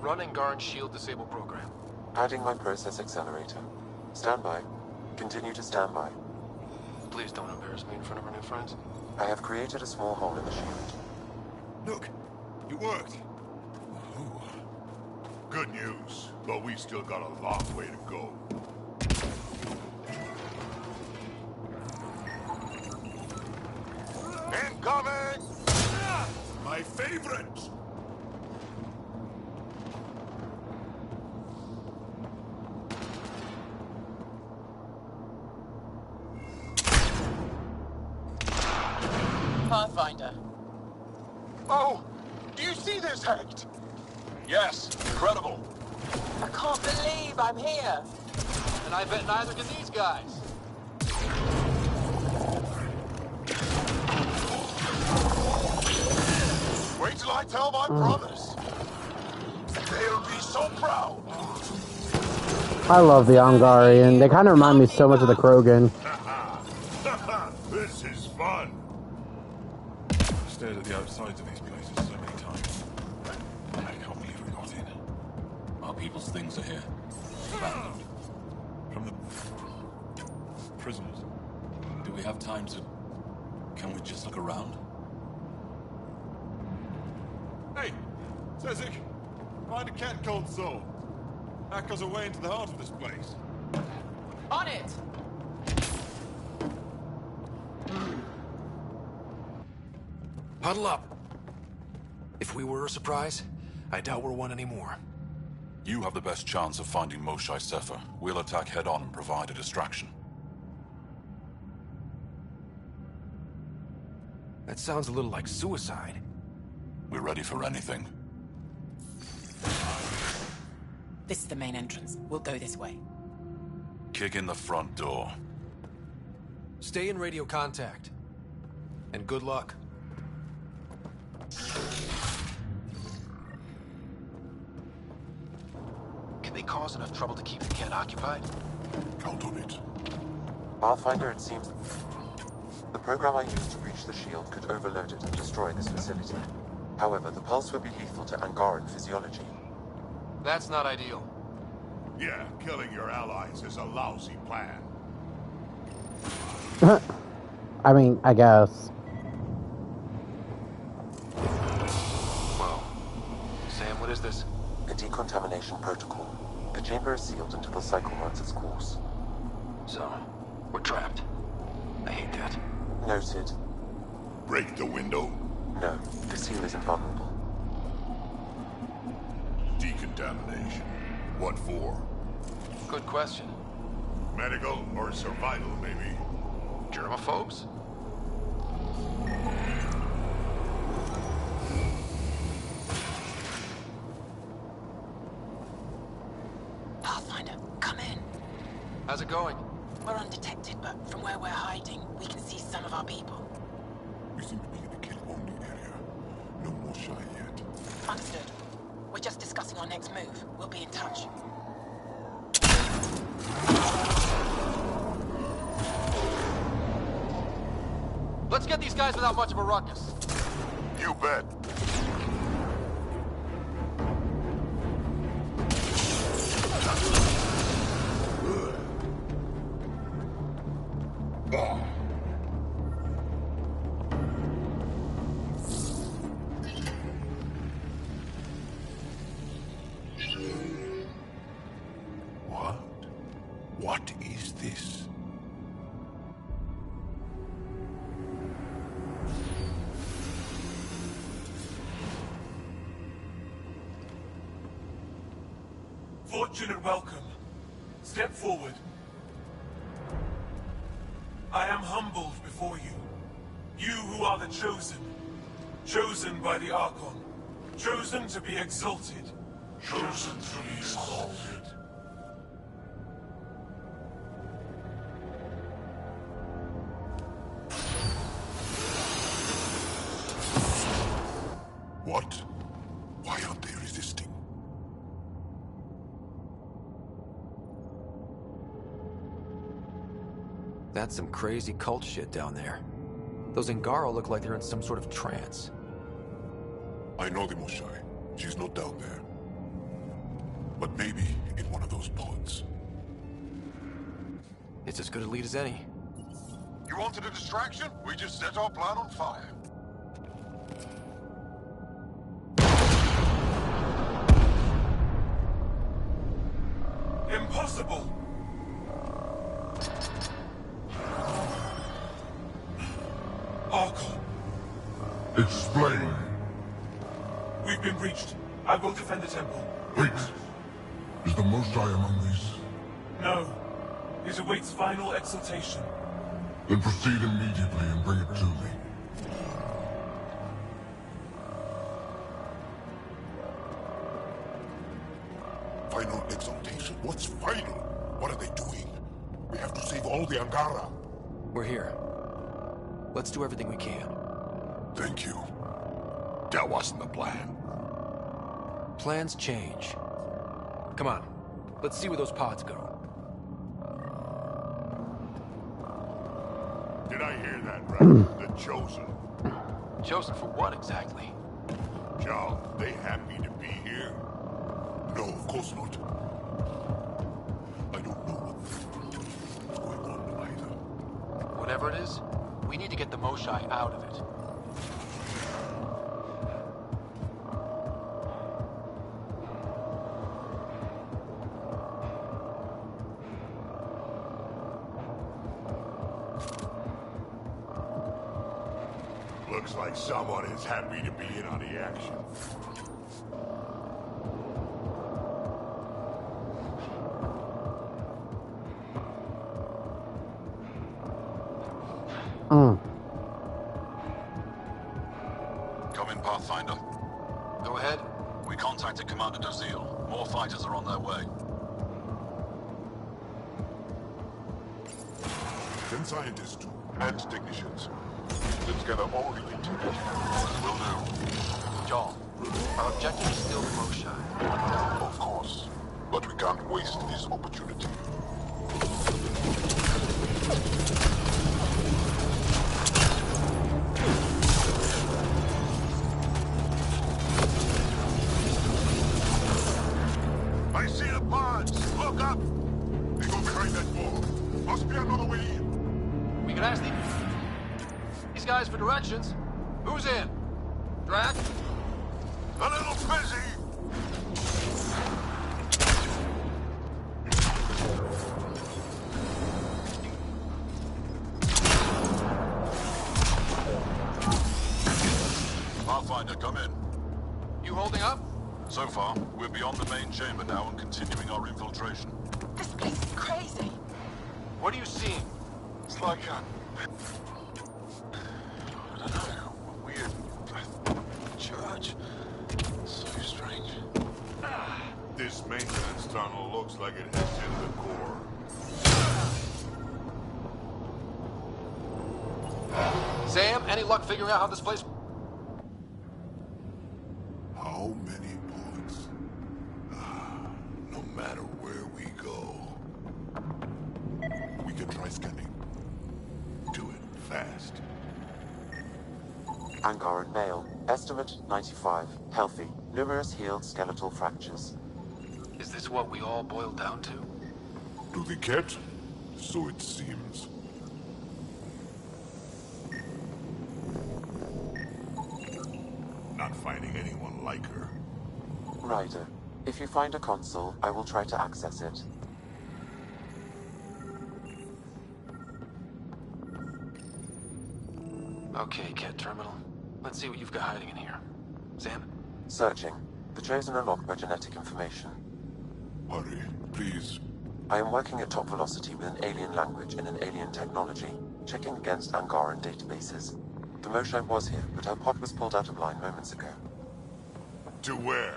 S: Run Angaran shield disable program.
H: Adding my process accelerator. Stand by. Continue to stand by.
S: Please don't embarrass me in front of our new friends.
H: I have created a small hole in the shield.
P: Look, it worked.
E: Good news, but we've still got a long way to go.
R: Incoming!
E: My favorite!
O: Pathfinder.
R: Oh! Do you see this, Hect?
E: Yes, incredible.
O: I can't believe I'm here.
S: And I bet neither can these guys.
R: Wait till I tell my brothers. They'll be so proud.
A: I love the Angarian. They kind of remind me so much of the Krogan.
E: This is fun.
P: I've stared at the outsides of these places so many times. I can't believe we got in.
N: Our people's things are here. Abandoned.
P: From the prisoners.
N: Do we have time to... Can we just look around?
P: Hey, Sezik, find a Ket console. Hack us away into the heart of this place.
O: On it!
C: Huddle up. If we were a surprise, I doubt we're one anymore.
P: You have the best chance of finding Moshae Sepha. We'll attack head-on and provide a distraction.
C: That sounds a little like suicide.
P: We're ready for anything.
O: This is the main entrance. We'll go this way.
P: Kick in the front door.
C: Stay in radio contact. And good luck.
S: Can they cause enough trouble to keep the Ket occupied?
L: Count on it.
H: Pathfinder, it seems the program I used to breach the shield could overload it and destroy this facility. However, the pulse would be lethal to Angaran physiology.
S: That's not ideal.
E: Yeah, killing your allies is a lousy plan.
A: I mean, I guess.
S: Whoa. Sam, what is this?
H: A decontamination protocol. The chamber is sealed until the cycle runs its course.
S: So, we're trapped. I hate that.
H: Noted.
E: Break the window?
H: No, the seal is invulnerable.
E: Decontamination. What for?
S: Good question.
E: Medical or survival, maybe?
S: Germaphobes?
O: Pathfinder, come in.
S: How's it going?
O: We're undetected, but from where we're hiding, we can see some of our people.
M: We seem to be in the kill-only area. No more shy yet.
O: Understood. We're just discussing our next move. We'll be in touch.
S: Let's get these guys without much of a ruckus.
E: You bet.
L: What? What is this?
T: Fortune and welcome. Step forward. I am humbled before you. You who are the chosen. Chosen by the Archon. Chosen to be exalted.
E: Chosen to be exalted.
L: What? Why aren't they resisting?
C: That's some crazy cult shit down there. Those Angara look like they're in some sort of trance.
L: I know the Moshai. She's not down there. But maybe in one of those pods.
C: It's as good a lead as any.
E: You wanted a distraction? We just set our plan on fire.
T: Impossible! Archon,
E: Explain.
T: we've been breached. I will defend the temple.
E: Wait. Is the Moshai among these?
T: No. It awaits final exaltation.
E: Then proceed immediately and bring it to me.
L: Final exaltation? What's final? What are they doing? We have to save all the Angara.
C: We're here. Let's do everything we can.
L: Thank you. That wasn't the plan.
C: Plans change. Come on. Let's see where those pods go.
E: Did I hear that right? The Chosen.
S: Chosen for what exactly?
E: Joe, they happy to be here?
L: No, of course not. I don't know what's going on either.
S: Whatever it is, we need to get the Moshai out of it.
E: Looks like someone is happy to be in on the action.
N: Come in, Pathfinder.
S: Go ahead.
N: We contacted Commander Dozil. More fighters are on their way.
L: 10 scientists.
E: And technicians. Let's gather all the information.
N: Will do.
S: John, our objective is still the Moshai.
E: Of course. But we can't waste this opportunity. I see the pods! Look up! They go behind that wall. Must be another way in.
S: These guys for directions. Who's in? Drac?
E: A little busy. Pathfinder, come in.
S: You holding up?
E: So far, we're beyond the main chamber now and continuing our infiltration.
O: This place is crazy.
S: What are you seeing?
E: It's like a... I don't know, a weird... church. So strange.
M: This maintenance tunnel looks like it heads into the core.
S: Sam, any luck figuring out how this place...
L: How many ports? No matter where we go, we can try scanning. Do it fast.
H: Angaran male. Estimate 95. Healthy. Numerous healed skeletal fractures.
S: Is this what we all boiled down to?
L: To the cat? So it seems.
M: Not finding anyone like her.
H: Ryder, if you find a console, I will try to access it.
S: Okay, Cat Terminal. Let's see what you've got hiding in here. Sam?
H: Searching. The Chosen are locked by genetic information.
L: Hurry, please.
H: I am working at top velocity with an alien language and an alien technology, checking against Angaran databases. The Moshae was here, but her pod was pulled out of line moments ago.
M: To where?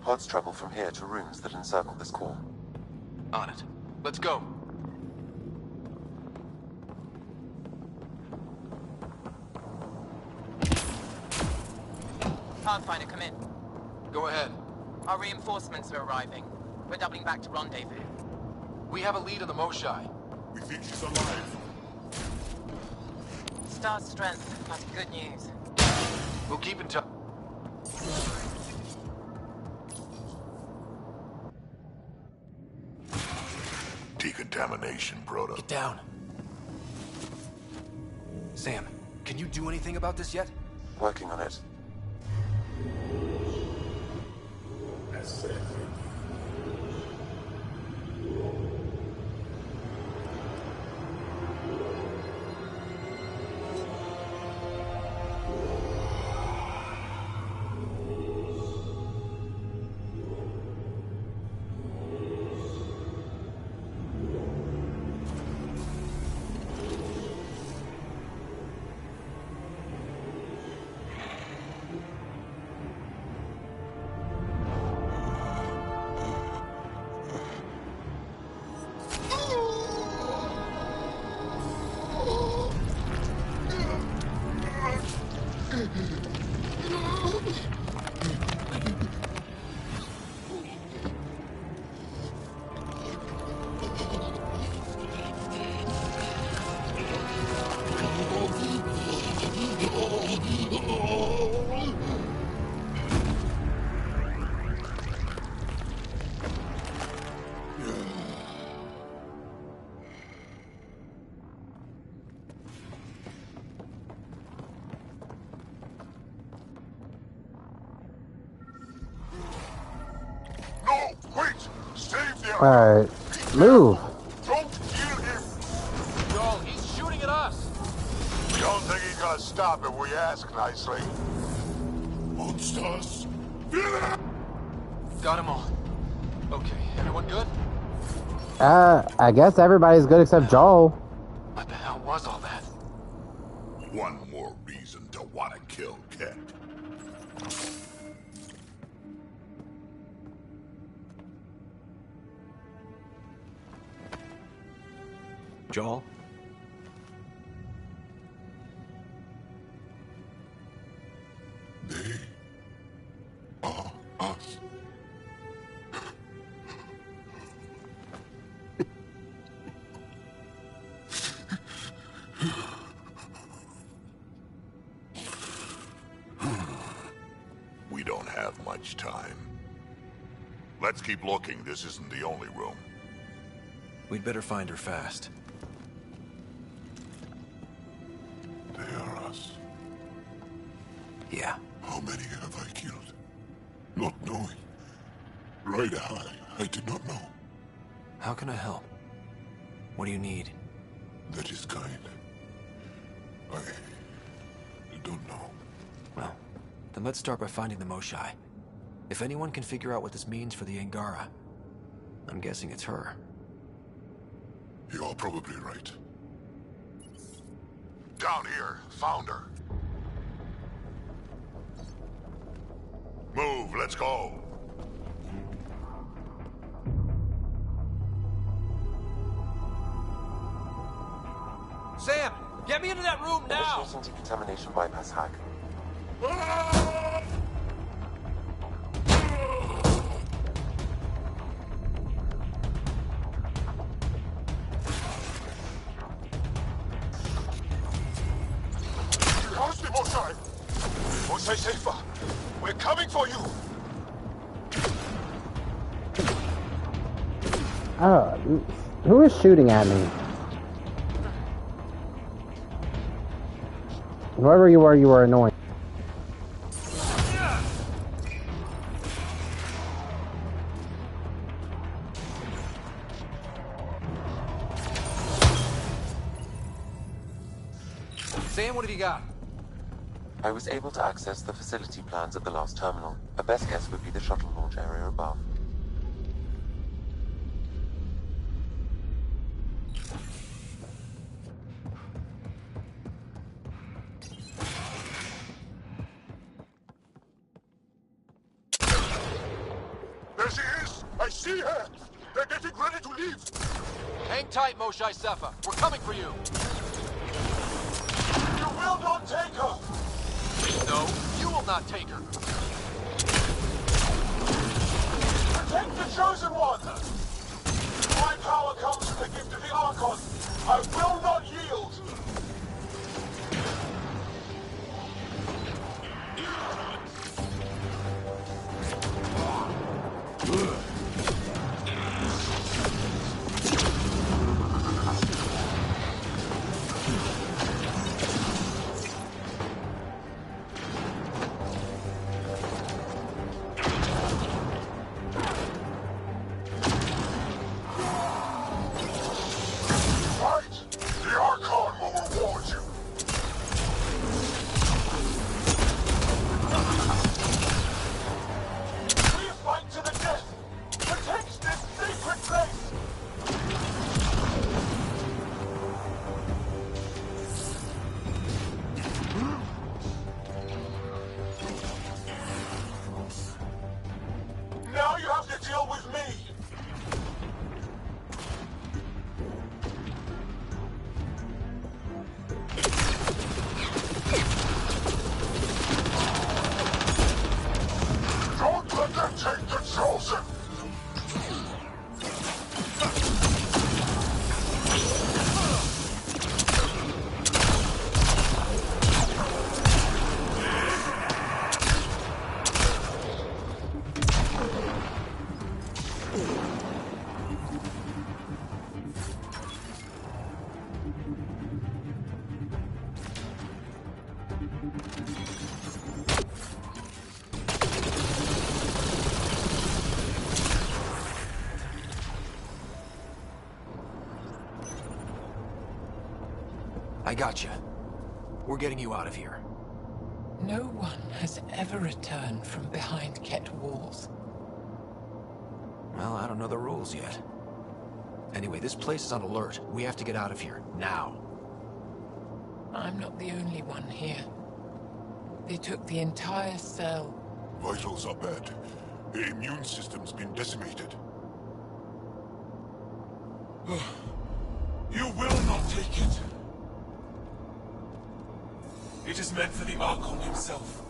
H: Pods travel from here to rooms that encircle this core.
S: On it. Let's go.
O: Pathfinder, come in.
S: Go ahead.
O: Our reinforcements are arriving. We're doubling back to rendezvous.
S: We have a lead on the Moshae.
M: We think she's alive.
O: Star strength. That's good news.
S: We'll keep in touch.
L: Decontamination, Proto.
S: Get down. Sam, can you do anything about this yet?
H: Working on it.
A: Alright. Move!
E: Don't kill him!
S: Joel, he's shooting at us!
E: We don't think he's gonna stop if we ask nicely.
L: Monsters!
S: Got them all. Okay, everyone good?
A: I guess everybody's good except Joel.
S: What the hell was all that?
L: One more reason to want to kill Cat.
G: Joel?
L: They are us.
E: We don't have much time. Let's keep looking. This isn't the only room.
G: We'd better find her fast.
C: Yeah.
M: How many have I killed? Not knowing. Right, I did not know.
C: How can I help? What do you need?
M: That is kind. I don't know.
C: Well, then let's start by finding the Moshai. If anyone can figure out what this means for the Angara, I'm guessing it's her.
M: You're probably right.
E: Down here. Found her. Move, let's go.
G: Sam, get me into that room now!
H: Initiating decontamination bypass hack.
E: How's the Moshai? Moshai safer. We're coming for you.
A: Who is shooting at me? Whoever you were annoying.
G: Sam, what have you got?
H: I was able to access the facility plans at the last terminal. A best guess would be the shuttle launch area above.
E: There she is! I see her! They're getting ready to leave!
S: Hang tight, Moshai Sefa. We're coming for you.
E: You will not take her!
S: No, you will not take her.
E: Protect the Chosen One! My power comes from the gift of the Archon. I will not yield! Now you have to deal with me! Don't let them take the Chosen!
C: I gotcha. We're getting you out of here.
I: No one has ever returned from behind Ket walls.
C: Well, I don't know the rules yet. Anyway, this place is on alert. We have to get out of here, now.
I: I'm not the only one here. They took the entire cell.
M: Vitals are bad. The immune system's been decimated.
T: You will not take it. It is meant for the Archon himself.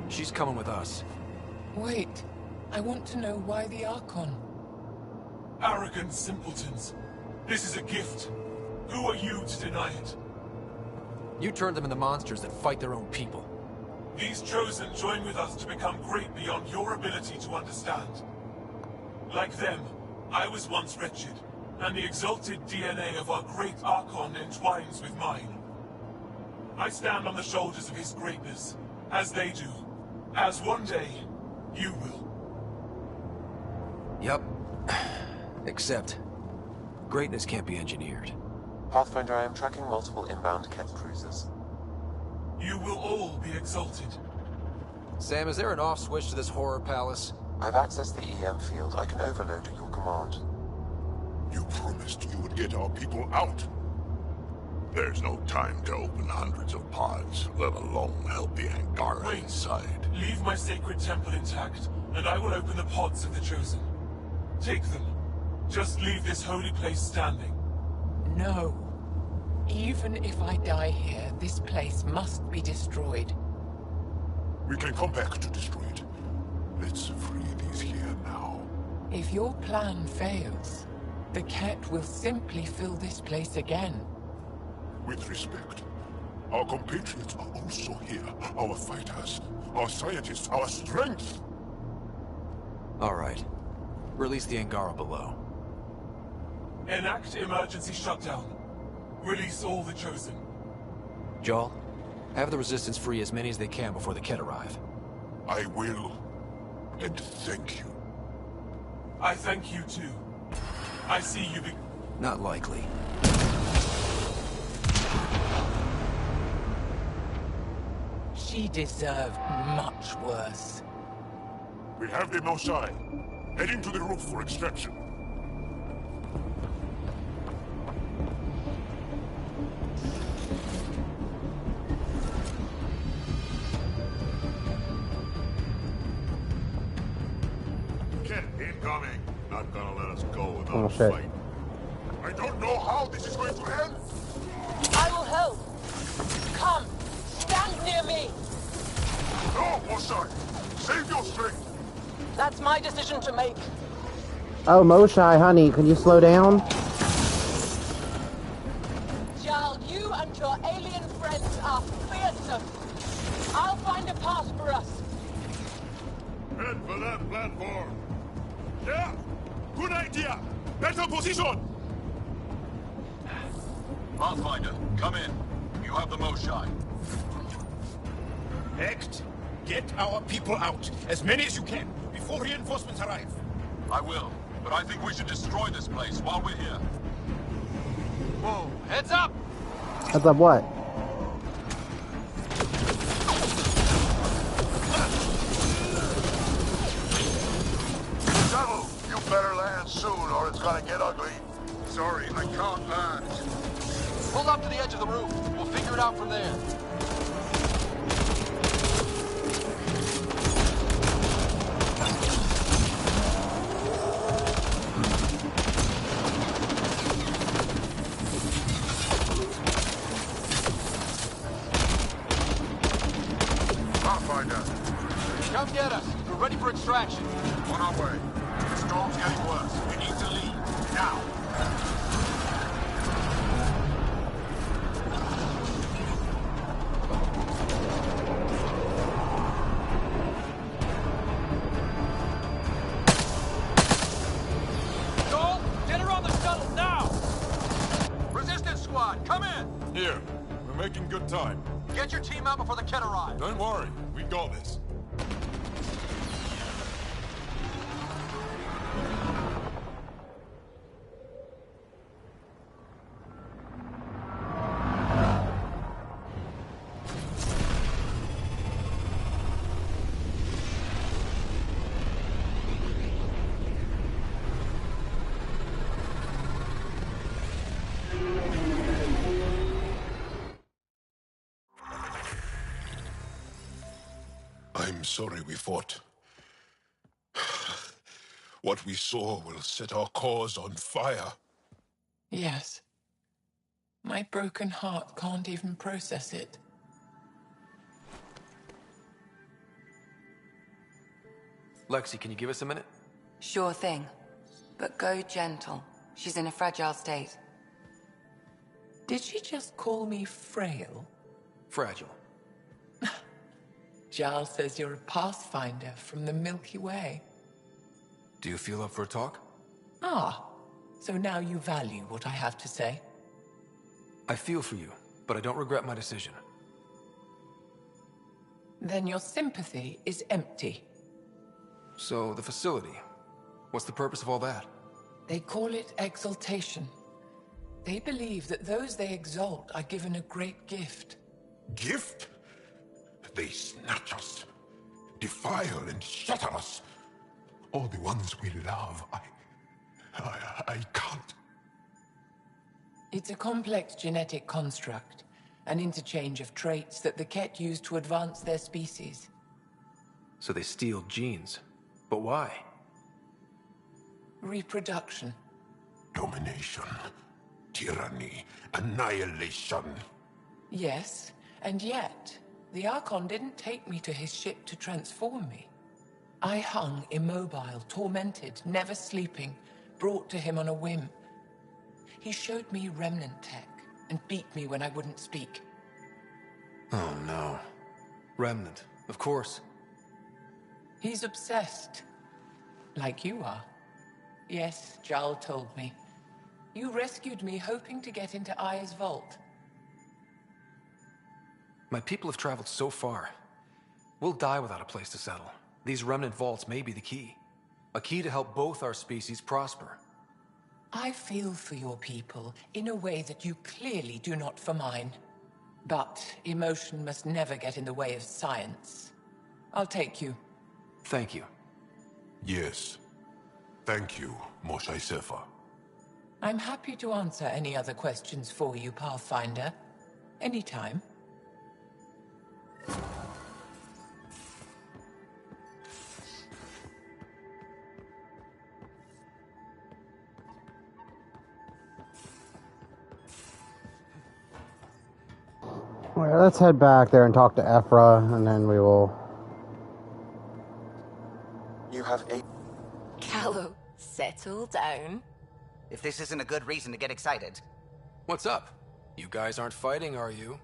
C: She's coming with us.
I: Wait, I want to know why the Archon.
T: Arrogant simpletons. This is a gift. Who are you to deny it?
C: You turned them into monsters that fight their own people.
T: These Chosen join with us to become great beyond your ability to understand. Like them, I was once wretched, and the exalted DNA of our great Archon entwines with mine. I stand on the shoulders of his greatness, as they do, as one day you will.
C: Yup. Except, greatness can't be engineered.
H: Pathfinder, I am tracking multiple inbound Ket cruisers.
T: You will all be exalted.
C: Sam, is there an off switch to this horror palace?
H: I've accessed the EM field. I can overload at your command.
L: You promised you would get our people out.
E: There's no time to open hundreds of pods, let alone help the Angara inside.
T: Leave my sacred temple intact, and I will open the pods of the Chosen. Take them. Just leave this holy place standing.
I: No. Even if I die here, this place must be destroyed.
L: We can come back to destroy it. Let's free these here now.
I: If your plan fails, the Ket will simply fill this place again.
L: With respect, our compatriots are also here. Our fighters, our scientists, our strength.
C: Alright. Release the Angara below.
T: Enact emergency shutdown. Release all the Chosen.
C: Jarl, have the Resistance free as many as they can before the Ket arrive.
L: I will. And thank you.
T: I thank you too. I see you be...
C: Not likely.
I: She deserved much worse.
L: We have the Mosai. Heading to the roof for extraction.
E: Ket incoming. Not gonna let us go without
A: Oh,
E: a
A: shit.
E: fight.
L: I don't know how this is going to end.
O: I will help. Come, stand near me.
L: No, Mosai. Save your strength.
O: That's my decision to make.
A: Oh, Moshai, honey, can you slow down?
O: Jarl, you and your alien friends are fearsome. I'll find a path for us.
L: Head for that platform. Yeah, good idea. Better position.
E: Pathfinder, come in. You have the Mosai.
L: Next, get our people out. As many as you can, before reinforcements arrive.
E: I will, but I think we should destroy this place while we're here.
S: Whoa, heads up!
A: Heads up what?
E: Shuttle, you better land soon or it's gonna get ugly. Sorry, I can't land.
S: Pull up to the edge of the roof. We'll figure it out from there.
E: Pathfinder,
S: Come get us. We're ready for extraction.
E: on our way. The storm's getting worse. We need to leave. Now.
S: Joel, get her on the shuttle now! Resistance squad, come in!
L: Here, we're making good time.
S: Get your team out before the Ket arrive.
L: Don't worry, we got this. I'm sorry we fought. What we saw will set our cause on fire.
I: Yes. My broken heart can't even process it.
C: Lexi, can you give us a minute?
D: Sure thing. But go gentle. She's in a fragile state.
I: Did she just call me frail?
C: Fragile.
I: Giles says you're a pathfinder from the Milky Way.
C: Do you feel up for a talk?
I: Ah, So now you value what I have to say?
C: I feel for you, but I don't regret my decision.
I: Then your sympathy is empty.
C: So, the facility. What's the purpose of all that?
I: They call it exaltation. They believe that those they exalt are given a great gift.
L: Gift? They snatch us, defile and shatter us. All the ones we love. I can't.
I: It's a complex genetic construct, an interchange of traits that the Ket use to advance their species.
C: So they steal genes. But why?
I: Reproduction.
L: Domination, tyranny, annihilation.
I: Yes, and yet, the Archon didn't take me to his ship to transform me. I hung immobile, tormented, never sleeping, brought to him on a whim. He showed me remnant tech and beat me when I wouldn't speak.
C: Oh no. Remnant, of course.
I: He's obsessed. Like you are. Yes, Jarl told me. You rescued me hoping to get into Aya's vault.
C: My people have traveled so far. We'll die without a place to settle. These remnant vaults may be the key. A key to help both our species prosper.
I: I feel for your people in a way that you clearly do not for mine. But emotion must never get in the way of science. I'll take you.
C: Thank you.
L: Yes. Thank you, Moshe Sefer.
I: I'm happy to answer any other questions for you, Pathfinder. Anytime.
A: Well, let's head back there and talk to Ephra, and then we will...
H: You have 8...
F: Callow, settle down.
B: If this isn't a good reason to get excited.
C: What's up? You guys aren't fighting, are you?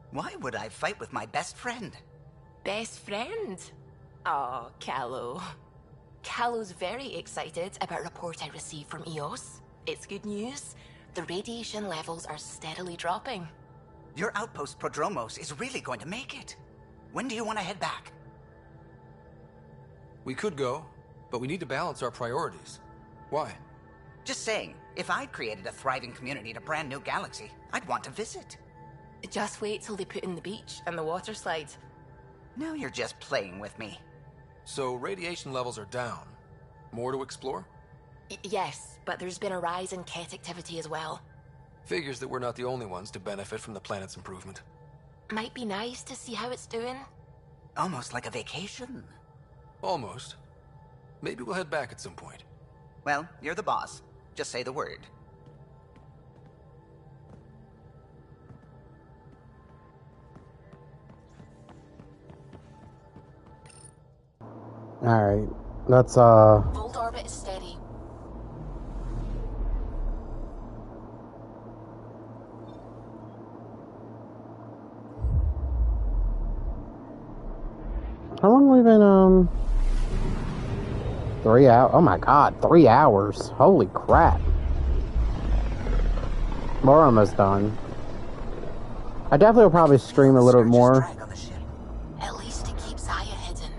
B: Why would I fight with my best friend?
F: Best friend? Oh, Callow. Callow's very excited about a report I received from EOS. It's good news. The radiation levels are steadily dropping.
B: Your outpost Prodromos is really going to make it. When do you want to head back?
C: We could go, but we need to balance our priorities. Why?
B: Just saying, if I'd created a thriving community in a brand new galaxy, I'd want to visit.
F: Just wait till they put in the beach and the water slide.
B: Now you're just playing with me.
C: So radiation levels are down. More to explore?
F: Yes, but there's been a rise in Ket activity as well.
C: Figures that we're not the only ones to benefit from the planet's improvement.
F: Might be nice to see how it's doing.
B: Almost like a vacation.
C: Almost. Maybe we'll head back at some point.
B: Well, you're the boss. Just say the word.
A: Alright, let's,
F: Vault orbit is steady.
A: How long have we been, 3 hours? Oh my god, 3 hours. Holy crap. We're almost done. I definitely will probably stream a little bit more.
F: At least it keeps Aya hidden.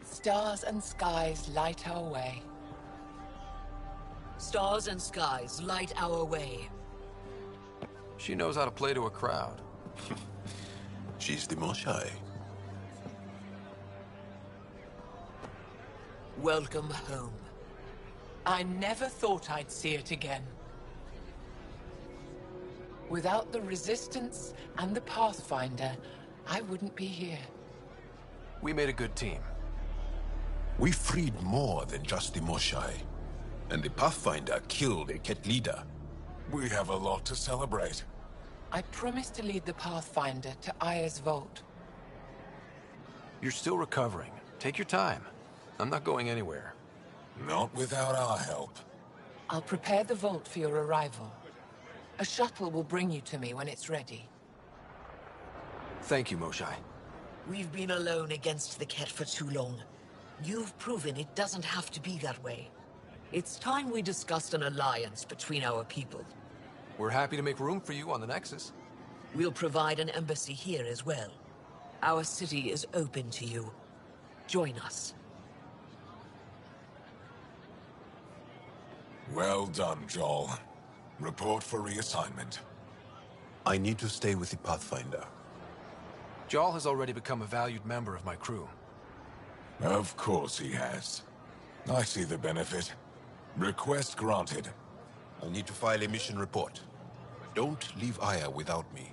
I: Stars and skies light our way.
K: Stars and skies, light our way.
C: She knows how to play to a crowd.
L: She's the Moshai.
I: Welcome home. I never thought I'd see it again. Without the Resistance and the Pathfinder, I wouldn't be here.
C: We made a good team.
L: We freed more than just the Moshai. And the Pathfinder killed a Ket leader.
T: We have a lot to celebrate.
I: I promised to lead the Pathfinder to Aya's vault.
C: You're still recovering. Take your time. I'm not going anywhere.
T: Not without our help.
I: I'll prepare the vault for your arrival. A shuttle will bring you to me when it's ready.
C: Thank you, Moshai.
K: We've been alone against the Ket for too long. You've proven it doesn't have to be that way. It's time we discussed an alliance between our people.
C: We're happy to make room for you on the Nexus.
K: We'll provide an embassy here as well. Our city is open to you. Join us.
T: Well done, Joel. Report for reassignment.
L: I need to stay with the Pathfinder.
C: Jarl has already become a valued member of my crew.
T: Of course he has. I see the benefit. Request granted.
L: I need to file a mission report. Don't leave Aya without me.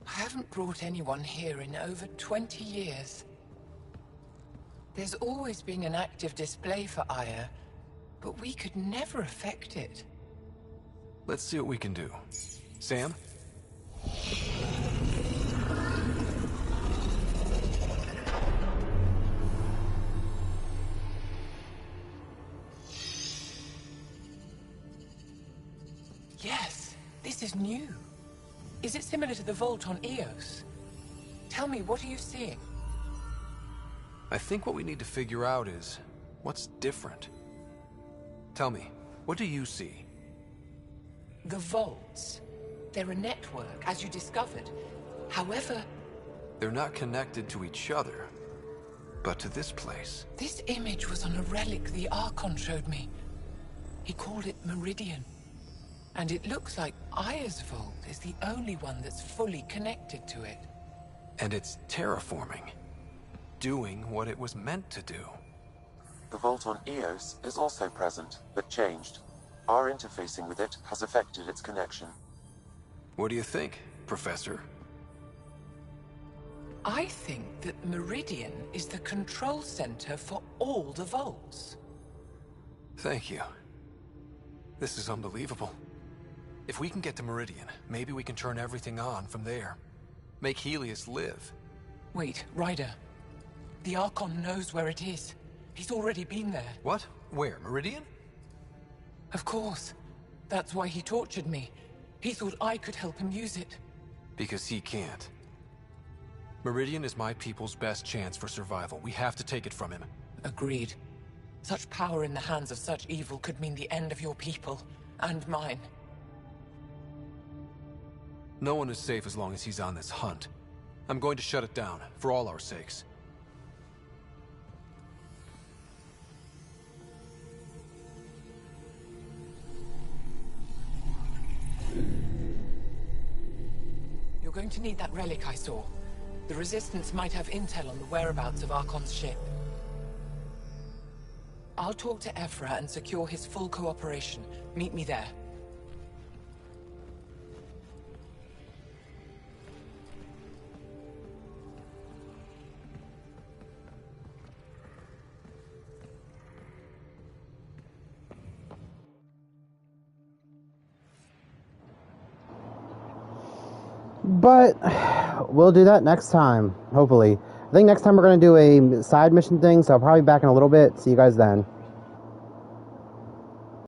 I: I haven't brought anyone here in over 20 years. There's always been an active display for Aya, but we could never affect it.
C: Let's see what we can do. Sam?
I: Yes, this is new. Is it similar to the vault on Eos? Tell me, what are you seeing?
C: I think what we need to figure out is what's different. Tell me, what do you see?
I: The vaults. They're a network, as you discovered. However,
C: They're not connected to each other, but to this place.
I: this image was on a relic the Archon showed me. He called it Meridian. And it looks like Aya's vault is the only one that's fully connected to it.
C: And it's terraforming. Doing what it was meant to do.
H: The vault on Eos is also present, but changed. Our interfacing with it has affected its connection.
C: What do you think, Professor?
I: I think that Meridian is the control center for all the vaults.
C: Thank you. This is unbelievable. If we can get to Meridian, maybe we can turn everything on from there. Make Helios live.
I: Wait, Ryder. The Archon knows where it is. He's already been there.
C: What? Where? Meridian?
I: Of course. That's why he tortured me. He thought I could help him use it.
C: Because he can't. Meridian is my people's best chance for survival. We have to take it from him.
I: Agreed. Such power in the hands of such evil could mean the end of your people, and mine.
C: No one is safe as long as he's on this hunt. I'm going to shut it down, for all our sakes.
I: You're going to need that relic I saw. The Resistance might have intel on the whereabouts of Archon's ship. I'll talk to Ephra and secure his full cooperation. Meet me there.
A: But we'll do that next time, hopefully. I think next time we're going to do a side mission thing, so I'll probably be back in a little bit. See you guys then.